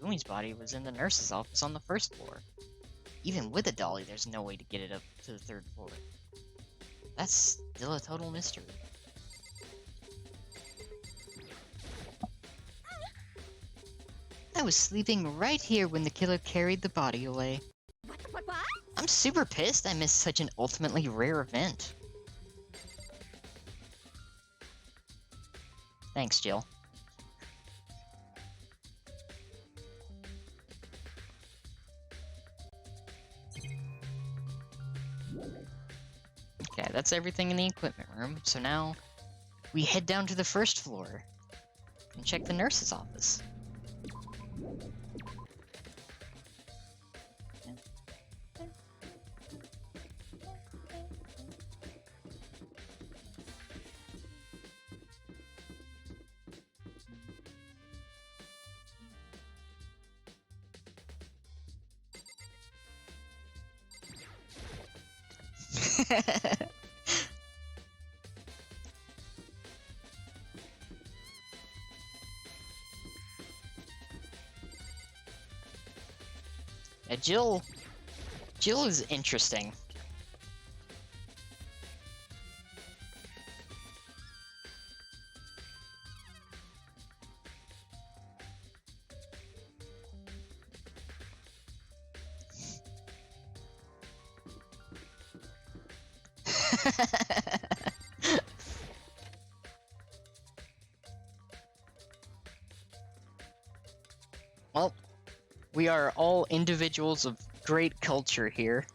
Hifumi's body was in the nurse's office on the 1st floor. Even with a dolly, there's no way to get it up to the 3rd floor. That's still a total mystery. I was sleeping right here when the killer carried the body away. What? I'm super pissed I missed such an ultimately rare event. Thanks, Jill. Okay, that's everything in the equipment room, so now we head down to the 1st floor and check the nurse's office. Yeah, Jill is interesting. Well, we are all individuals of great culture here.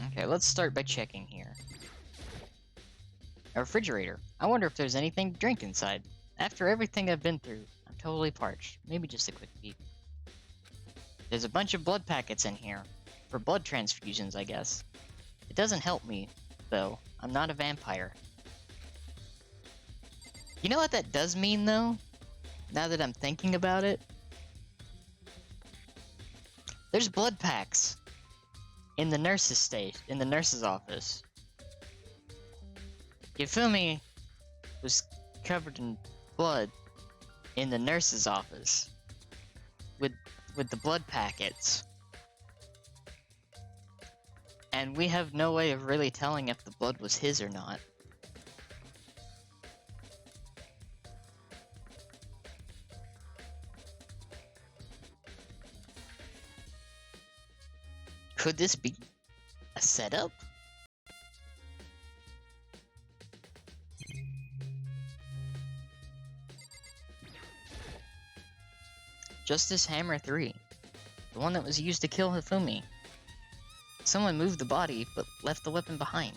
Okay, let's start by checking here. A refrigerator. I wonder if there's anything to drink inside. After everything I've been through, I'm totally parched. Maybe just a quick peek. There's a bunch of blood packets in here. for blood transfusions, I guess. It doesn't help me, though. I'm not a vampire. You know what that does mean, though? Now that I'm thinking about it? There's blood packs in the nurse's office. Yafumi was covered in blood in the nurse's office with the blood packets. And we have no way of really telling if the blood was his or not. Could this be a setup? Justice Hammer 3. The one that was used to kill Hifumi. Someone moved the body, but left the weapon behind.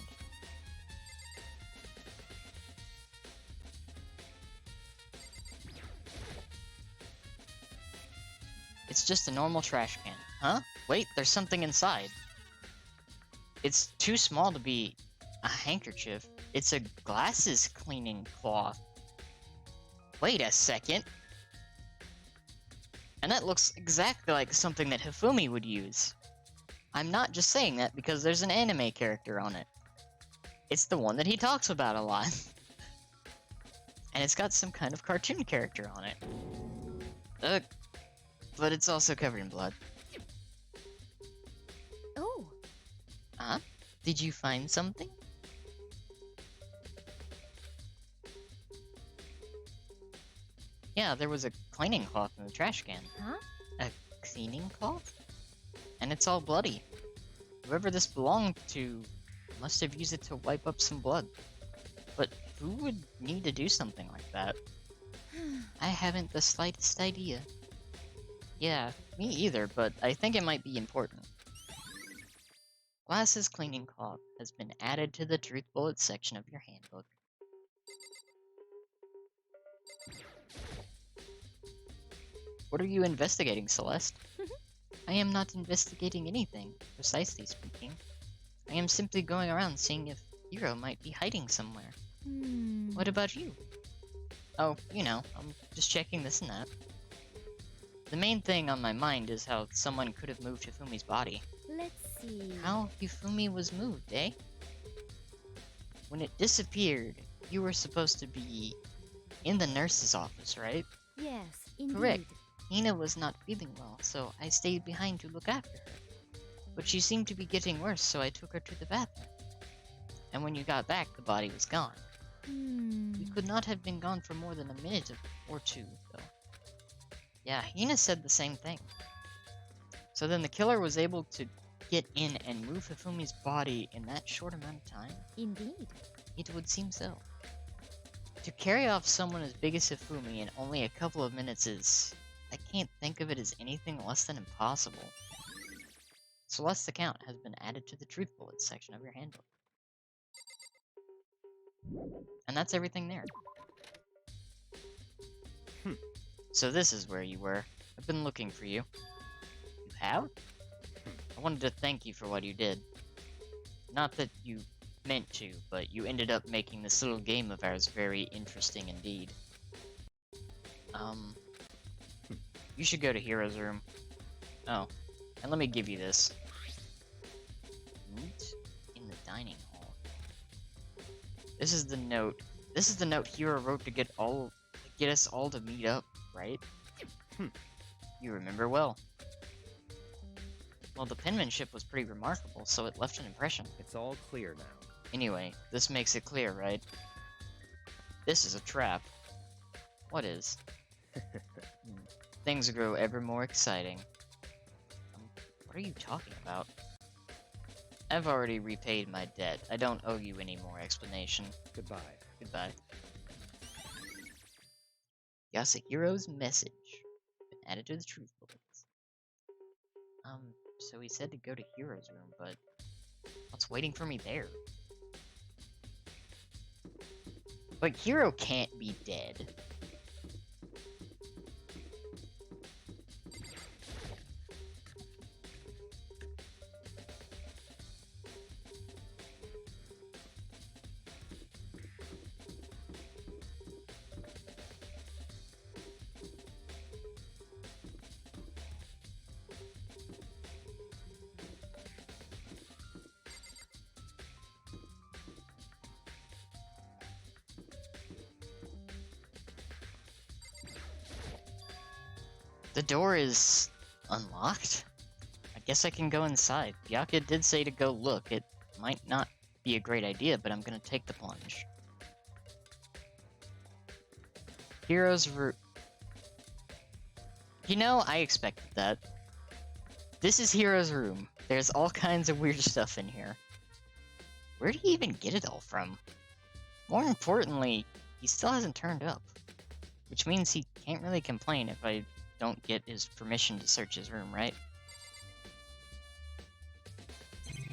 It's just a normal trash can. Huh? Wait, there's something inside. It's too small to be a handkerchief. It's a glasses cleaning cloth. Wait a second. And that looks exactly like something that Hifumi would use. I'm not just saying that because there's an anime character on it. It's the one that he talks about a lot. And it's got some kind of cartoon character on it. But it's also covered in blood. Oh. Huh? Did you find something? Yeah, there was a cleaning cloth in the trash can. Huh? A cleaning cloth? And it's all bloody. Whoever this belonged to must have used it to wipe up some blood. But who would need to do something like that? I haven't the slightest idea. Yeah, me either, but I think it might be important. Glasses cleaning cloth has been added to the Truth Bullet section of your handbook. What are you investigating, Celeste? I am not investigating anything, precisely speaking. I am simply going around seeing if Hiro might be hiding somewhere. What about you? Oh, you know, I'm just checking this and that. The main thing on my mind is how someone could have moved Hifumi's body. Let's see. How Hifumi was moved, eh? When it disappeared, you were supposed to be in the nurse's office, right? Yes, indeed. Correct. Hina was not feeling well, so I stayed behind to look after her. But she seemed to be getting worse, so I took her to the bathroom. And when you got back, the body was gone. You could not have been gone for more than a minute or two, though. Yeah, Hina said the same thing. So then the killer was able to get in and move Hifumi's body in that short amount of time? Indeed. It would seem so. To carry off someone as big as Hifumi in only a couple of minutes is... I can't think of it as anything less than impossible. Celeste's account has been added to the Truth Bullet section of your handbook. And that's everything there. So this is where you were. I've been looking for you. You have? I wanted to thank you for what you did. Not that you meant to, but you ended up making this little game of ours very interesting indeed. You should go to Hero's room. Oh, and let me give you this. Meet in the dining hall. This is the note. This is the note Hero wrote to get us all to meet up, right? You remember well. Well, the penmanship was pretty remarkable, so it left an impression. It's all clear now. Anyway, this makes it clear, right? This is a trap. What is? Things grow ever more exciting. What are you talking about? I've already repaid my debt. I don't owe you any more explanation. Goodbye. Goodbye. Yasuhiro's message. Been added to the Truth Bullets. So he said to go to Hero's room, but what's waiting for me there? But Hiro can't be dead. The door is unlocked? I guess I can go inside. Yaka did say to go look. It might not be a great idea, but I'm gonna take the plunge. Hero's room. You know, I expected that. This is Hero's room. There's all kinds of weird stuff in here. Where did he even get it all from? More importantly, he still hasn't turned up. Which means he can't really complain if I don't get his permission to search his room, right?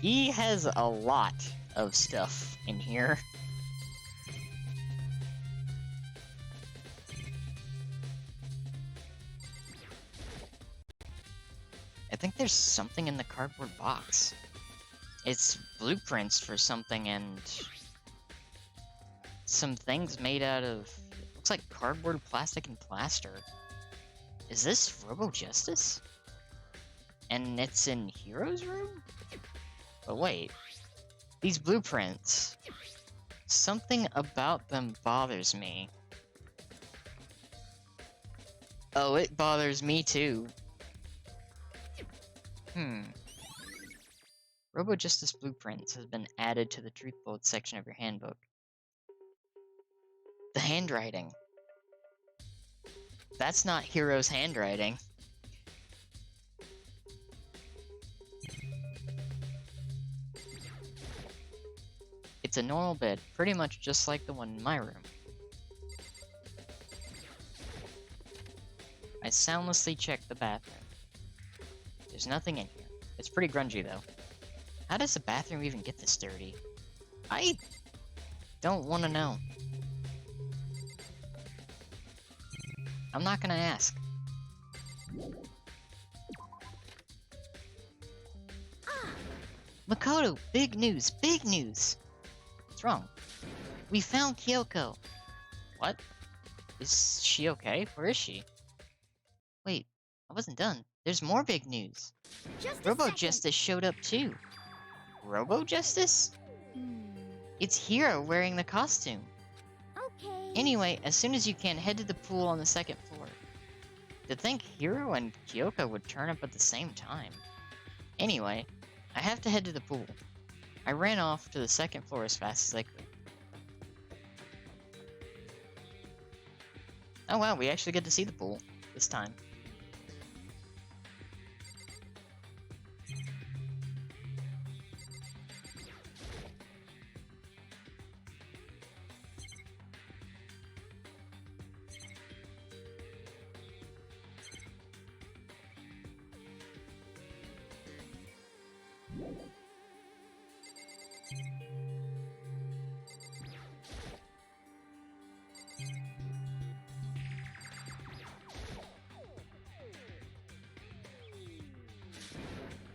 He has a lot of stuff in here. I think there's something in the cardboard box. It's blueprints for something and some things made out of, looks like cardboard, plastic, and plaster. Is this Robo Justice? And it's in Hero's room? But wait, these blueprints, something about them bothers me. Oh, it bothers me too. Robo Justice Blueprints has been added to the Truth Bullet section of your handbook. The handwriting. That's not Hero's handwriting. It's a normal bed, pretty much just like the one in my room. I soundlessly checked the bathroom. There's nothing in here. It's pretty grungy, though. How does the bathroom even get this dirty? I don't want to know. I'm not gonna ask. Makoto, big news, big news! What's wrong? We found Kyoko. What? Is she okay? Where is she? Wait, I wasn't done. There's more big news. Robo Justice showed up too. Robo Justice? It's Hero wearing the costume. Okay. Anyway, as soon as you can, head to the pool on the second floor. To think Hero and Kyoko would turn up at the same time. Anyway, I have to head to the pool. I ran off to the second floor as fast as I could. Oh wow, we actually get to see the pool this time.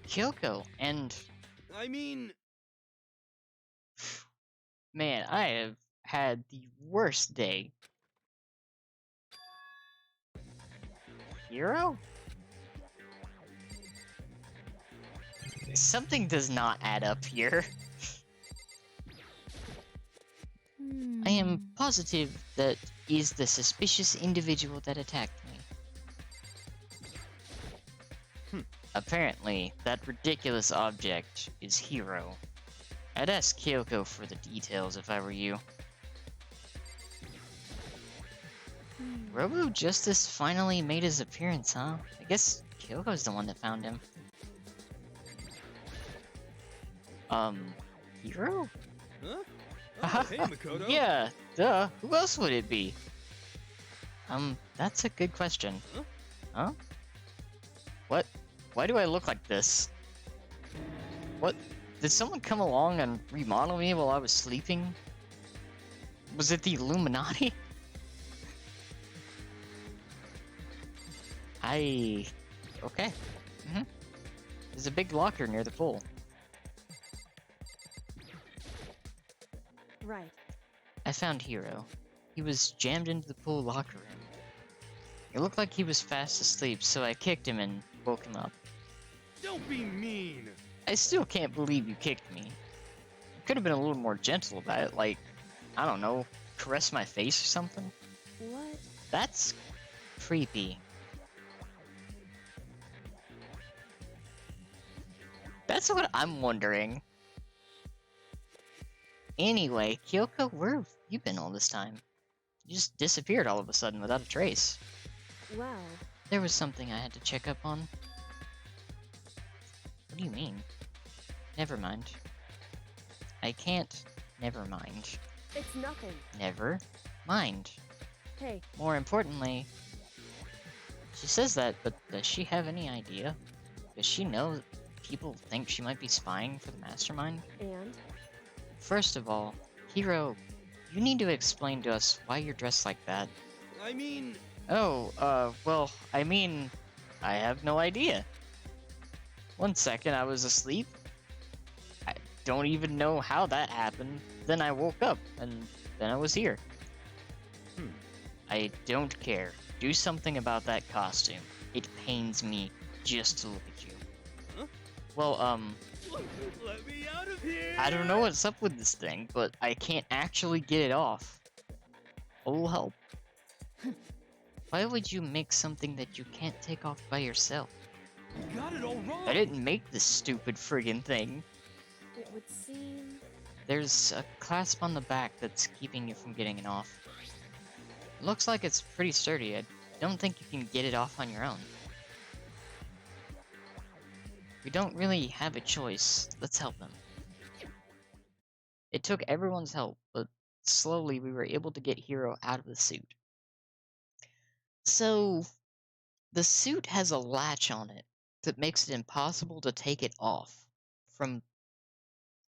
Kyoko, and I mean... man, I have had the worst day. Hero? Something does not add up here. I am positive that is the suspicious individual that attacked me. Apparently, that ridiculous object is Hero. I'd ask Kyoko for the details if I were you. Robo Justice finally made his appearance, huh? I guess Kyoko's the one that found him. Hero? Huh? Oh, hey, Makoto. Yeah, duh. Who else would it be? That's a good question. Huh? What? Why do I look like this? What? Did someone come along and remodel me while I was sleeping? Was it the Illuminati? Okay. There's a big locker near the pool. Right. I found Hero. He was jammed into the pool locker room. It looked like he was fast asleep, so I kicked him and woke him up. Don't be mean! I still can't believe you kicked me. You could have been a little more gentle about it, like, I don't know, caress my face or something. What? That's creepy. That's what I'm wondering. Anyway, Kyoko, where have you been all this time? You just disappeared all of a sudden without a trace. Well, There was something I had to check up on. What do you mean? Never mind. I can't. Never mind. it's nothing. Never mind. Hey, More importantly, she says that, but does she have any idea? Does she know that people think she might be spying for the mastermind? and? First of all, Hiro, you need to explain to us why you're dressed like that. I mean, Oh, well, I mean, I have no idea. One second I was asleep. I don't even know how that happened. Then I woke up, and then I was here. I don't care. Do something about that costume. It pains me just to look at you. Huh? Well, let me out of here! I don't know what's up with this thing, but I can't actually get it off. A little help. Why would you make something that you can't take off by yourself? You got it all wrong! I didn't make this stupid friggin' thing. It would seem. There's a clasp on the back that's keeping you from getting it off. It looks like it's pretty sturdy. I don't think you can get it off on your own. We don't really have a choice. Let's help them. It took everyone's help, but slowly we were able to get Hiro out of the suit. So, the suit has a latch on it that makes it impossible to take it off from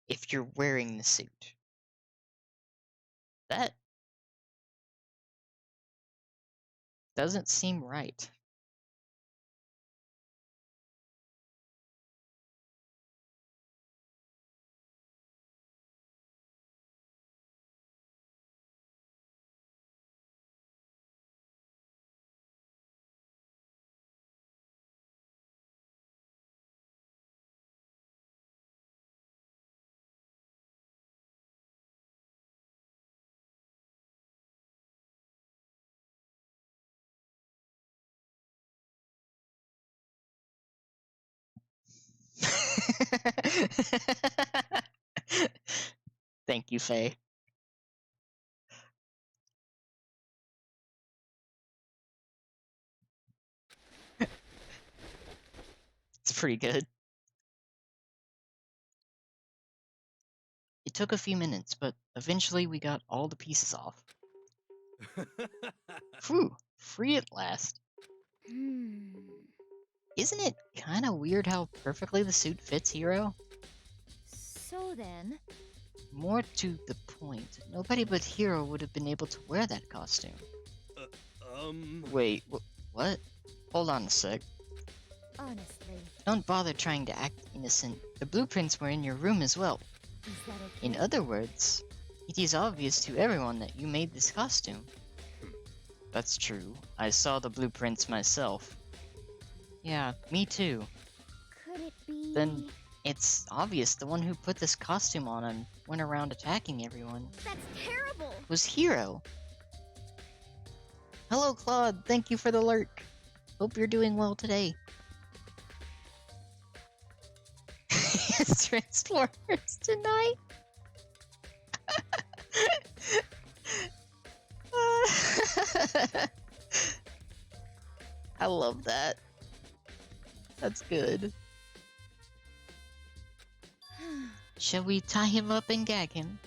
if you're wearing the suit. That doesn't seem right. Thank you, Faye. It's pretty good. It took a few minutes, but eventually we got all the pieces off. Phew, free at last. Isn't it kind of weird how perfectly the suit fits Hiro? So then, More to the point, nobody but Hiro would have been able to wear that costume. Wait, what? Hold on a sec. honestly, Don't bother trying to act innocent. The blueprints were in your room as well. is that okay? In other words, it is obvious to everyone that you made this costume. That's true. I saw the blueprints myself. Yeah, me too. Could it be? Then it's obvious the one who put this costume on and went around attacking everyone That's terrible! was Hiro. Hello, Claude. Thank you for the lurk. Hope you're doing well today. It's Transformers tonight. I love that. That's good. Shall we tie him up and gag him?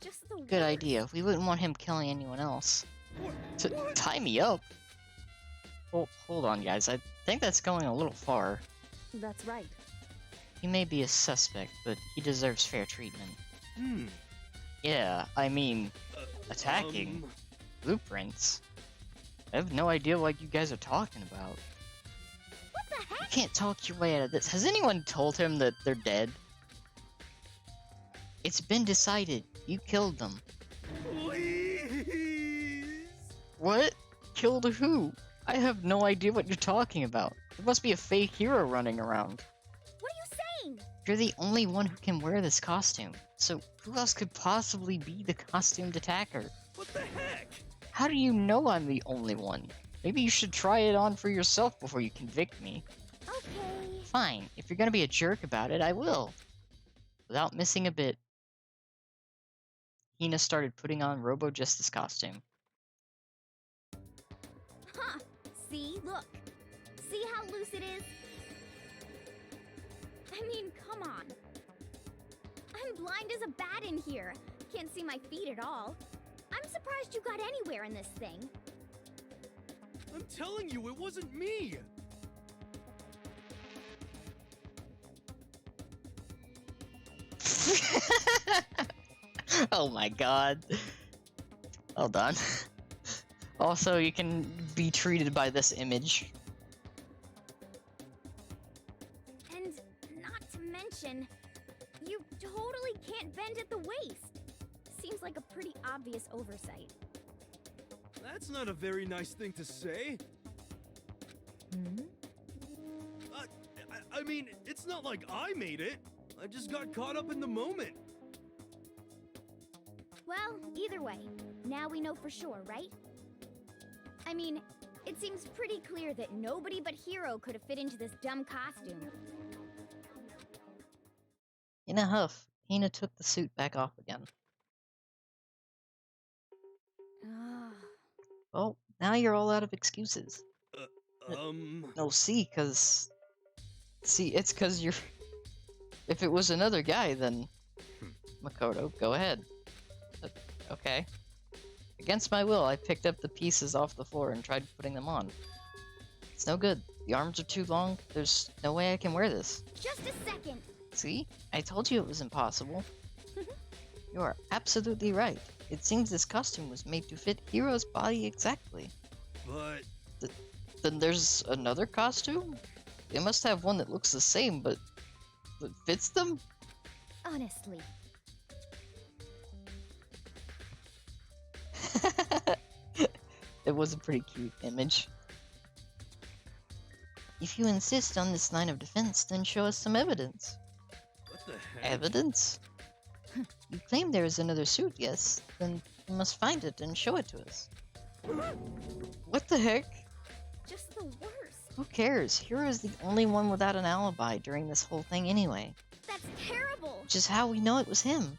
Just the Good worst. idea. We wouldn't want him killing anyone else. Tie me up? Well, hold on, guys. I think that's going a little far. That's right. He may be a suspect, but he deserves fair treatment. Hmm. Yeah, I mean, attacking blueprints. I have no idea what you guys are talking about. What the You heck? can't talk your way out of this. Has anyone told him that they're dead? It's been decided. You killed them. Please! What? Killed who? I have no idea what you're talking about. There must be a fake hero running around. What are you saying? You're the only one who can wear this costume. So who else could possibly be the costumed attacker? What the heck? How do you know I'm the only one? Maybe you should try it on for yourself before you convict me. Okay. Fine, if you're gonna be a jerk about it, I will. Without missing a bit, Hina started putting on Robo Justice costume. Huh. See? Look. See how loose it is? I mean, come on. I'm blind as a bat in here. Can't see my feet at all. I'm surprised you got anywhere in this thing. I'm telling you, it wasn't me! Oh my god. Well done. Also, you can be treated by this image. And not to mention, you totally can't bend at the waist. Seems like a pretty obvious oversight. That's not a very nice thing to say. I mean, it's not like I made it. I just got caught up in the moment. Well, either way, now we know for sure, right? I mean, it seems pretty clear that nobody but Hero could have fit into this dumb costume. In a huff, Hina took the suit back off again. Well, now you're all out of excuses. No, it's cause you're... If it was another guy, then... Makoto, go ahead. Okay. Against my will, I picked up the pieces off the floor and tried putting them on. It's no good. The arms are too long. There's no way I can wear this. Just a second! See? I told you it was impossible. You are absolutely right. It seems this costume was made to fit Hero's body exactly. But... Then there's another costume? They must have one that looks the same, but fits them? Honestly. It was a pretty cute image. If you insist on this line of defense, then show us some evidence. What the heck? Evidence? You claim there is another suit, yes? Then you must find it and show it to us. What the heck? Just the worst. Who cares? Hero is the only one without an alibi during this whole thing anyway. That's terrible! Which is how we know it was him.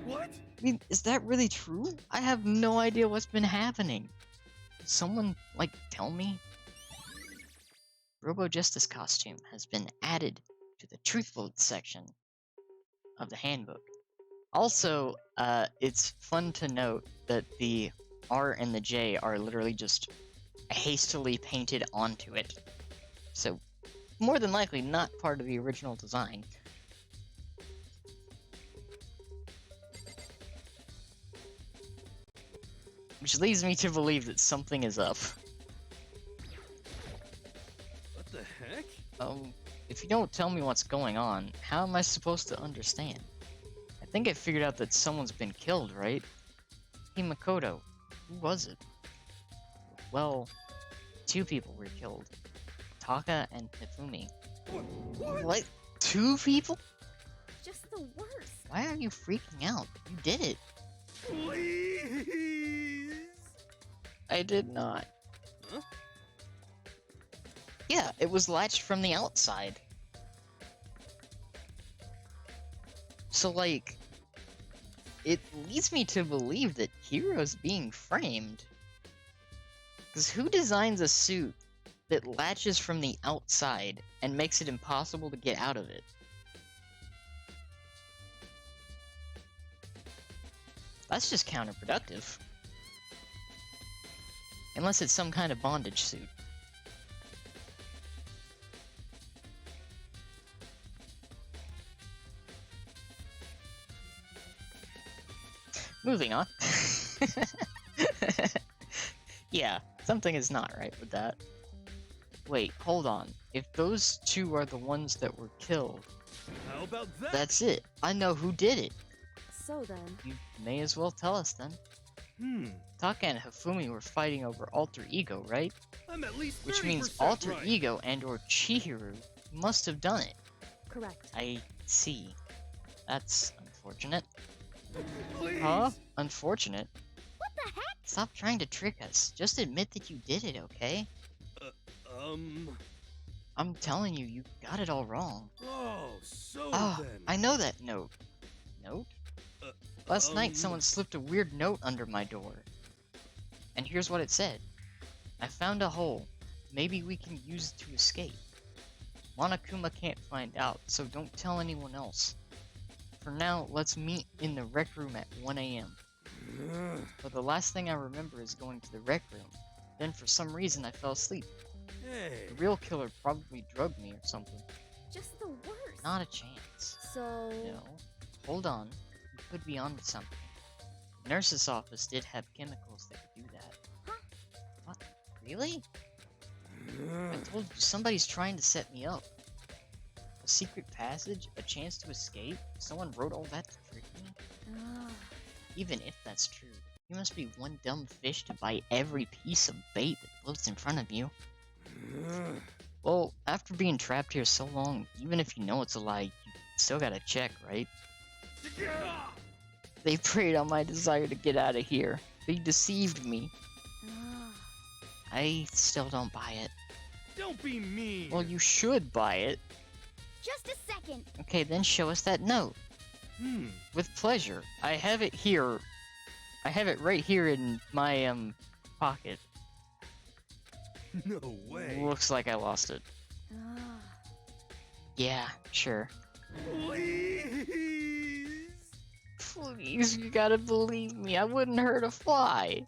What? I mean, is that really true? I have no idea what's been happening. Someone, like, tell me? Robo Justice costume has been added to the Truth Vote section of the handbook. Also, it's fun to note that the R and the J are literally just hastily painted onto it. So, more than likely not part of the original design. Which leads me to believe that something is up. What the heck? If you don't tell me what's going on, how am I supposed to understand? I think I figured out that someone's been killed, right? Hey Makoto, who was it? Well, 2 people were killed. Taka and Hifumi. What? 2 people? Just the worst. Why are you freaking out? You did it. Please! I did not. Huh? Yeah, it was latched from the outside. So, like, it leads me to believe that Hero's being framed. Because who designs a suit that latches from the outside and makes it impossible to get out of it? That's just counterproductive. Unless it's some kind of bondage suit. Moving on. Yeah, something is not right with that. Wait, hold on. If those 2 are the ones that were killed, How about that? that's it. I know who did it. So then, You may as well tell us then. Taka and Hifumi were fighting over Alter Ego, right? I'm at least 30% Which means Alter right. Ego and or Chihiro must have done it. correct. I see. That's unfortunate. Please. Huh? Unfortunate? What the heck? Stop trying to trick us. Just admit that you did it, okay? I'm telling you, you got it all wrong. Oh, so Oh, then. I know that note. Note? Uh, Last night someone slipped a weird note under my door. And here's what it said. I found a hole. Maybe we can use it to escape. Monokuma can't find out, so don't tell anyone else. For now, let's meet in the rec room at 1 a.m. But the last thing I remember is going to the rec room. Then for some reason I fell asleep. Hey. The real killer probably drugged me or something. Just the worst. Not a chance. So. No. Hold on. You could be onto something. The nurse's office did have chemicals that could do that. Huh? What? Really? I told you, somebody's trying to set me up. A secret passage? A chance to escape? Someone wrote all that to trick me? Ugh. Even if that's true, you must be one dumb fish to bite every piece of bait that floats in front of you. Well, after being trapped here so long, even if you know it's a lie, you still gotta check, right? They preyed on my desire to get out of here. They deceived me. Ugh. I still don't buy it. Don't be mean. Well, you should buy it. Just a second. Okay, then show us that note. With pleasure. I have it here. I have it right here in my, pocket. No way. Looks like I lost it. Ugh. Yeah, sure. Please. Please, you gotta believe me. I wouldn't hurt a fly.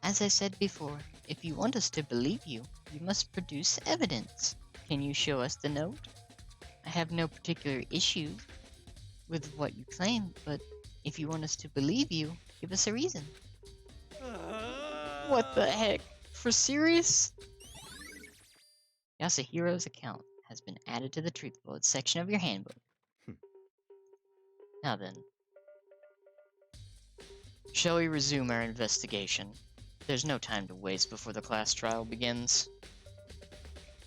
As I said before, if you want us to believe you, you must produce evidence. Can you show us the note? I have no particular issue with what you claim, but if you want us to believe you, give us a reason. What the heck? For serious? Yasuhiro's account has been added to the Truth Bullet section of your handbook. Now then. Shall we resume our investigation? There's no time to waste before the class trial begins.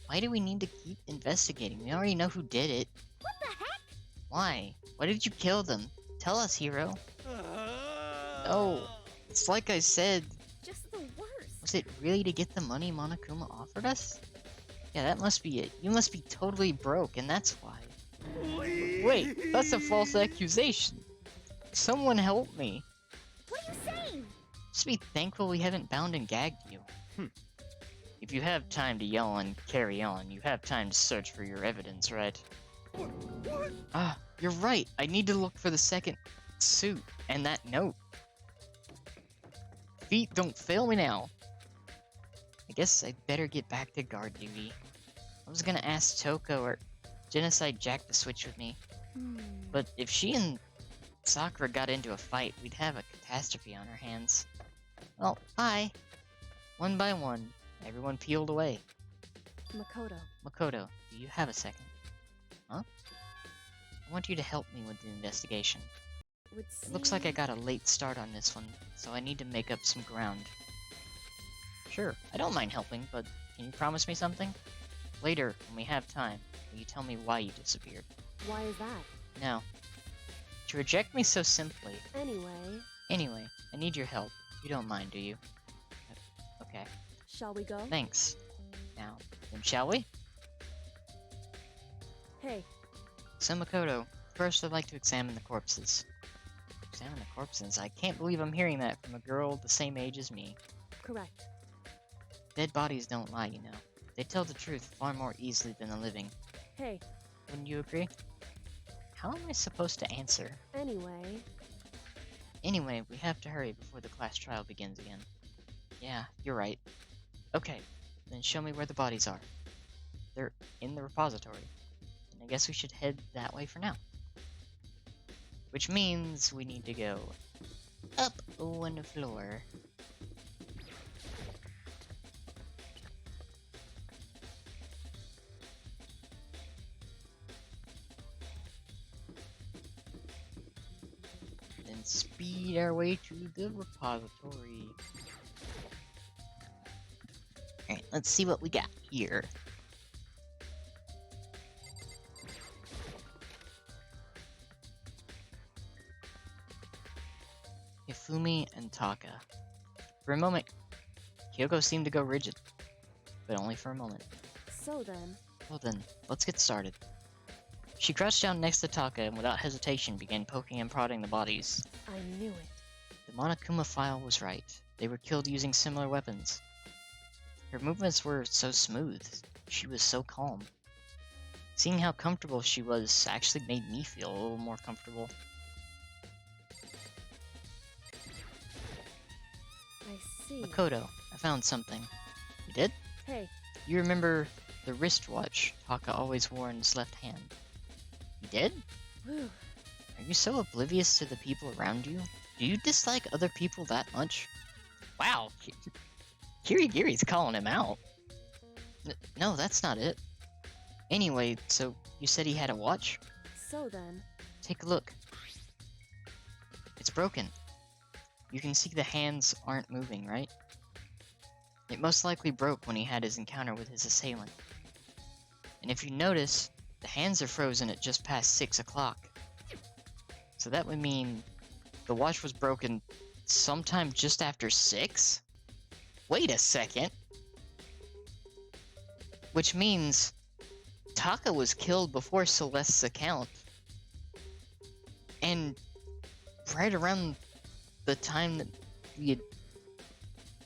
Why do we need to keep investigating? We already know who did it. What the heck? Why? Why did you kill them? Tell us, Hiro. No. It's like I said. Just the worst. Was it really to get the money Monokuma offered us? Yeah, that must be it. You must be totally broke, and that's why. Wait, that's a false accusation. Someone help me. What are you saying? Just be thankful we haven't bound and gagged you. If you have time to yell and carry on, you have time to search for your evidence, right? What? Ah, you're right. I need to look for the second suit and that note. Feet, don't fail me now. I guess I'd better get back to guard duty. I was gonna ask Toko or Genocide Jack to switch with me. But if she and Sakura got into a fight, we'd have a catastrophe on our hands. Well, bye. One by one, everyone peeled away. Makoto, do you have a second? Huh? I want you to help me with the investigation. It looks like I got a late start on this one, so I need to make up some ground. Sure, I don't mind helping, but can you promise me something? Later, when we have time, will you tell me why you disappeared? Why is that? No. To reject me so simply. Anyway, I need your help. You don't mind, do you? Okay. Shall we go? Thanks. Now, then shall we? Hey. So Makoto, first I'd like to examine the corpses. Examine the corpses? I can't believe I'm hearing that from a girl the same age as me. Correct. Dead bodies don't lie, you know. They tell the truth far more easily than the living. Hey. Wouldn't you agree? How am I supposed to answer? Anyway, we have to hurry before the class trial begins again. Yeah, you're right. Okay, then show me where the bodies are. They're in the repository. And I guess we should head that way for now. Which means we need to go up one floor. Then speed our way to the repository. Alright, let's see what we got here. Hifumi and Taka. For a moment, Kyoko seemed to go rigid, but only for a moment. So then... Well then, let's get started. She crouched down next to Taka and without hesitation began poking and prodding the bodies. I knew it. The Monokuma file was right. They were killed using similar weapons. Her movements were so smooth. She was so calm. Seeing how comfortable she was actually made me feel a little more comfortable. I see. Makoto, I found something. You did? Hey, You remember the wristwatch Taka always wore in his left hand? You did? whew. Are you so oblivious to the people around you? Do you dislike other people that much? Wow, Kirigiri's calling him out. No, that's not it. Anyway, so you said he had a watch? So then... Take a look. It's broken. You can see the hands aren't moving, right? It most likely broke when he had his encounter with his assailant. And if you notice, the hands are frozen at just past 6 o'clock. So that would mean the watch was broken sometime just after 6? Wait a second! Which means Taka was killed before Celeste's account. And right around the time that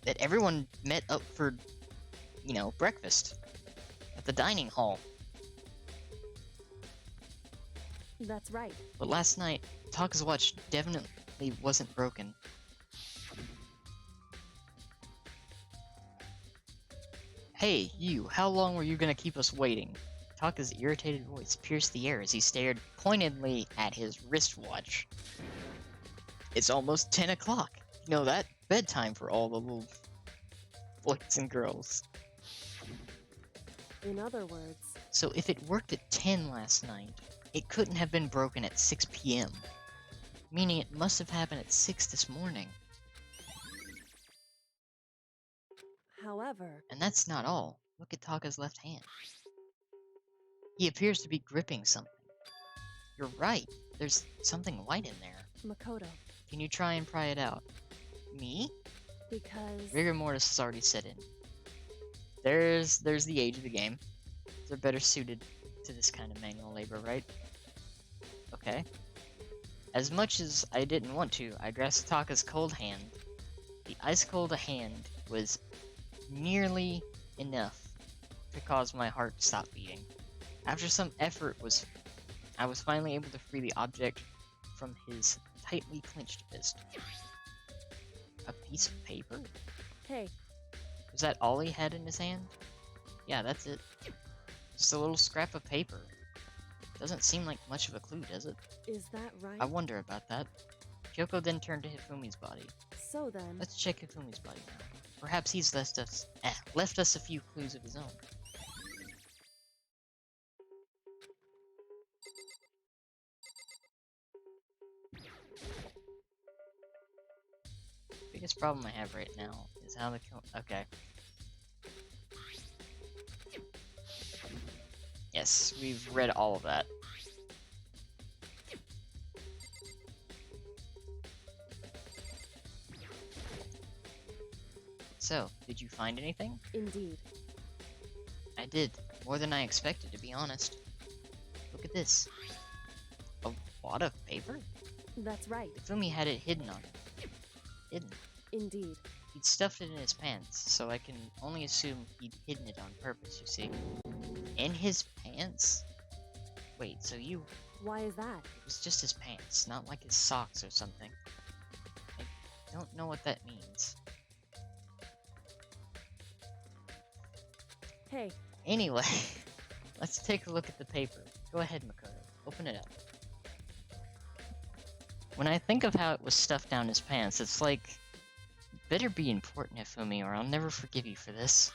that everyone met up for, you know, breakfast at the dining hall. That's right. But last night, Taka's watch definitely wasn't broken. Hey, you, how long were you gonna keep us waiting? Taka's irritated voice pierced the air as he stared pointedly at his wristwatch. It's almost 10 o'clock. You know that? Bedtime for all the little boys and girls. In other words... So if it worked at 10 last night, it couldn't have been broken at 6 p.m. Meaning it must have happened at 6 this morning. However... And that's not all. Look at Taka's left hand. He appears to be gripping something. You're right. There's something white in there. Makoto, Can you try and pry it out? Me? because... Rigor mortis has already set in. There's the age of the game. They're better suited to this kind of manual labor, right? Okay. As much as I didn't want to, I grasped Taka's cold hand. The ice-cold hand was nearly enough to cause my heart to stop beating. After some effort, I was finally able to free the object from his tightly clenched fist. A piece of paper? Hey, Was that all he had in his hand? Yeah, that's it. Just a little scrap of paper. Doesn't seem like much of a clue, does it? is that right? I wonder about that. Kyoko then turned to Hifumi's body. So then... Let's check Hifumi's body now. Perhaps he's left us a few clues of his own. Biggest problem I have right now is how the okay. Yes, we've read all of that. So, did you find anything? Indeed. I did. More than I expected, to be honest. Look at this. A wad of paper? That's right. Ifumi had it hidden on him. Hidden. Indeed. He'd stuffed it in his pants, so I can only assume he'd hidden it on purpose, you see. In his pants? Wait, so you... Why is that? It was just his pants, not like his socks or something. I don't know what that means. Hey, Anyway, let's take a look at the paper. Go ahead, Makoto. Open it up. When I think of how it was stuffed down his pants, it's like... Better be important, Hifumi, or I'll never forgive you for this.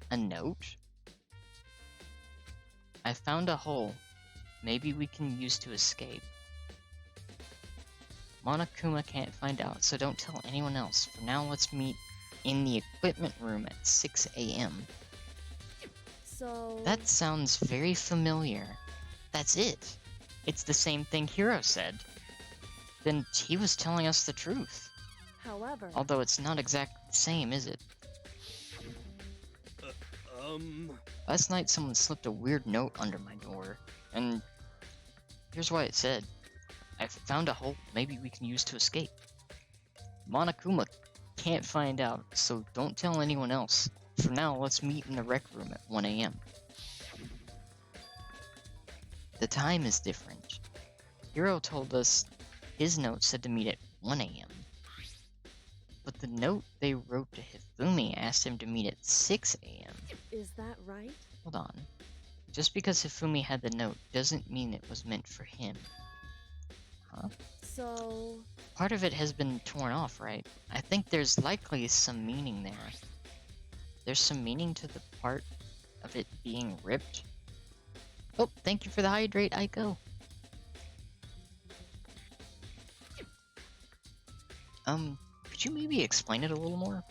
A note? I found a hole. Maybe we can use to escape. Monokuma can't find out, so don't tell anyone else. For now, let's meet in the equipment room at 6 a.m. so... That sounds very familiar. That's it. It's the same thing Hiro said. Then he was telling us the truth. However, Although it's not exactly the same, is it? Last night someone slipped a weird note under my door, and here's what it said. I found a hole maybe we can use to escape. Monokuma can't find out, so don't tell anyone else. For now, let's meet in the rec room at 1 a.m. The time is different. Hiro told us his note said to meet at 1 a.m. But the note they wrote to Hifumi asked him to meet at 6 a.m. is that right? Hold on. Just because Hifumi had the note doesn't mean it was meant for him. Huh? So... Part of it has been torn off, right? I think there's likely some meaning there. There's some meaning to the part of it being ripped. Oh, thank you for the hydrate, Aiko. Could you maybe explain it a little more?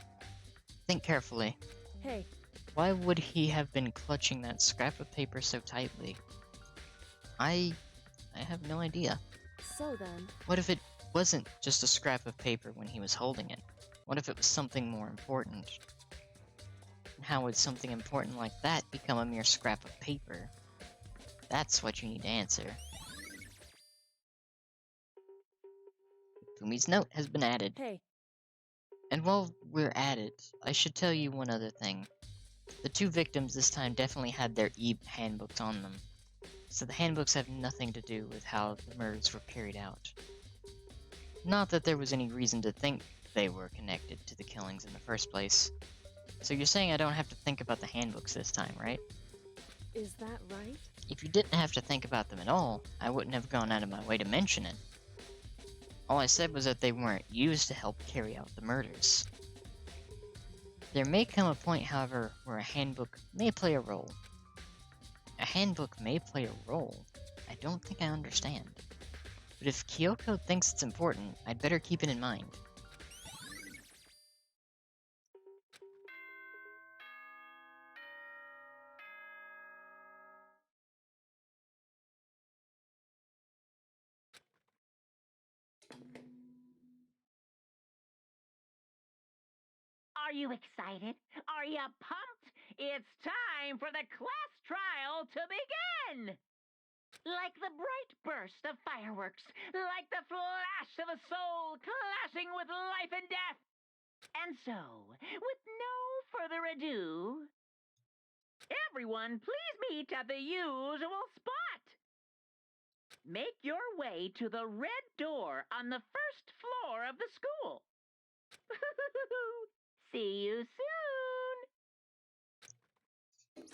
Think carefully. Hey. Why would he have been clutching that scrap of paper so tightly? I have no idea. So then... What if it wasn't just a scrap of paper when he was holding it? What if it was something more important? And how would something important like that become a mere scrap of paper? That's what you need to answer. Fumi's note has been added. Hey. And while we're at it, I should tell you one other thing. The two victims this time definitely had their handbooks on them. So the handbooks have nothing to do with how the murders were carried out. Not that there was any reason to think they were connected to the killings in the first place. So you're saying I don't have to think about the handbooks this time, right? Is that right? If you didn't have to think about them at all, I wouldn't have gone out of my way to mention it. All I said was that they weren't used to help carry out the murders. There may come a point, however, where a handbook may play a role. A handbook may play a role? I don't think I understand. But if Kyoko thinks it's important, I'd better keep it in mind. Are you excited? Are you pumped? It's time for the class trial to begin! Like the bright burst of fireworks, like the flash of a soul clashing with life and death. And so, with no further ado, everyone please meet at the usual spot. Make your way to the red door on the first floor of the school. See you soon!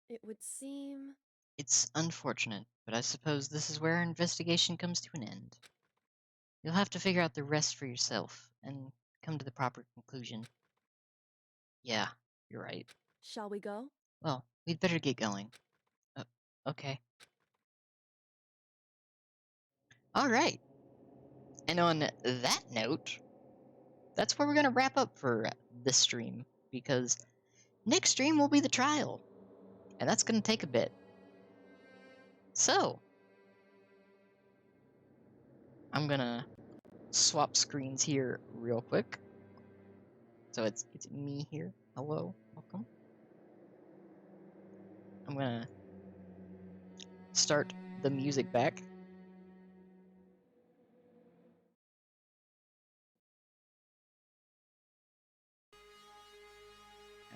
It would seem... It's unfortunate, but I suppose this is where our investigation comes to an end. You'll have to figure out the rest for yourself, and come to the proper conclusion. Yeah, you're right. Shall we go? Well, we'd better get going. Okay. Alright. And on that note, that's where we're gonna wrap up for this stream, because next stream will be the trial, and that's gonna take a bit. So, I'm gonna swap screens here real quick. So it's me here. Hello, welcome. I'm gonna start the music back.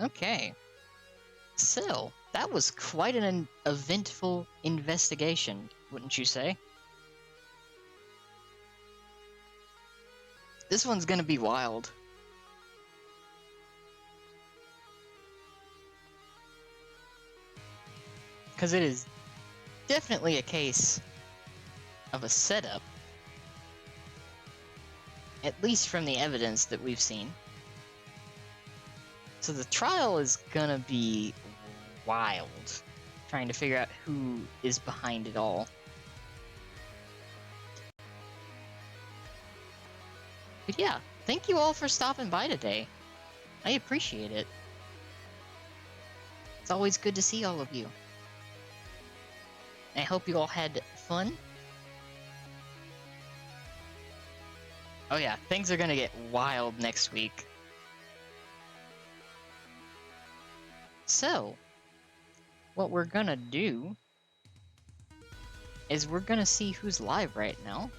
Okay. So, that was quite an eventful investigation, wouldn't you say? This one's gonna be wild. Because it is definitely a case of a setup. At least from the evidence that we've seen. So the trial is gonna be wild. Trying to figure out who is behind it all. But yeah, thank you all for stopping by today. I appreciate it. It's always good to see all of you. I hope you all had fun. Oh yeah, things are gonna get wild next week. So, what we're gonna do is we're gonna see who's live right now.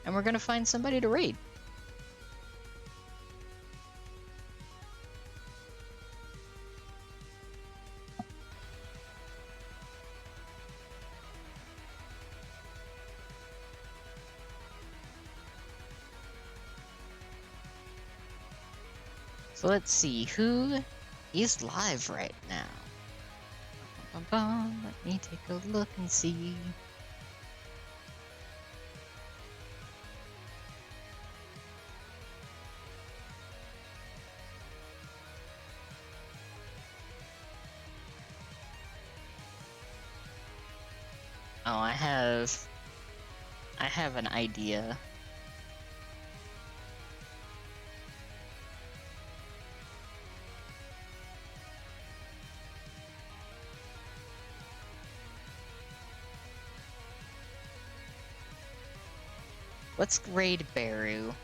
And we're gonna find somebody to raid. So let's see, who is live right now? Let me take a look and see. Oh, I have an idea. Let's raid Baru.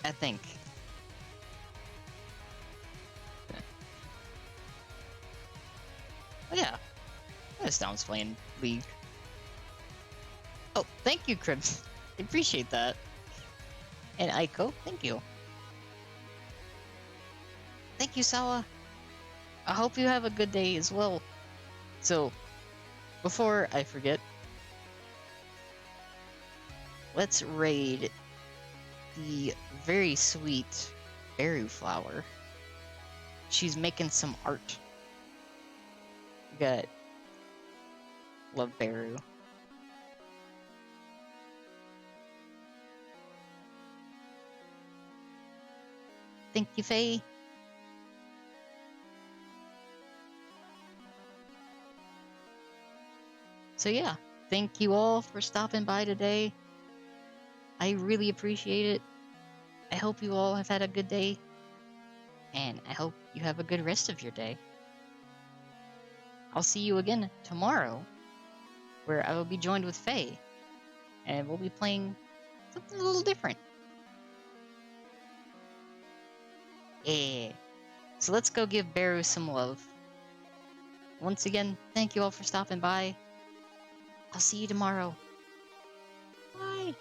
I think. Oh yeah, this sounds playing League. Oh, thank you, Cribs. I appreciate that. And Aiko, thank you. Thank you, Sawa. I hope you have a good day as well. So, before I forget, let's raid the very sweet Beru Flower. She's making some art. We got Love Beru. Thank you, Faye. So yeah, thank you all for stopping by today. I really appreciate it. I hope you all have had a good day. And I hope you have a good rest of your day. I'll see you again tomorrow, where I will be joined with Faye. And we'll be playing something a little different. Yeah. So let's go give Beru some love. Once again, thank you all for stopping by. I'll see you tomorrow. Bye.